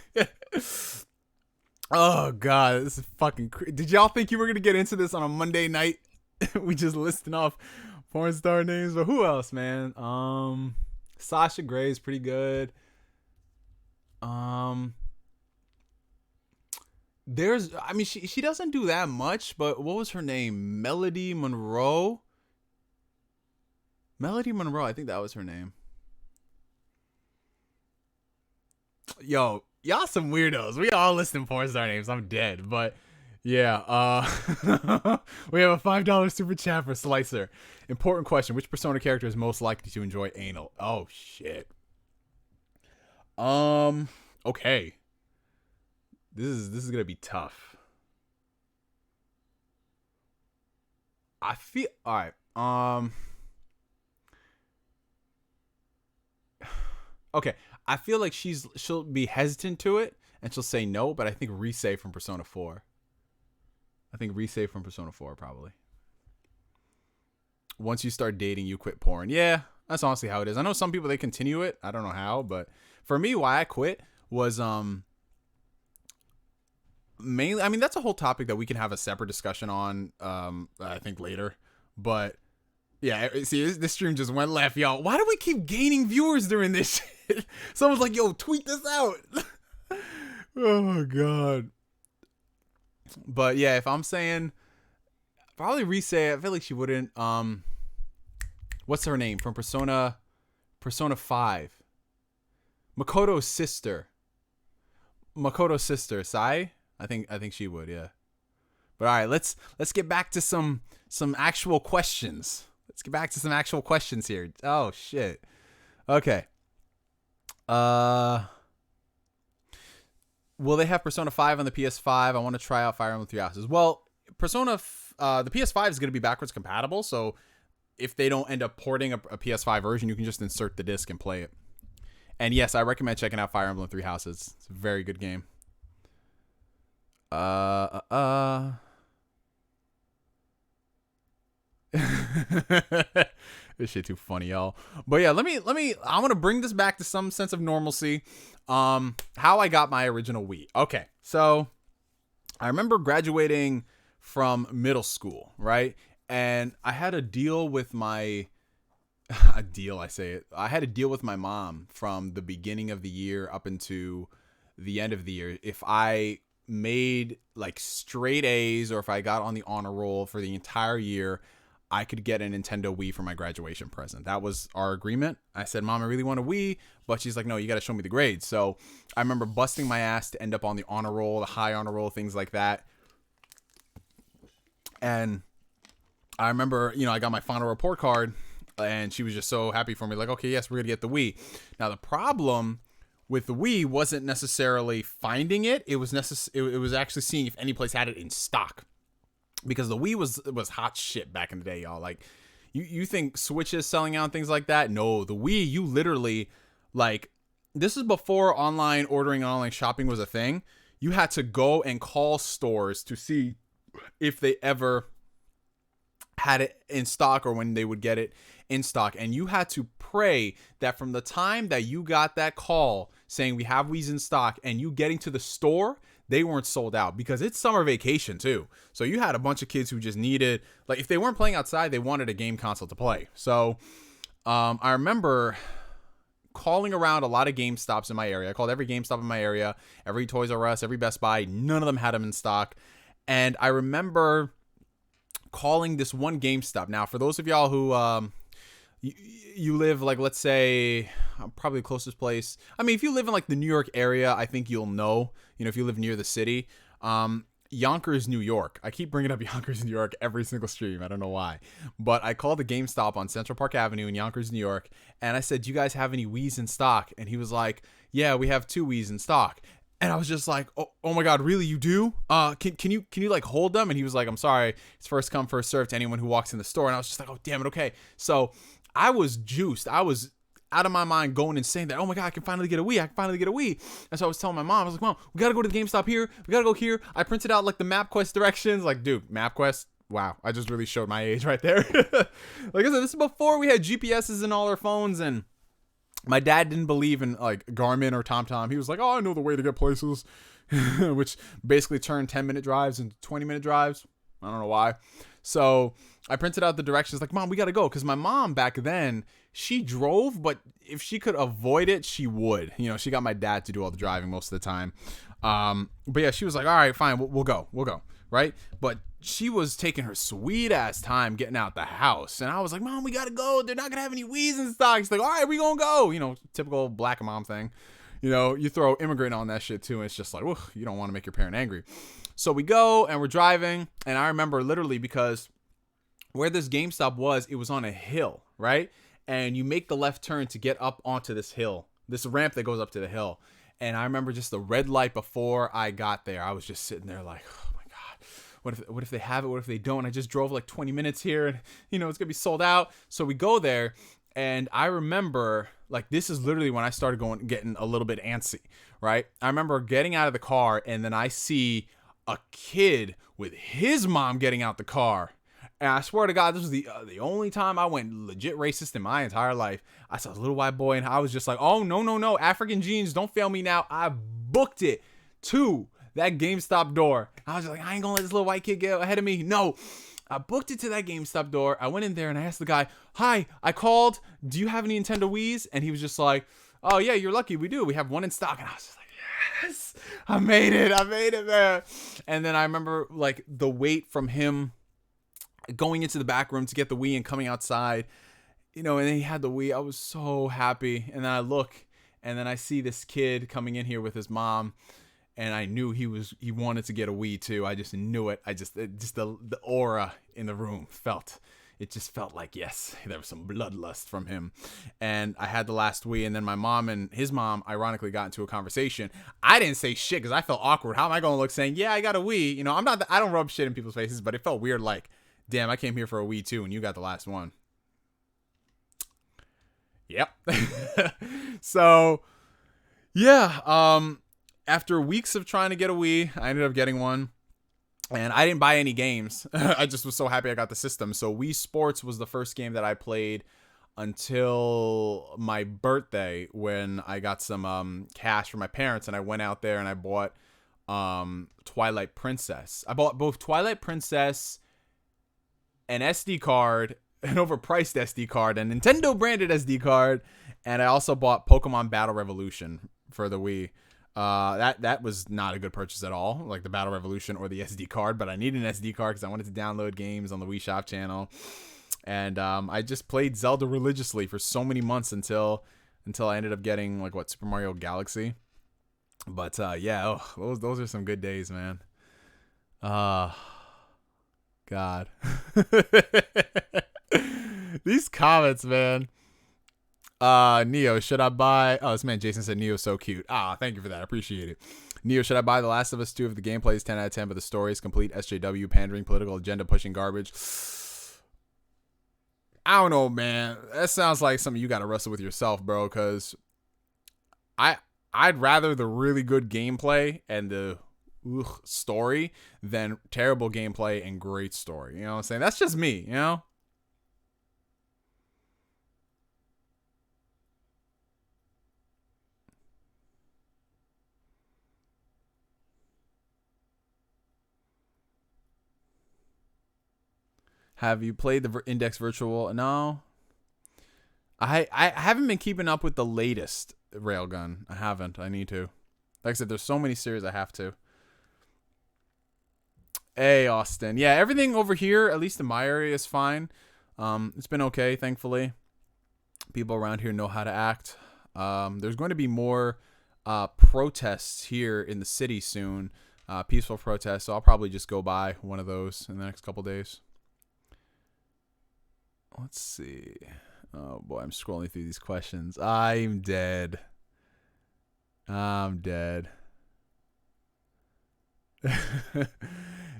Oh god, this is fucking did y'all think you were gonna get into this on a Monday night? We just listing off porn star names, but who else, man? Sasha Gray's pretty good. There's, I mean, she doesn't do that much, but what was her name? Melody Monroe. I think that was her name. Yo, y'all some weirdos. We all listing porn star names. I'm dead, but yeah. We have a $5 super chat for Slicer. Important question: which Persona character is most likely to enjoy anal? Oh shit. Okay. This is gonna be tough. I feel alright. Okay. I feel like she'll be hesitant to it and she'll say no, but I think Rise from Persona 4. Probably. Once you start dating, you quit porn. Yeah, that's honestly how it is. I know some people, they continue it. I don't know how, but for me, why I quit was mainly, I mean, that's a whole topic that we can have a separate discussion on, I think later. But yeah, see, this stream just went left, y'all. Why do we keep gaining viewers during this shit? Someone's like, yo, tweet this out. Oh god. But yeah, if I'm saying probably Rise, I feel like she wouldn't. What's her name from Persona 5? Makoto's sister, Sai. I think she would, yeah. But all right, let's get back to some actual questions. Let's get back to some actual questions here. Oh shit. Okay. Will they have Persona 5 on the PS5? I want to try out Fire Emblem Three Houses. Well, the PS5 is going to be backwards compatible, so if they don't end up porting a PS5 version, you can just insert the disc and play it. And yes, I recommend checking out Fire Emblem Three Houses. It's a very good game. This shit too funny, y'all. But yeah, I want to bring this back to some sense of normalcy. How I got my original Wii. Okay, so I remember graduating from middle school, right? And I had a deal with my I had a deal with my mom from the beginning of the year up into the end of the year. If I made like straight A's or if I got on the honor roll for the entire year, I could get a Nintendo Wii for my graduation present. That was our agreement. I said, Mom, I really want a Wii, but she's like, no, you got to show me the grades. So I remember busting my ass to end up on the honor roll, the high honor roll, things like that. And I remember, I got my final report card and she was just so happy for me. Like, okay, yes, we're going to get the Wii. Now, the problem with the Wii wasn't necessarily finding it. It was actually seeing if any place had it in stock. Because the Wii was hot shit back in the day, y'all. Like, you think Switches selling out and things like that? No, the Wii, you literally, like, this is before online ordering and online shopping was a thing. You had to go and call stores to see if they ever had it in stock or when they would get it in stock. And you had to pray that from the time that you got that call saying we have Wii's in stock and you getting to the store, they weren't sold out, because it's summer vacation too. So you had a bunch of kids who just needed, like, if they weren't playing outside, they wanted a game console to play. So I remember calling around a lot of GameStops in my area. I called every GameStop in my area, every Toys R Us, every Best Buy. None of them had them in stock. And I remember calling this one GameStop. Now, for those of y'all who you live, like, let's say, probably the closest place. I mean, if you live in like the New York area, I think you'll know. You know, if you live near the city, Yonkers, New York. I keep bringing up Yonkers, New York every single stream. I don't know why, but I called the GameStop on Central Park Avenue in Yonkers, New York, and I said, "Do you guys have any Wii's in stock?" And he was like, "Yeah, we have 2 Wii's in stock." And I was just like, oh my God, really? You do? Can you like hold them? And he was like, "I'm sorry, it's first come, first served to anyone who walks in the store." And I was just like, "Oh, damn it, okay." So I was juiced. I was out of my mind going insane that, oh my God, I can finally get a Wii. I can finally get a Wii. And so I was telling my mom, I was like, "Mom, we got to go to the GameStop here. We got to go here." I printed out like the MapQuest directions. Like, dude, MapQuest. Wow. I just really showed my age right there. Like I said, this is before we had GPSs in all our phones, and my dad didn't believe in like Garmin or TomTom. He was like, "Oh, I know the way to get places," which basically turned 10-minute drives into 20-minute drives. I don't know why. So I printed out the directions like, "Mom, we got to go." Because my mom back then, she drove, but if she could avoid it, she would. You know, she got my dad to do all the driving most of the time. But yeah, she was like, "All right, fine, we'll go. Right? But she was taking her sweet ass time getting out the house. And I was like, "Mom, we got to go. They're not going to have any Wii's in stock." She's like, "All right, we going to go." You know, typical black mom thing. You know, you throw immigrant on that shit too, and it's just like, you don't want to make your parent angry. So we go and we're driving, and I remember literally because where this GameStop was, it was on a hill, right? And you make the left turn to get up onto this hill, this ramp that goes up to the hill. And I remember just the red light before I got there. I was just sitting there like, oh my God, what if they have it? What if they don't? I just drove like 20 minutes here, and you know, it's going to be sold out. So we go there, and I remember like this is literally when I started getting a little bit antsy, right? I remember getting out of the car, and then I see a kid with his mom getting out the car. And I swear to God, this was the only time I went legit racist in my entire life. I saw a little white boy, and I was just like, "Oh, no. African genes, don't fail me now." I booked it to that GameStop door. I was like, "I ain't gonna let this little white kid get ahead of me." No. I booked it to that GameStop door. I went in there, and I asked the guy, "Hi, I called. Do you have any Nintendo Wii's?" And he was just like, "Oh, yeah, you're lucky. We do. We have one in stock." And I was just like, yes, I made it, man. And then I remember, like, the wait from him going into the back room to get the Wii and coming outside, you know, and then he had the Wii. I was so happy. And then I look, and then I see this kid coming in here with his mom, and I knew he wanted to get a Wii too. I just knew it. The aura in the room felt like, yes, there was some bloodlust from him. And I had the last Wii, and then my mom and his mom ironically got into a conversation. I didn't say shit because I felt awkward. How am I going to look saying, "Yeah, I got a Wii"? You know, I don't rub shit in people's faces, but it felt weird like, damn, I came here for a Wii too, and you got the last one. Yep. So, yeah, after weeks of trying to get a Wii, I ended up getting one. And I didn't buy any games. I just was so happy I got the system. So Wii Sports was the first game that I played until my birthday, when I got some cash from my parents, and I went out there and I bought Twilight Princess. I bought both Twilight Princess, an SD card, an overpriced SD card, a Nintendo branded SD card, and I also bought Pokemon Battle Revolution for the Wii. That was not a good purchase at all, like the Battle Revolution or the SD card, but I needed an SD card because I wanted to download games on the Wii Shop channel. And I just played Zelda religiously for so many months until I ended up getting like Super Mario Galaxy. But yeah, those are some good days, man. God. These comments, man. Neo, should I buy... Oh, this man Jason said Neo's so cute. Thank you for that. I appreciate it. Neo, should I buy The Last of Us 2 if the gameplay is 10 out of 10, but the story is complete SJW, pandering, political agenda, pushing garbage? I don't know, man. That sounds like something you got to wrestle with yourself, bro, because I'd rather the really good gameplay and the story than terrible gameplay and great story. You know what I'm saying? That's just me, you know? Have you played the Index Virtual? No. I haven't been keeping up with the latest Railgun. I haven't. I need to. Like I said, there's so many series I have to. Hey, Austin. Yeah, everything over here, at least in my area, is fine. It's been okay, thankfully. People around here know how to act. There's going to be more protests here in the city soon. Peaceful protests. So I'll probably just go by one of those in the next couple days. Let's see. Oh boy, I'm scrolling through these questions. I'm dead.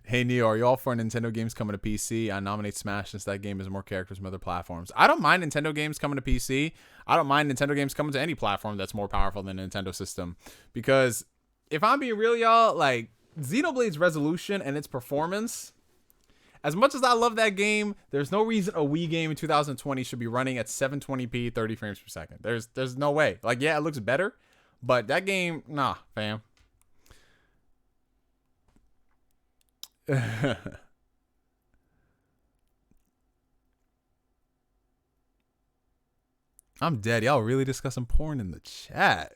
Hey Neo, are you all for Nintendo games coming to PC? I nominate Smash since that game has more characters from other platforms. I don't mind Nintendo games coming to PC. I don't mind Nintendo games coming to any platform that's more powerful than the Nintendo system. Because if I'm being real, y'all, like Xenoblade's resolution and its performance, as much as I love that game, there's no reason a Wii game in 2020 should be running at 720p, 30 frames per second. There's no way. Like, yeah, it looks better, but that game, nah, fam. I'm dead. Y'all really discussing porn in the chat.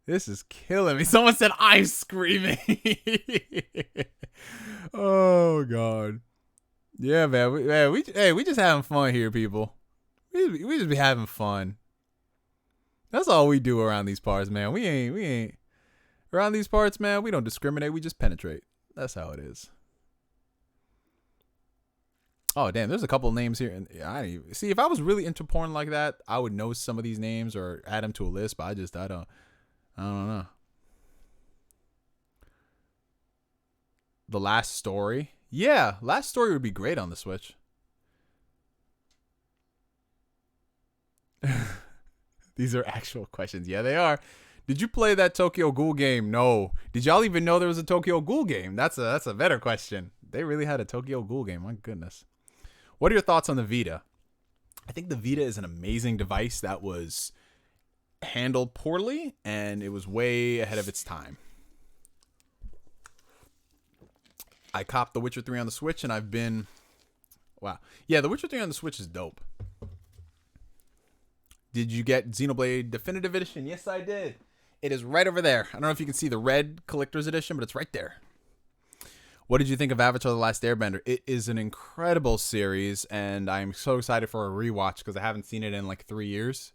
This is killing me. Someone said I'm screaming. Oh god. Yeah, man. We just having fun here, people. We just be having fun. That's all we do around these parts, man. We ain't around these parts, man. We don't discriminate. We just penetrate. That's how it is. Oh damn, there's a couple names here, and I see. If I was really into porn like that, I would know some of these names or add them to a list. But I don't know. The Last Story, yeah, Last Story would be great on the Switch. These are actual questions. Yeah, they are. Did you play that Tokyo Ghoul game? No. Did y'all even know there was a Tokyo Ghoul game? That's a better question. They really had a Tokyo Ghoul game. My goodness. What are your thoughts on the Vita? I think the Vita is an amazing device that was handled poorly, and it was way ahead of its time. I copped The Witcher 3 on the Switch, and I've been... Wow. Yeah, The Witcher 3 on the Switch is dope. Did you get Xenoblade Definitive Edition? Yes, I did. It is right over there. I don't know if you can see the red Collector's Edition, but it's right there. What did you think of Avatar: The Last Airbender? It is an incredible series, and I'm so excited for a rewatch because I haven't seen it in like 3 years.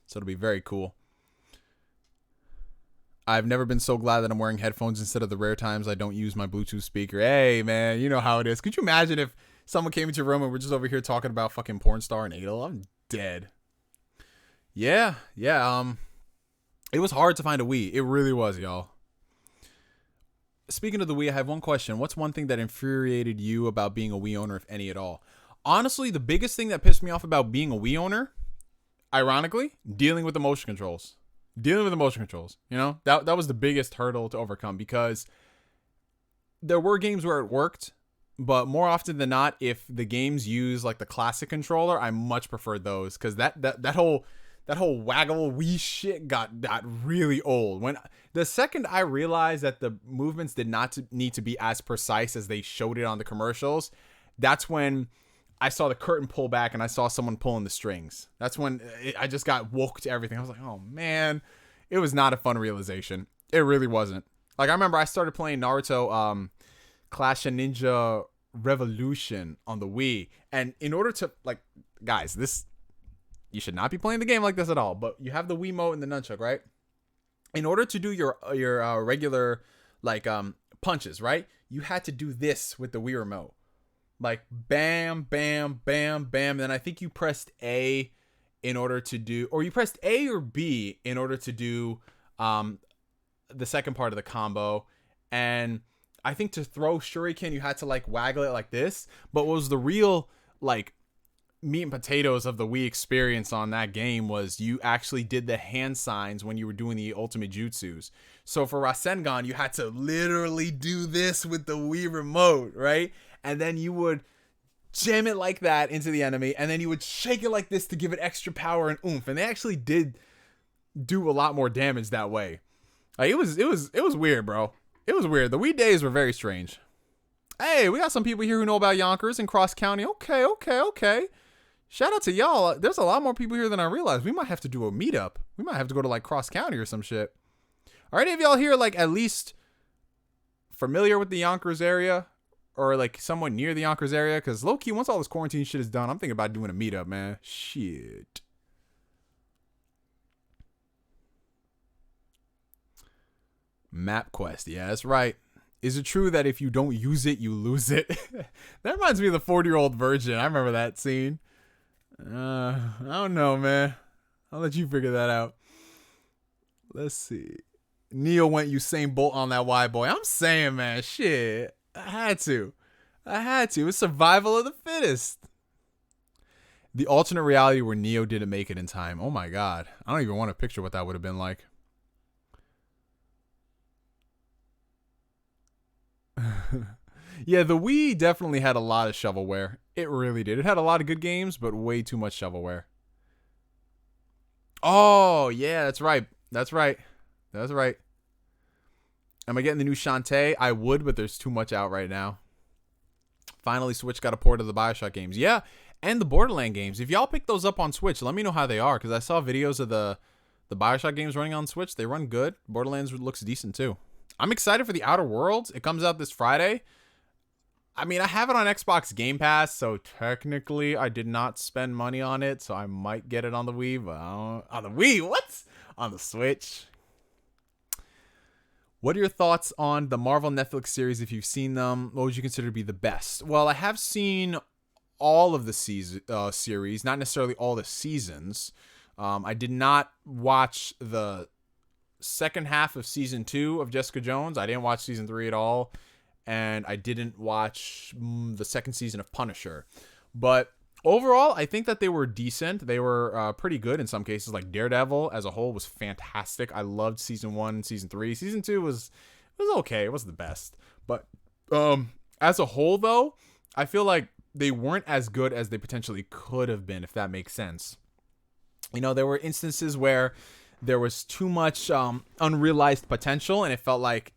So it'll be very cool. I've never been so glad that I'm wearing headphones instead of the rare times I don't use my Bluetooth speaker. Hey, man, you know how it is. Could you imagine if someone came into your room and we're just over here talking about fucking porn star and Adel? I'm dead. Yeah. It was hard to find a Wii. It really was, y'all. Speaking of the Wii, I have one question. What's one thing that infuriated you about being a Wii owner, if any at all? Honestly, the biggest thing that pissed me off about being a Wii owner, ironically, dealing with the motion controls. You know, that was the biggest hurdle to overcome, because there were games where it worked, but more often than not, if the games use like the classic controller, I much preferred those, because that whole waggle Wii shit got really old. When the second I realized that the movements did not need to be as precise as they showed it on the commercials, that's when I saw the curtain pull back and I saw someone pulling the strings. That's when I just got woke to everything. I was like, oh man, it was not a fun realization. It really wasn't. Like, I remember I started playing Naruto Clash of Ninja Revolution on the Wii, and in order to, like, guys, you should not be playing the game like this at all, but you have the Wiimote and the nunchuck, right? In order to do your regular, like, punches, right? You had to do this with the Wii remote. Like, bam, bam, bam, bam. Then I think you pressed A in order to do, or you pressed A or B in order to do the second part of the combo. And I think to throw shuriken, you had to, like, waggle it like this. But what was the real, like, meat and potatoes of the Wii experience on that game was you actually did the hand signs when you were doing the ultimate jutsus. So for Rasengan, you had to literally do this with the Wii remote, right? And then you would jam it like that into the enemy, and then you would shake it like this to give it extra power and oomph. And they actually did do a lot more damage that way. Like, it was weird, bro. It was weird. The Wii days were very strange. Hey, we got some people here who know about Yonkers and Cross County. Okay. Shout out to y'all. There's a lot more people here than I realized. We might have to do a meetup. We might have to go to, like, Cross County or some shit. Are any of y'all here, like, at least familiar with the Yonkers area or like somewhat near the Yonkers area, because low-key, once all this quarantine shit is done, I'm thinking about doing a meetup, man. Shit. MapQuest. Yeah, that's right. Is it true that if you don't use it, you lose it? That reminds me of the 40-year-old virgin. I remember that scene. I don't know, man. I'll let you figure that out. Let's see. Neo went Usain Bolt on that Y boy. I'm saying, man, shit. I had to. It's survival of the fittest. The alternate reality where Neo didn't make it in time. Oh my god. I don't even want to picture what that would have been like. Yeah, the Wii definitely had a lot of shovelware. It really did. It had a lot of good games, but way too much shovelware. Oh, yeah, that's right. Am I getting the new Shantae? I would, but there's too much out right now. Finally, Switch got a port of the Bioshock games. Yeah, and the Borderlands games. If y'all pick those up on Switch, let me know how they are, because I saw videos of the Bioshock games running on Switch. They run good. Borderlands looks decent, too. I'm excited for the Outer Worlds. It comes out this Friday. I mean, I have it on Xbox Game Pass, so technically I did not spend money on it, so I might get it on the Wii, but on the Wii, what? On the Switch. What are your thoughts on the Marvel Netflix series? If you've seen them, what would you consider to be the best? Well, I have seen all of the series, not necessarily all the seasons. I did not watch the second half of season 2 of Jessica Jones. I didn't watch season 3 at all. And I didn't watch the second season of Punisher. But overall, I think that they were decent. They were pretty good in some cases. Like Daredevil as a whole was fantastic. I loved season 1, season 3. Season 2 was okay. It wasn't the best. But as a whole, though, I feel like they weren't as good as they potentially could have been, if that makes sense. You know, there were instances where there was too much unrealized potential, and it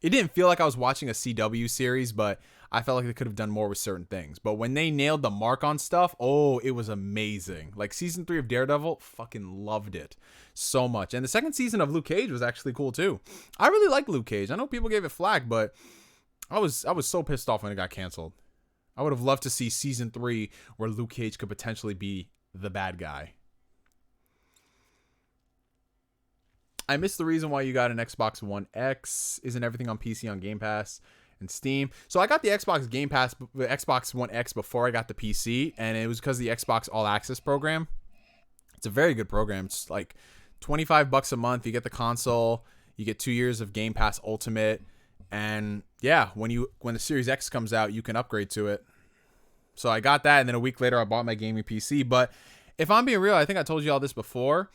didn't feel like I was watching a CW series, but I felt like they could have done more with certain things. But when they nailed the mark on stuff, oh, it was amazing. Like season 3 of Daredevil, fucking loved it so much. And the second season of Luke Cage was actually cool too. I really like Luke Cage. I know people gave it flack, but I was so pissed off when it got canceled. I would have loved to see season 3 where Luke Cage could potentially be the bad guy. I missed the reason why you got an Xbox One X. Isn't everything on PC on Game Pass and Steam? So I got the Xbox One X before I got the PC, and it was because of the Xbox All Access program. It's a very good program. It's like $25 a month. You get the console, you get 2 years of Game Pass Ultimate, and yeah, when the Series X comes out, you can upgrade to it. So I got that, and then a week later, I bought my gaming PC. But if I'm being real, I think I told you all this before.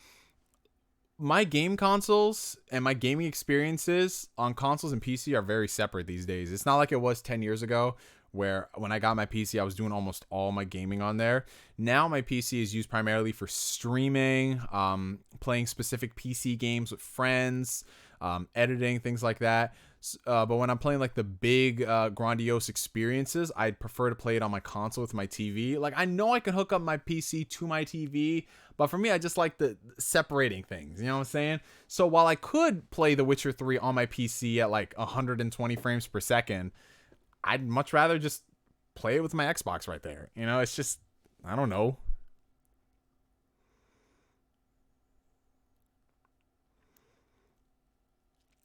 My game consoles and my gaming experiences on consoles and PC are very separate these days. It's not like it was 10 years ago where when I got my PC, I was doing almost all my gaming on there. Now my PC is used primarily for streaming, playing specific PC games with friends, editing, things like that. But when I'm playing like the big grandiose experiences, I'd prefer to play it on my console with my TV. Like I know I can hook up my PC to my TV, but for me, I just like the separating things. You know what I'm saying? So while I could play The Witcher 3 on my PC at like 120 frames per second, I'd much rather just play it with my Xbox right there. You know, it's just, I don't know.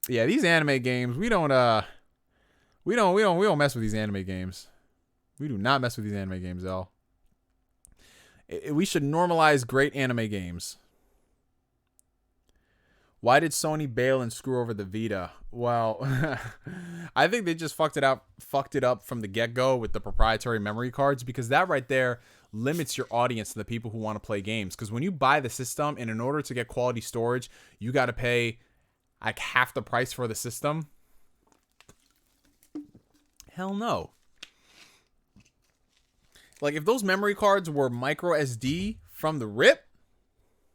Yeah, these anime games, we don't mess with these anime games. We do not mess with these anime games at all. We should normalize great anime games. Why did Sony bail and screw over the Vita? Well, I think they just fucked it up from the get-go with the proprietary memory cards, because that right there limits your audience to the people who want to play games. Because when you buy the system, and in order to get quality storage, you got to pay like half the price for the system. Hell no. Like if those memory cards were micro SD from the rip,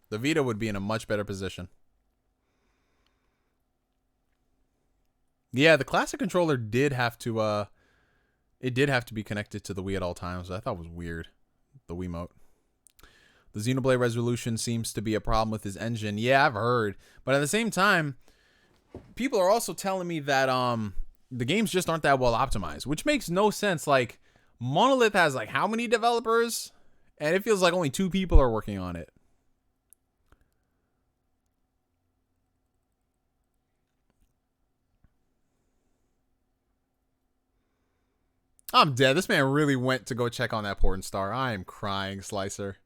the Vita would be in a much better position. Yeah, the classic controller did have to be connected to the Wii at all times. I thought it was weird. The Wiimote. The Xenoblade resolution seems to be a problem with his engine. Yeah, I've heard. But at the same time, people are also telling me that the games just aren't that well optimized, which makes no sense. Like, Monolith has like how many developers? And it feels like only 2 people are working on it. I'm dead. This man really went to go check on that porn star. I am crying, Slicer.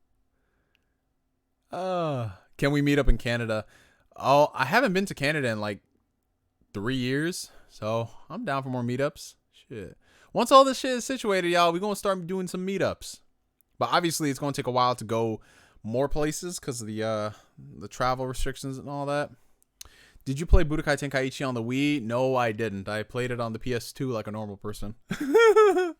Can we meet up in Canada? Oh, I haven't been to Canada in like 3 years, so I'm down for more meetups. Shit. Once all this shit is situated, y'all, we're going to start doing some meetups. But obviously, it's going to take a while to go more places because of the travel restrictions and all that. Did you play Budokai Tenkaichi on the Wii? No, I didn't. I played it on the PS2 like a normal person. I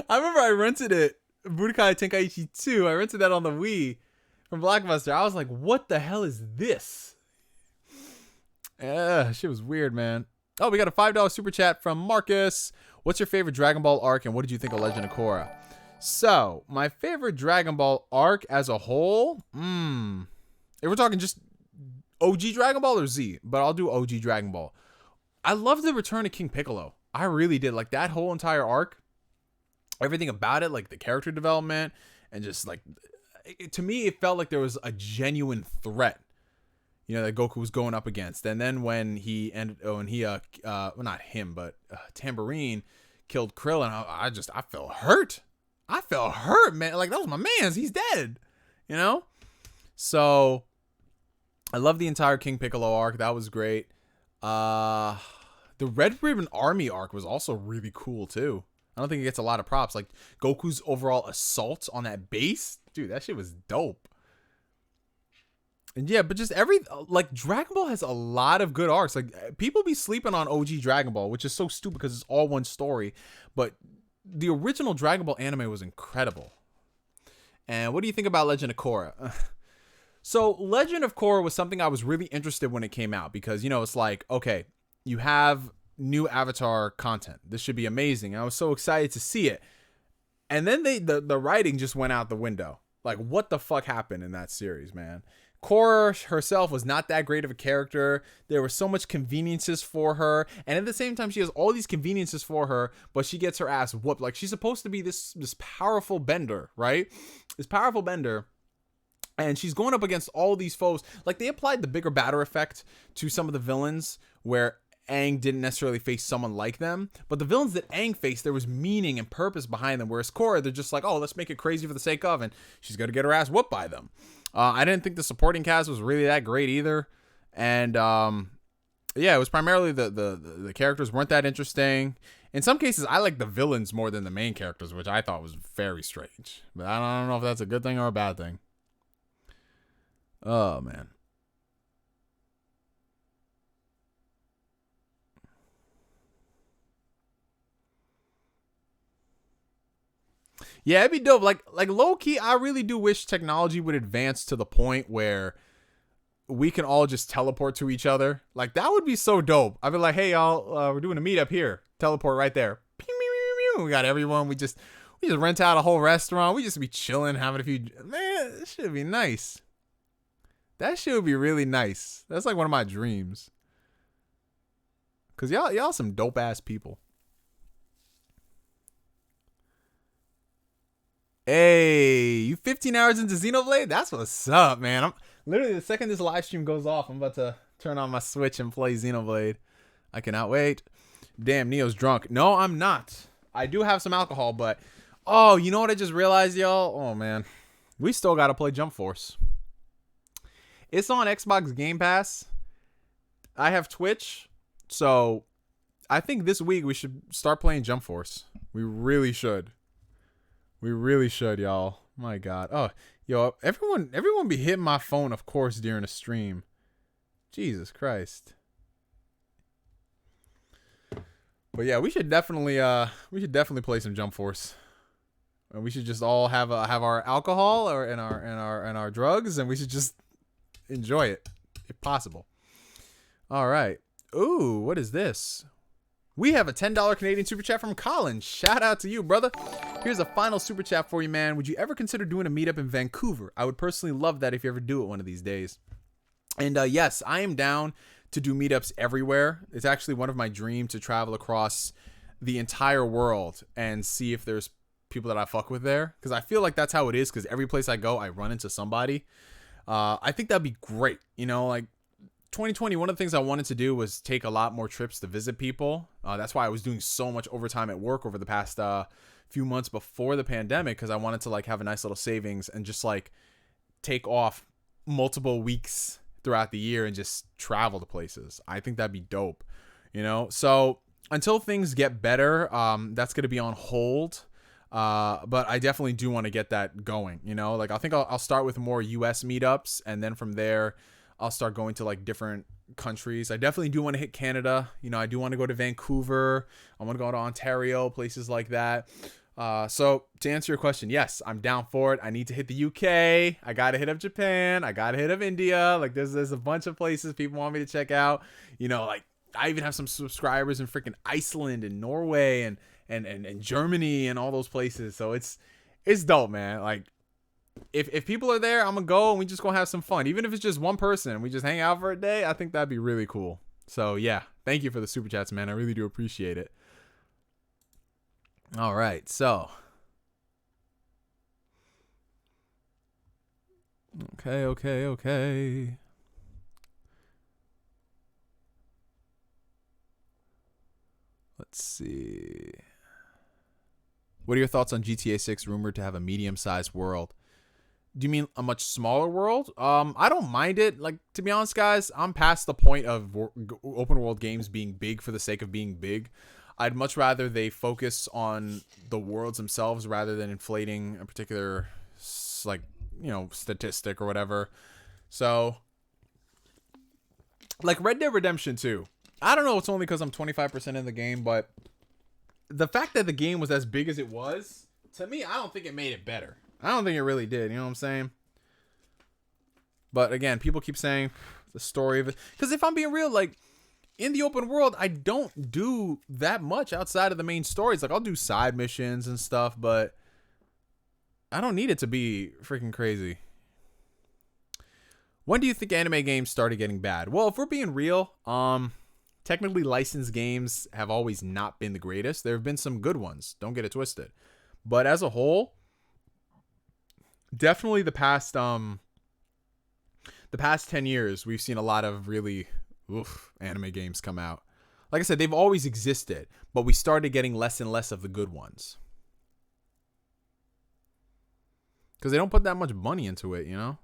remember I rented it, Budokai Tenkaichi 2. I rented that on the Wii from Blockbuster. I was like, what the hell is this? Shit was weird, man. Oh, we got a $5 super chat from Marcus. What's your favorite Dragon Ball arc, and what did you think of Legend of Korra? So, my favorite Dragon Ball arc as a whole? If we're talking just OG Dragon Ball or Z, but I'll do OG Dragon Ball. I love the return of King Piccolo. I really did. Like, that whole entire arc, everything about it, like the character development, and just like, to me, it felt like there was a genuine threat, you know, that Goku was going up against. And then when he ended, well, not him, but Tambourine killed Krillin, I felt hurt. I felt hurt, man. Like, that was my man's. He's dead, you know? So, I love the entire King Piccolo arc. That was great. The Red Ribbon Army arc was also really cool, too. I don't think it gets a lot of props. Like, Goku's overall assault on that base. Dude, that shit was dope. And yeah, but just Dragon Ball has a lot of good arcs. Like, people be sleeping on OG Dragon Ball, which is so stupid because it's all one story. But the original Dragon Ball anime was incredible. And what do you think about Legend of Korra? So, Legend of Korra was something I was really interested when it came out because, you know, it's like, okay, you have new Avatar content. This should be amazing. And I was so excited to see it. And then the writing just went out the window. Like, what the fuck happened in that series, man? Korra herself was not that great of a character. There were so much conveniences for her. And at the same time, she has all these conveniences for her, but she gets her ass whooped. Like, she's supposed to be this powerful bender, right? This powerful bender. And she's going up against all these foes. Like, they applied the bigger batter effect to some of the villains where Aang didn't necessarily face someone like them. But the villains that Aang faced, there was meaning and purpose behind them. Whereas Korra, they're just like, oh, let's make it crazy for the sake of. And she's going to get her ass whooped by them. I didn't think the supporting cast was really that great either. And, yeah, it was primarily the characters weren't that interesting. In some cases, I like the villains more than the main characters, which I thought was very strange. But I don't know if that's a good thing or a bad thing. Oh, man. Yeah, it'd be dope. Like low key, I really do wish technology would advance to the point where we can all just teleport to each other. Like, that would be so dope. I'd be like, hey, y'all, we're doing a meetup here. Teleport right there. Pew, pew, pew, pew. We got everyone. We just rent out a whole restaurant. We just be chilling, having a few. Man, this should be nice. That shit would be really nice. That's like one of my dreams. Cause y'all some dope ass people. Hey, you 15 hours into Xenoblade? That's what's up, man. I'm literally, the second this live stream goes off, I'm about to turn on my Switch and play Xenoblade. I cannot wait. Damn, Neo's drunk. No, I'm not. I do have some alcohol, but oh, you know what I just realized, y'all? Oh man, we still gotta play Jump Force. It's on Xbox Game Pass. I have Twitch, so I think this week we should start playing Jump Force. We really should. We really should, y'all. My God. Oh, yo, everyone be hitting my phone, of course, during a stream. Jesus Christ. But yeah, we should definitely play some Jump Force. And we should just all have our alcohol and our drugs, and we should just enjoy it if possible. All right. Ooh, what is this? We have a $10 Canadian super chat from Colin. Shout out to you, brother. Here's a final super chat for you, man. Would you ever consider doing a meetup in Vancouver? I would personally love that if you ever do it one of these days. And yes, I am down to do meetups everywhere. It's actually one of my dreams to travel across the entire world and see if there's people that I fuck with there, because I feel like that's how it is, because every place I go I run into somebody. I think that'd be great. You know, like 2020, one of the things I wanted to do was take a lot more trips to visit people. That's why I was doing so much overtime at work over the past few months before the pandemic, because I wanted to like have a nice little savings and just like take off multiple weeks throughout the year and just travel to places. I think that'd be dope, you know? So until things get better, that's going to be on hold. But I definitely do want to get that going, you know? Like, I think I'll start with more US meetups, and then from there I'll start going to like different countries. I definitely do want to hit Canada. You know, I do want to go to Vancouver. I want to go to Ontario, places like that. So to answer your question, yes, I'm down for it. I need to hit the UK. I got to hit up Japan. I got to hit up India. Like there's a bunch of places people want me to check out. You know, like I even have some subscribers in freaking Iceland and Norway and Germany and all those places. So it's dope, man. Like if people are there, I'm gonna go and we just gonna have some fun. Even if it's just one person and we just hang out for a day, I think that'd be really cool. So yeah, thank you for the super chats, man. I really do appreciate it. All right, so okay. Let's see. What are your thoughts on GTA 6 rumored to have a medium-sized world? Do you mean a much smaller world? I don't mind it. Like, to be honest, guys, I'm past the point of open world games being big for the sake of being big. I'd much rather they focus on the worlds themselves rather than inflating a particular, like, you know, statistic or whatever. So, like Red Dead Redemption 2. I don't know, it's only because I'm 25% in the game, but the fact that the game was as big as it was, to me, I don't think it made it better. I don't think it really did, you know what I'm saying? But again, people keep saying the story of it. Because if I'm being real, like, in the open world, I don't do that much outside of the main stories. Like, I'll do side missions and stuff, but I don't need it to be freaking crazy. When do you think anime games started getting bad? Well, if we're being real, technically licensed games have always not been the greatest. There have been some good ones. Don't get it twisted. But as a whole, definitely the past 10 years, we've seen a lot of really anime games come out. Like I said, they've always existed, but we started getting less and less of the good ones. Because they don't put that much money into it, you know?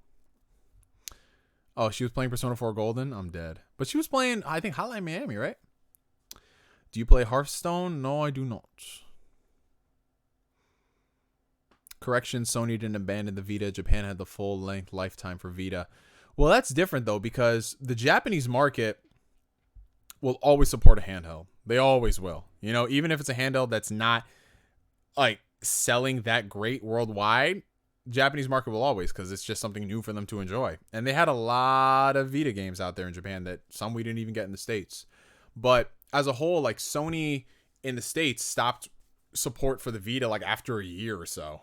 Oh, she was playing Persona 4 Golden? I'm dead. But she was playing, I think, Hotline Miami, right? Do you play Hearthstone? No, I do not. Correction, Sony didn't abandon the Vita. Japan had the full-length lifetime for Vita. Well, that's different, though, because the Japanese market will always support a handheld. They always will. You know, even if it's a handheld that's not, like, selling that great worldwide, Japanese market will always, because it's just something new for them to enjoy. And they had a lot of Vita games out there in Japan that some we didn't even get in the States. But as a whole, like, Sony in the States stopped support for the Vita, like, after a year or so.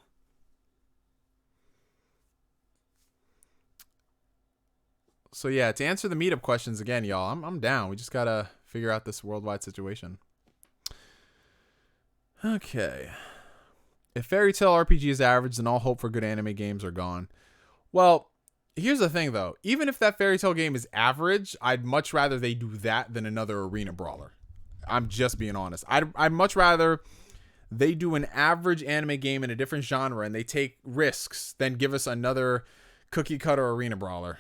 So yeah, to answer the meetup questions again, y'all, I'm down. We just gotta figure out this worldwide situation. Okay. If Fairy Tail RPG is average, then all hope for good anime games are gone. Well, here's the thing though. Even if that Fairy Tail game is average, I'd much rather they do that than another arena brawler. I'm just being honest. I'd much rather they do an average anime game in a different genre and they take risks than give us another cookie cutter arena brawler.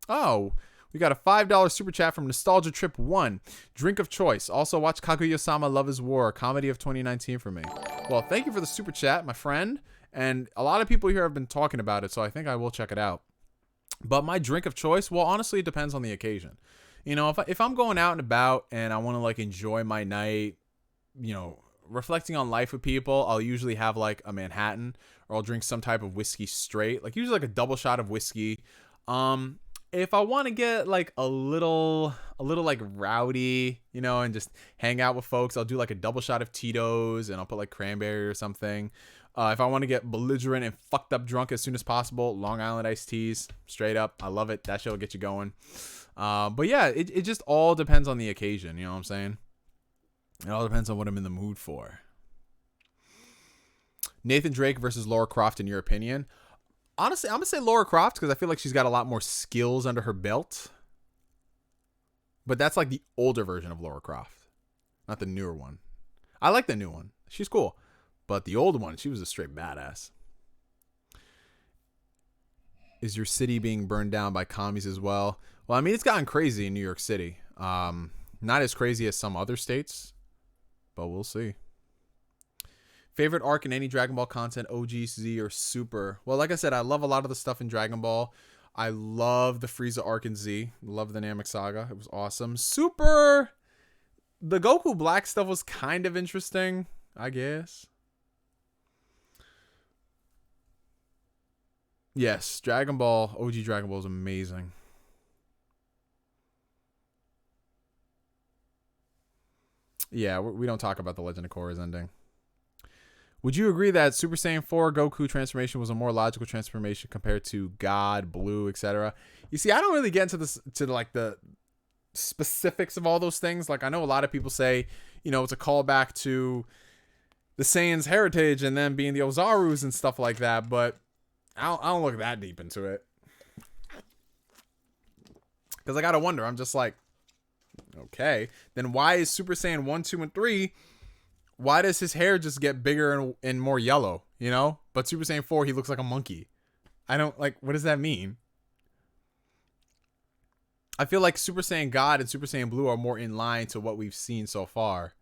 Oh, we got a $5 super chat from Nostalgia Trip 1. Drink of choice. Also watch Kaguya-sama Love is War, comedy of 2019 for me. Well, thank you for the super chat, my friend. And a lot of people here have been talking about it, so I think I will check it out. But my drink of choice, well, honestly, it depends on the occasion. You know, if I'm going out and about and I want to, like, enjoy my night, you know, reflecting on life with people, I'll usually have, like, a Manhattan, or I'll drink some type of whiskey straight. Like, usually, like, a double shot of whiskey. If I want to get like a little like rowdy, you know, and just hang out with folks, I'll do like a double shot of Tito's and I'll put like cranberry or something. If I want to get belligerent and fucked up drunk as soon as possible, Long Island iced teas, straight up. I love it. That shit will get you going. But yeah, it just all depends on the occasion. You know what I'm saying? It all depends on what I'm in the mood for. Nathan Drake versus Lara Croft, in your opinion? Honestly, I'm going to say Lara Croft because I feel like she's got a lot more skills under her belt. But that's like the older version of Lara Croft, not the newer one. I like the new one. She's cool. But the old one, she was a straight badass. Is your city being burned down by commies as well? Well, I mean, it's gotten crazy in New York City. Not as crazy as some other states, but we'll see. Favorite arc in any Dragon Ball content, OG, Z, or Super? Well, like I said, I love a lot of the stuff in Dragon Ball. I love the Frieza arc in Z. Love the Namek Saga. It was awesome. Super, the Goku Black stuff was kind of interesting, I guess. Yes, Dragon Ball, OG Dragon Ball is amazing. Yeah, we don't talk about the Legend of Korra's ending. Would you agree that Super Saiyan 4 Goku transformation was a more logical transformation compared to God, Blue, etc.? You see, I don't really get into this like the specifics of all those things. Like, I know a lot of people say, you know, it's a callback to the Saiyan's heritage and then being the Ozarus and stuff like that, but I don't look that deep into it. Because I gotta wonder, I'm just like, okay, then why is Super Saiyan 1, 2, and 3... why does his hair just get bigger and more yellow, you know? But Super Saiyan 4, he looks like a monkey. I don't, like, what does that mean? I feel like Super Saiyan God and Super Saiyan Blue are more in line to what we've seen so far.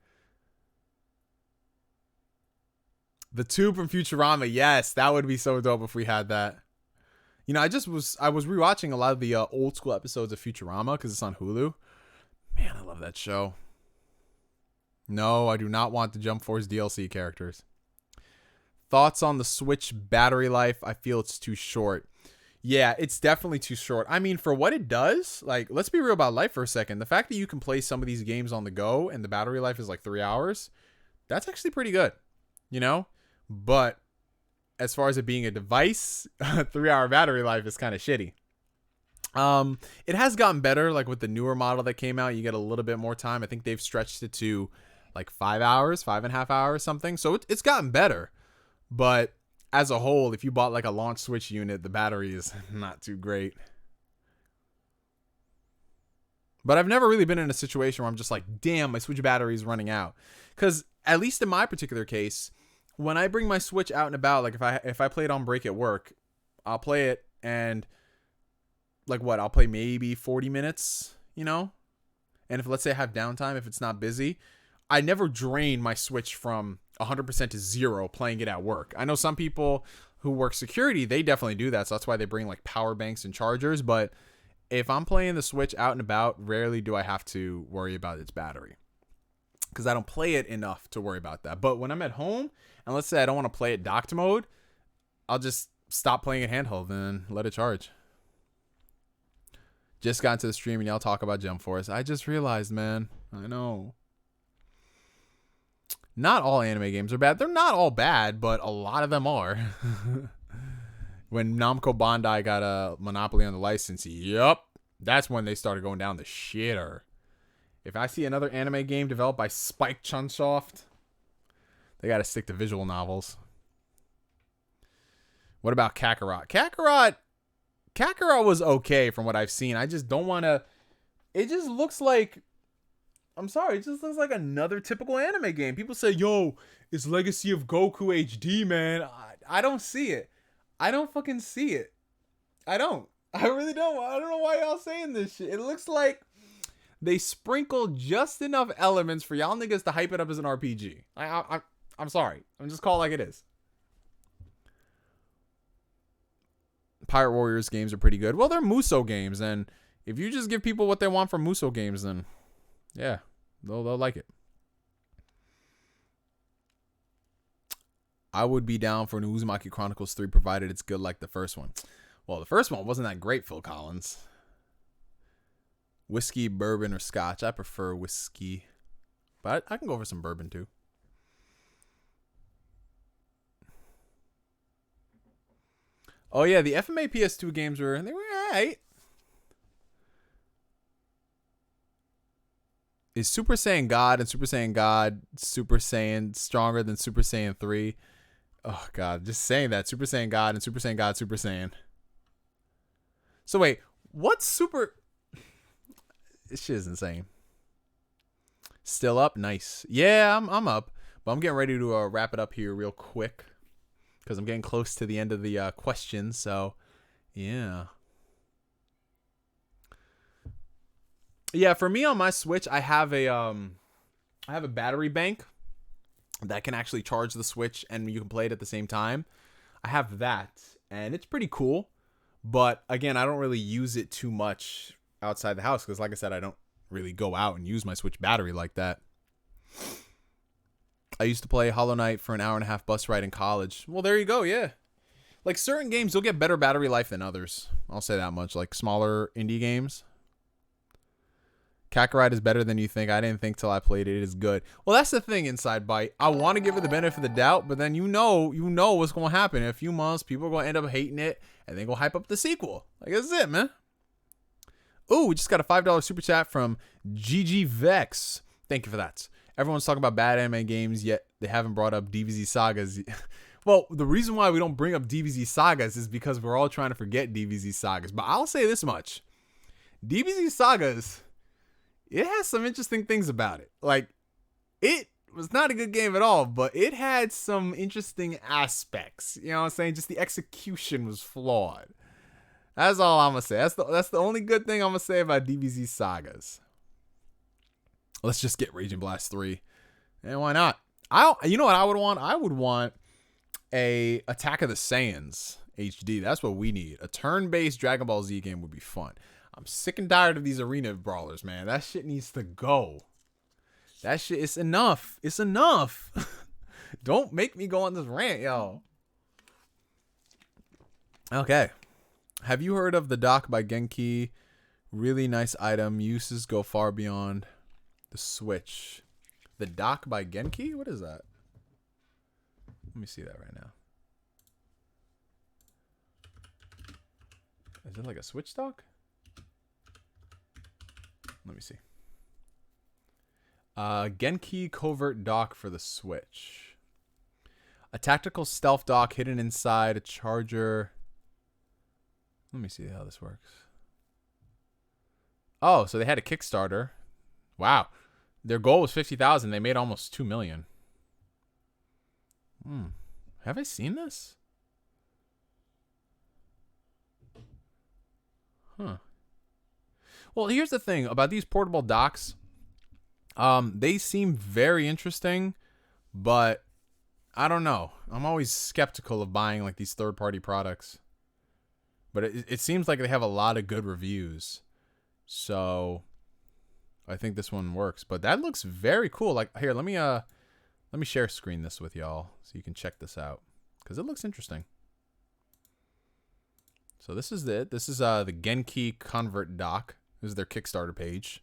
The tube from Futurama, yes, that would be so dope if we had that. You know, I was rewatching a lot of the old school episodes of Futurama because it's on Hulu. Man, I love that show. No, I do not want the Jump Force DLC characters. Thoughts on the Switch battery life? I feel it's too short. Yeah, it's definitely too short. I mean, for what it does, like, let's be real about life for a second. The fact that you can play some of these games on the go and the battery life is like 3 hours, that's actually pretty good, you know? But as far as it being a device, 3-hour battery life is kind of shitty. It has gotten better, like with the newer model that came out, you get a little bit more time. I think they've stretched it to like 5 hours, 5.5 hours, something. So it's gotten better. But as a whole, if you bought like a launch Switch unit, the battery is not too great. But I've never really been in a situation where I'm just like, damn, my Switch battery is running out. Because at least in my particular case, when I bring my Switch out and about, like if I play it on break at work, I'll play it and like what? I'll play maybe 40 minutes, you know? And if let's say I have downtime, if it's not busy, I never drain my Switch from 100% to 0 playing it at work. I know some people who work security, they definitely do that. So that's why they bring like power banks and chargers. But if I'm playing the Switch out and about, rarely do I have to worry about its battery because I don't play it enough to worry about that. But when I'm at home and let's say I don't want to play it docked mode, I'll just stop playing it handheld and let it charge. Just got into the stream and y'all talk about Jump Force. I just realized, man. I know. Not all anime games are bad. They're not all bad, but a lot of them are. When Namco Bandai got a monopoly on the license, yup, that's when they started going down the shitter. If I see another anime game developed by Spike Chunsoft, they got to stick to visual novels. What about Kakarot? Kakarot was okay from what I've seen. I just don't want to... It just looks like... I'm sorry, it just looks like another typical anime game. People say, yo, it's Legacy of Goku HD, man. I don't see it. I don't fucking see it. I don't. I really don't. I don't know why y'all saying this shit. It looks like they sprinkled just enough elements for y'all niggas to hype it up as an RPG. I'm sorry. I'm just call it like it is. Pirate Warriors games are pretty good. Well, they're Musou games, and if you just give people what they want from Musou games, then yeah, they'll like it. I would be down for an Uzumaki Chronicles 3 provided it's good like the first one. Well, the first one wasn't that great, Phil Collins. Whiskey, bourbon, or scotch? I prefer whiskey, but I can go for some bourbon too. Oh yeah, the FMA PS2 games were alright. Is Super Saiyan God and Super Saiyan God Super Saiyan stronger than Super Saiyan 3? Oh god, just saying that. Super Saiyan God and Super Saiyan God Super Saiyan. So wait, what's Super... This shit is insane. Still up? Nice. Yeah, I'm up. But I'm getting ready to wrap it up here real quick. Because I'm getting close to the end of the questions. So, yeah. Yeah, for me on my Switch, I have a battery bank that can actually charge the Switch and you can play it at the same time. I have that, and it's pretty cool. But again, I don't really use it too much outside the house because, like I said, I don't really go out and use my Switch battery like that. I used to play Hollow Knight for an 1.5-hour bus ride in college. Well, there you go, yeah. Like, certain games, you'll get better battery life than others. I'll say that much. Like, smaller indie games. Kakarot is better than you think. I didn't think till I played it. It is good. Well, that's the thing, Inside Bite. I want to give it the benefit of the doubt, but then you know what's going to happen. In a few months, people are going to end up hating it, and then go hype up the sequel. Like, that's it, man. Ooh, we just got a $5 super chat from GG Vex. Thank you for that. Everyone's talking about bad anime games, yet they haven't brought up DBZ Sagas. Well, the reason why we don't bring up DBZ Sagas is because we're all trying to forget DBZ Sagas. But I'll say this much. DBZ Sagas, it has some interesting things about it. Like, it was not a good game at all, but it had some interesting aspects. You know what I'm saying? Just the execution was flawed. That's all I'm going to say. That's the only good thing I'm going to say about DBZ Sagas. Let's just get Raging Blast 3. And why not? You know what I would want? I would want a Attack of the Saiyans HD. That's what we need. A turn-based Dragon Ball Z game would be fun. I'm sick and tired of these arena brawlers, man. That shit needs to go. That shit is enough. It's enough. Don't make me go on this rant, yo. Okay. Have you heard of the dock by Genki? Really nice item. Uses go far beyond the Switch. The dock by Genki? What is that? Let me see that right now. Is it like a Switch dock? Let me see. Genki covert dock for the Switch. A tactical stealth dock hidden inside a charger. Let me see how this works. Oh, so they had a Kickstarter. Wow. Their goal was 50,000. They made almost 2 million. Have I seen this? Huh. Well, here's the thing about these portable docks. They seem very interesting, but I don't know. I'm always skeptical of buying like these third-party products. But it seems like they have a lot of good reviews. So I think this one works. But that looks very cool. Like, here, let me share screen this with y'all so you can check this out, because it looks interesting. So this is it. This is the Genki Convert dock. This is their Kickstarter page.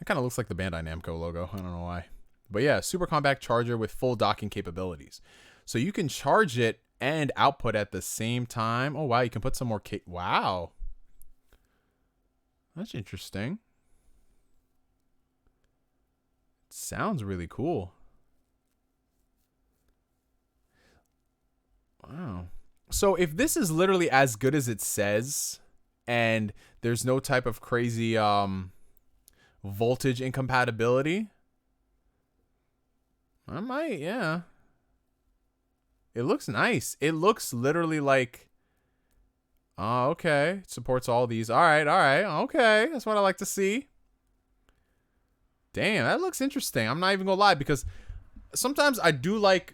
It kind of looks like the Bandai Namco logo. I don't know why. But yeah, super compact charger with full docking capabilities. So you can charge it and output at the same time. Oh, wow. You can put some more... Wow. That's interesting. Sounds really cool. Wow. So if this is literally as good as it says, and there's no type of crazy voltage incompatibility, I might, yeah. It looks nice. It looks literally like, oh, okay. It supports all these. All right. Okay. That's what I like to see. Damn, that looks interesting. I'm not even gonna lie, because sometimes I do like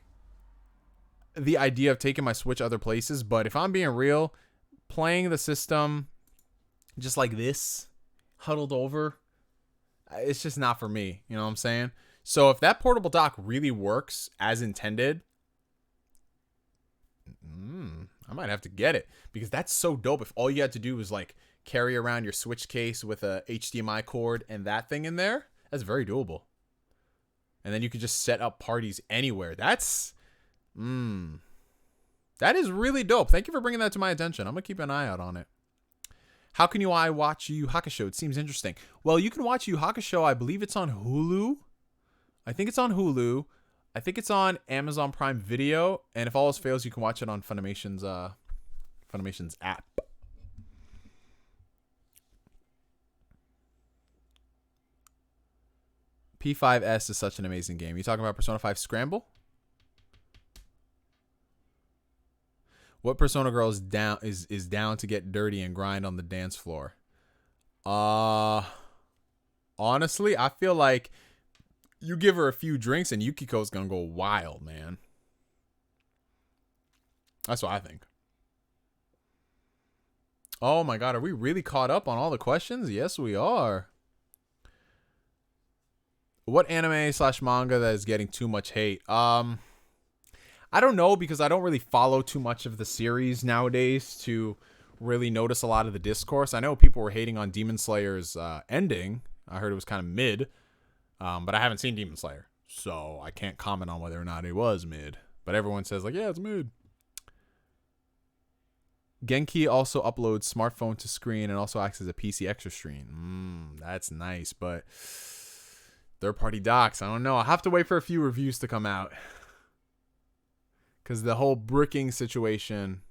the idea of taking my Switch other places, but if I'm being real, playing the system just like this, huddled over, it's just not for me. You know what I'm saying? So if that portable dock really works as intended, I might have to get it, because that's so dope. If all you had to do was like carry around your Switch case with a HDMI cord and that thing in there, that's very doable. And then you could just set up parties anywhere. That's That is really dope. Thank you for bringing that to my attention. I'm going to keep an eye out on it. How can I watch Yu Hakusho? It seems interesting. Well, you can watch Yu Hakusho. I believe it's on Hulu. I think it's on Hulu. I think it's on Amazon Prime Video. And if all else fails, you can watch it on Funimation's app. P5S is such an amazing game. You talking about Persona 5 Scramble? What Persona girl is down to get dirty and grind on the dance floor? Honestly, I feel like you give her a few drinks and Yukiko's gonna go wild, man. That's what I think. Oh my god, are we really caught up on all the questions? Yes, we are. What anime / manga that is getting too much hate? I don't know, because I don't really follow too much of the series nowadays to really notice a lot of the discourse. I know people were hating on Demon Slayer's ending. I heard it was kind of mid, but I haven't seen Demon Slayer, so I can't comment on whether or not it was mid. But everyone says, like, yeah, it's mid. Genki also uploads smartphone to screen and also acts as a PC extra screen. That's nice, but third-party docs, I don't know. I'll have to wait for a few reviews to come out. Because the whole bricking situation,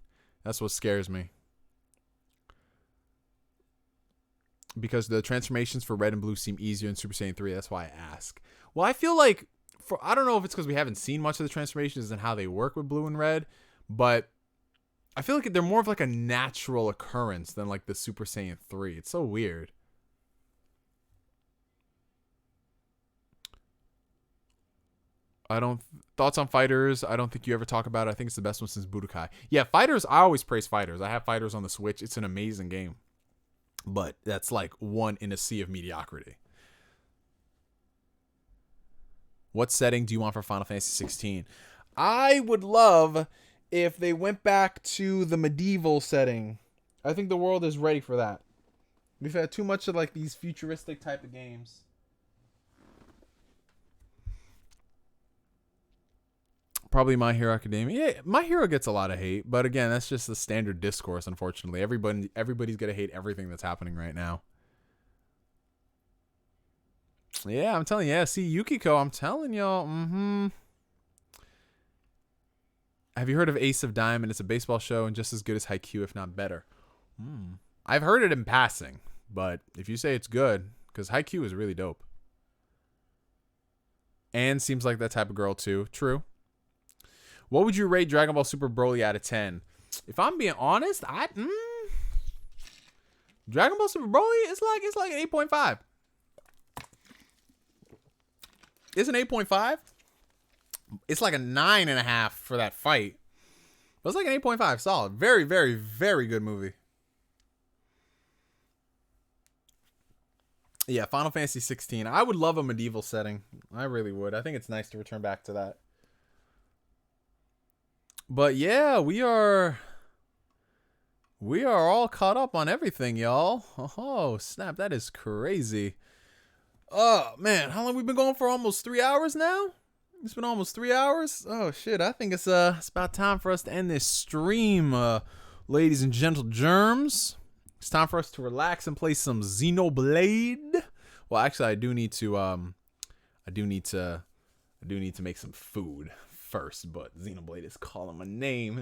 that's what scares me. Because the transformations for Red and Blue seem easier in Super Saiyan 3. That's why I ask. Well, I feel like, I don't know if it's because we haven't seen much of the transformations and how they work with Blue and Red, but I feel like they're more of like a natural occurrence than like the Super Saiyan 3. It's so weird. Thoughts on Fighters? I don't think you ever talk about it. I think it's the best one since Budokai. Yeah, Fighters, I always praise Fighters. I have Fighters on the Switch. It's an amazing game. But that's like one in a sea of mediocrity. What setting do you want for Final Fantasy 16? I would love if they went back to the medieval setting. I think the world is ready for that. We've had too much of like these futuristic type of games. Probably My Hero Academia. Yeah, My Hero gets a lot of hate, but again, that's just the standard discourse, unfortunately. Everybody's going to hate everything that's happening right now. Yeah, I'm telling you. Yeah, see, Yukiko, I'm telling y'all. Have you heard of Ace of Diamond? It's a baseball show and just as good as Haikyuu, if not better. I've heard it in passing, but if you say it's good, because Haikyuu is really dope. Anne seems like that type of girl, too. True. What would you rate Dragon Ball Super Broly out of 10? If I'm being honest, Dragon Ball Super Broly, it's like an 8.5. It's an 8.5. It's like a 9.5 for that fight. But it's like an 8.5. Solid. Very, very, very good movie. Yeah, Final Fantasy 16. I would love a medieval setting. I really would. I think it's nice to return back to that. But yeah, we are all caught up on everything, y'all. Oh, snap. That is crazy. Oh, man. How long have we been going for? Almost 3 hours now? It's been almost 3 hours? Oh, shit. I think it's about time for us to end this stream, ladies and gentle germs. It's time for us to relax and play some Xenoblade. Well, actually, I do need to make some food first, but Xenoblade is calling my name.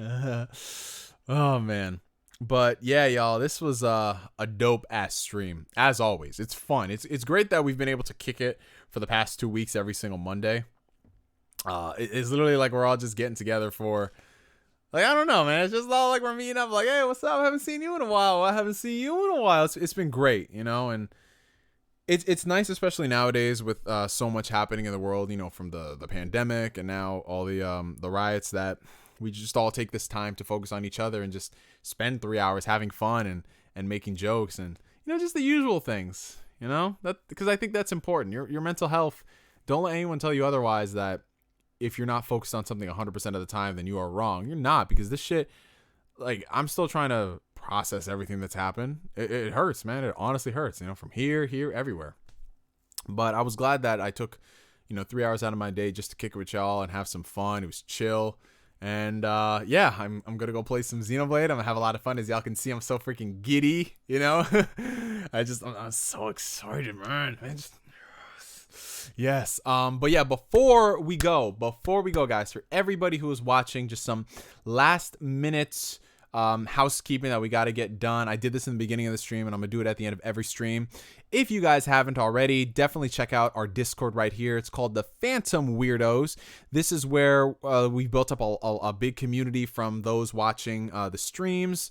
Oh man. But yeah, y'all, this was a dope ass stream. As always, it's fun. It's great that we've been able to kick it for the past 2 weeks every single Monday. It's literally like we're all just getting together for, like, I don't know, man. It's just all like we're meeting up, like, hey, what's up? I haven't seen you in a while. It's been great, you know, and it's nice, especially nowadays with so much happening in the world, you know, from the pandemic and now all the riots, that we just all take this time to focus on each other and just spend 3 hours having fun and making jokes and, you know, just the usual things, you know, that because I think that's important. Your mental health. Don't let anyone tell you otherwise, that if you're not focused on something 100% of the time, then you are wrong. You're not, because this shit, like, I'm still trying to process everything that's happened. It hurts, man. It honestly hurts, you know, from here, everywhere. But I was glad that I took, you know, 3 hours out of my day just to kick it with y'all and have some fun. It was chill. And yeah, I'm gonna go play some Xenoblade. I'm gonna have a lot of fun. As y'all can see, I'm so freaking giddy, you know. I'm so excited, man. Yes. But yeah, before we go, guys, for everybody who is watching, just some last minute housekeeping that we got to get done. I did this in the beginning of the stream, and I'm gonna do it at the end of every stream. If you guys haven't already, definitely check out our Discord right here. It's called the Phantom Weirdos. This is where we built up a big community from those watching the streams.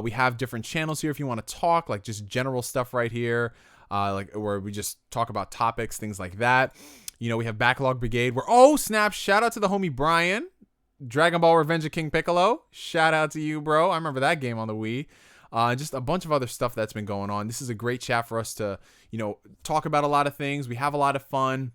We have different channels here if you want to talk, like just general stuff right here, like where we just talk about topics, things like that. You know, we have Backlog Brigade where, oh snap, shout out to the homie Brian. Dragon Ball Revenge of King Piccolo. Shout out to you, bro. I remember that game on the Wii. Just a bunch of other stuff that's been going on. This is a great chat for us to, you know, talk about a lot of things. We have a lot of fun.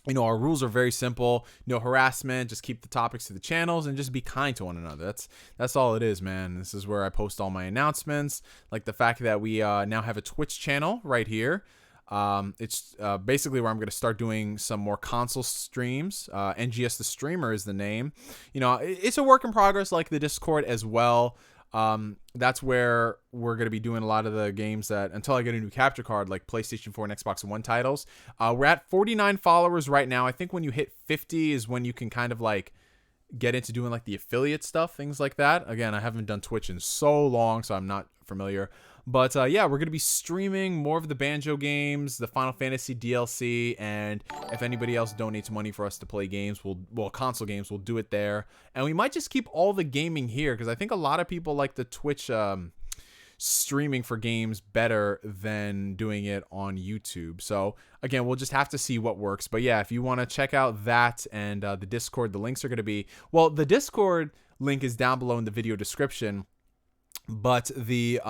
You know, our rules are very simple. No harassment. Just keep the topics to the channels and just be kind to one another. That's all it is, man. This is where I post all my announcements, like the fact that we now have a Twitch channel right here. It's basically where I'm going to start doing some more console streams. NGS the Streamer is the name. You know, it's a work in progress, like the Discord as well. That's where we're going to be doing a lot of the games that, until I get a new capture card, like PlayStation 4 and Xbox One titles. We're at 49 followers right now. I think when you hit 50 is when you can kind of like get into doing like the affiliate stuff, things like that. Again, I haven't done Twitch in so long, so I'm not familiar. But yeah, we're going to be streaming more of the Banjo games, the Final Fantasy DLC, and if anybody else donates money for us to play games, console games, we'll do it there. And we might just keep all the gaming here, because I think a lot of people like the Twitch streaming for games better than doing it on YouTube. So again, we'll just have to see what works. But yeah, if you want to check out that and the Discord, the links are going to be, well, the Discord link is down below in the video description, but the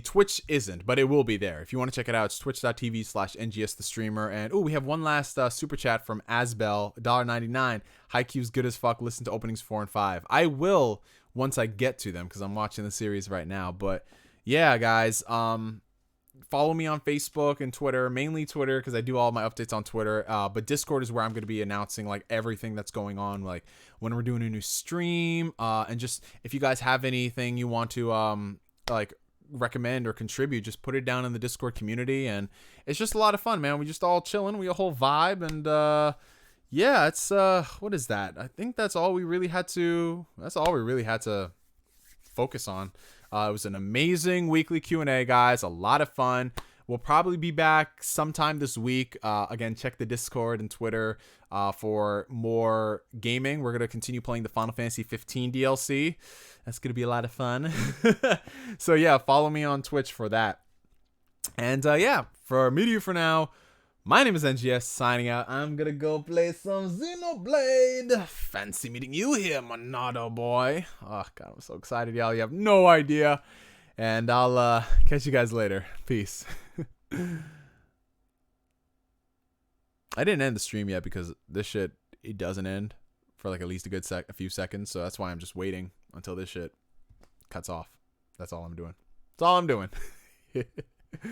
Twitch isn't, but it will be there. If you want to check it out, it's twitch.tv/NGS the streamer. And we have one last super chat from Asbel, $1.99. Haikyuu's good as fuck. Listen to openings 4 and 5. I will once I get to them, because I'm watching the series right now. But yeah, guys, follow me on Facebook and Twitter, mainly Twitter, because I do all my updates on Twitter. But Discord is where I'm going to be announcing like everything that's going on, like when we're doing a new stream, and just if you guys have anything you want to like recommend or contribute, just put it down in the Discord community. And it's just a lot of fun, man. We just all chilling, we a whole vibe. And yeah, it's what is that? I think that's all we really had to focus on. It was an amazing weekly Q&A, guys. A lot of fun. We'll probably be back sometime this week. Again, check the Discord and Twitter for more gaming. We're going to continue playing the Final Fantasy 15 DLC. That's going to be a lot of fun. So yeah, follow me on Twitch for that. And yeah, for media for now, my name is NGS, signing out. I'm going to go play some Xenoblade. Fancy meeting you here, Monado boy. Oh, God, I'm so excited, y'all. You have no idea. And I'll catch you guys later. Peace. I didn't end the stream yet because this shit, it doesn't end for like at least a few seconds. So that's why I'm just waiting until this shit cuts off. That's all I'm doing. That's all I'm doing.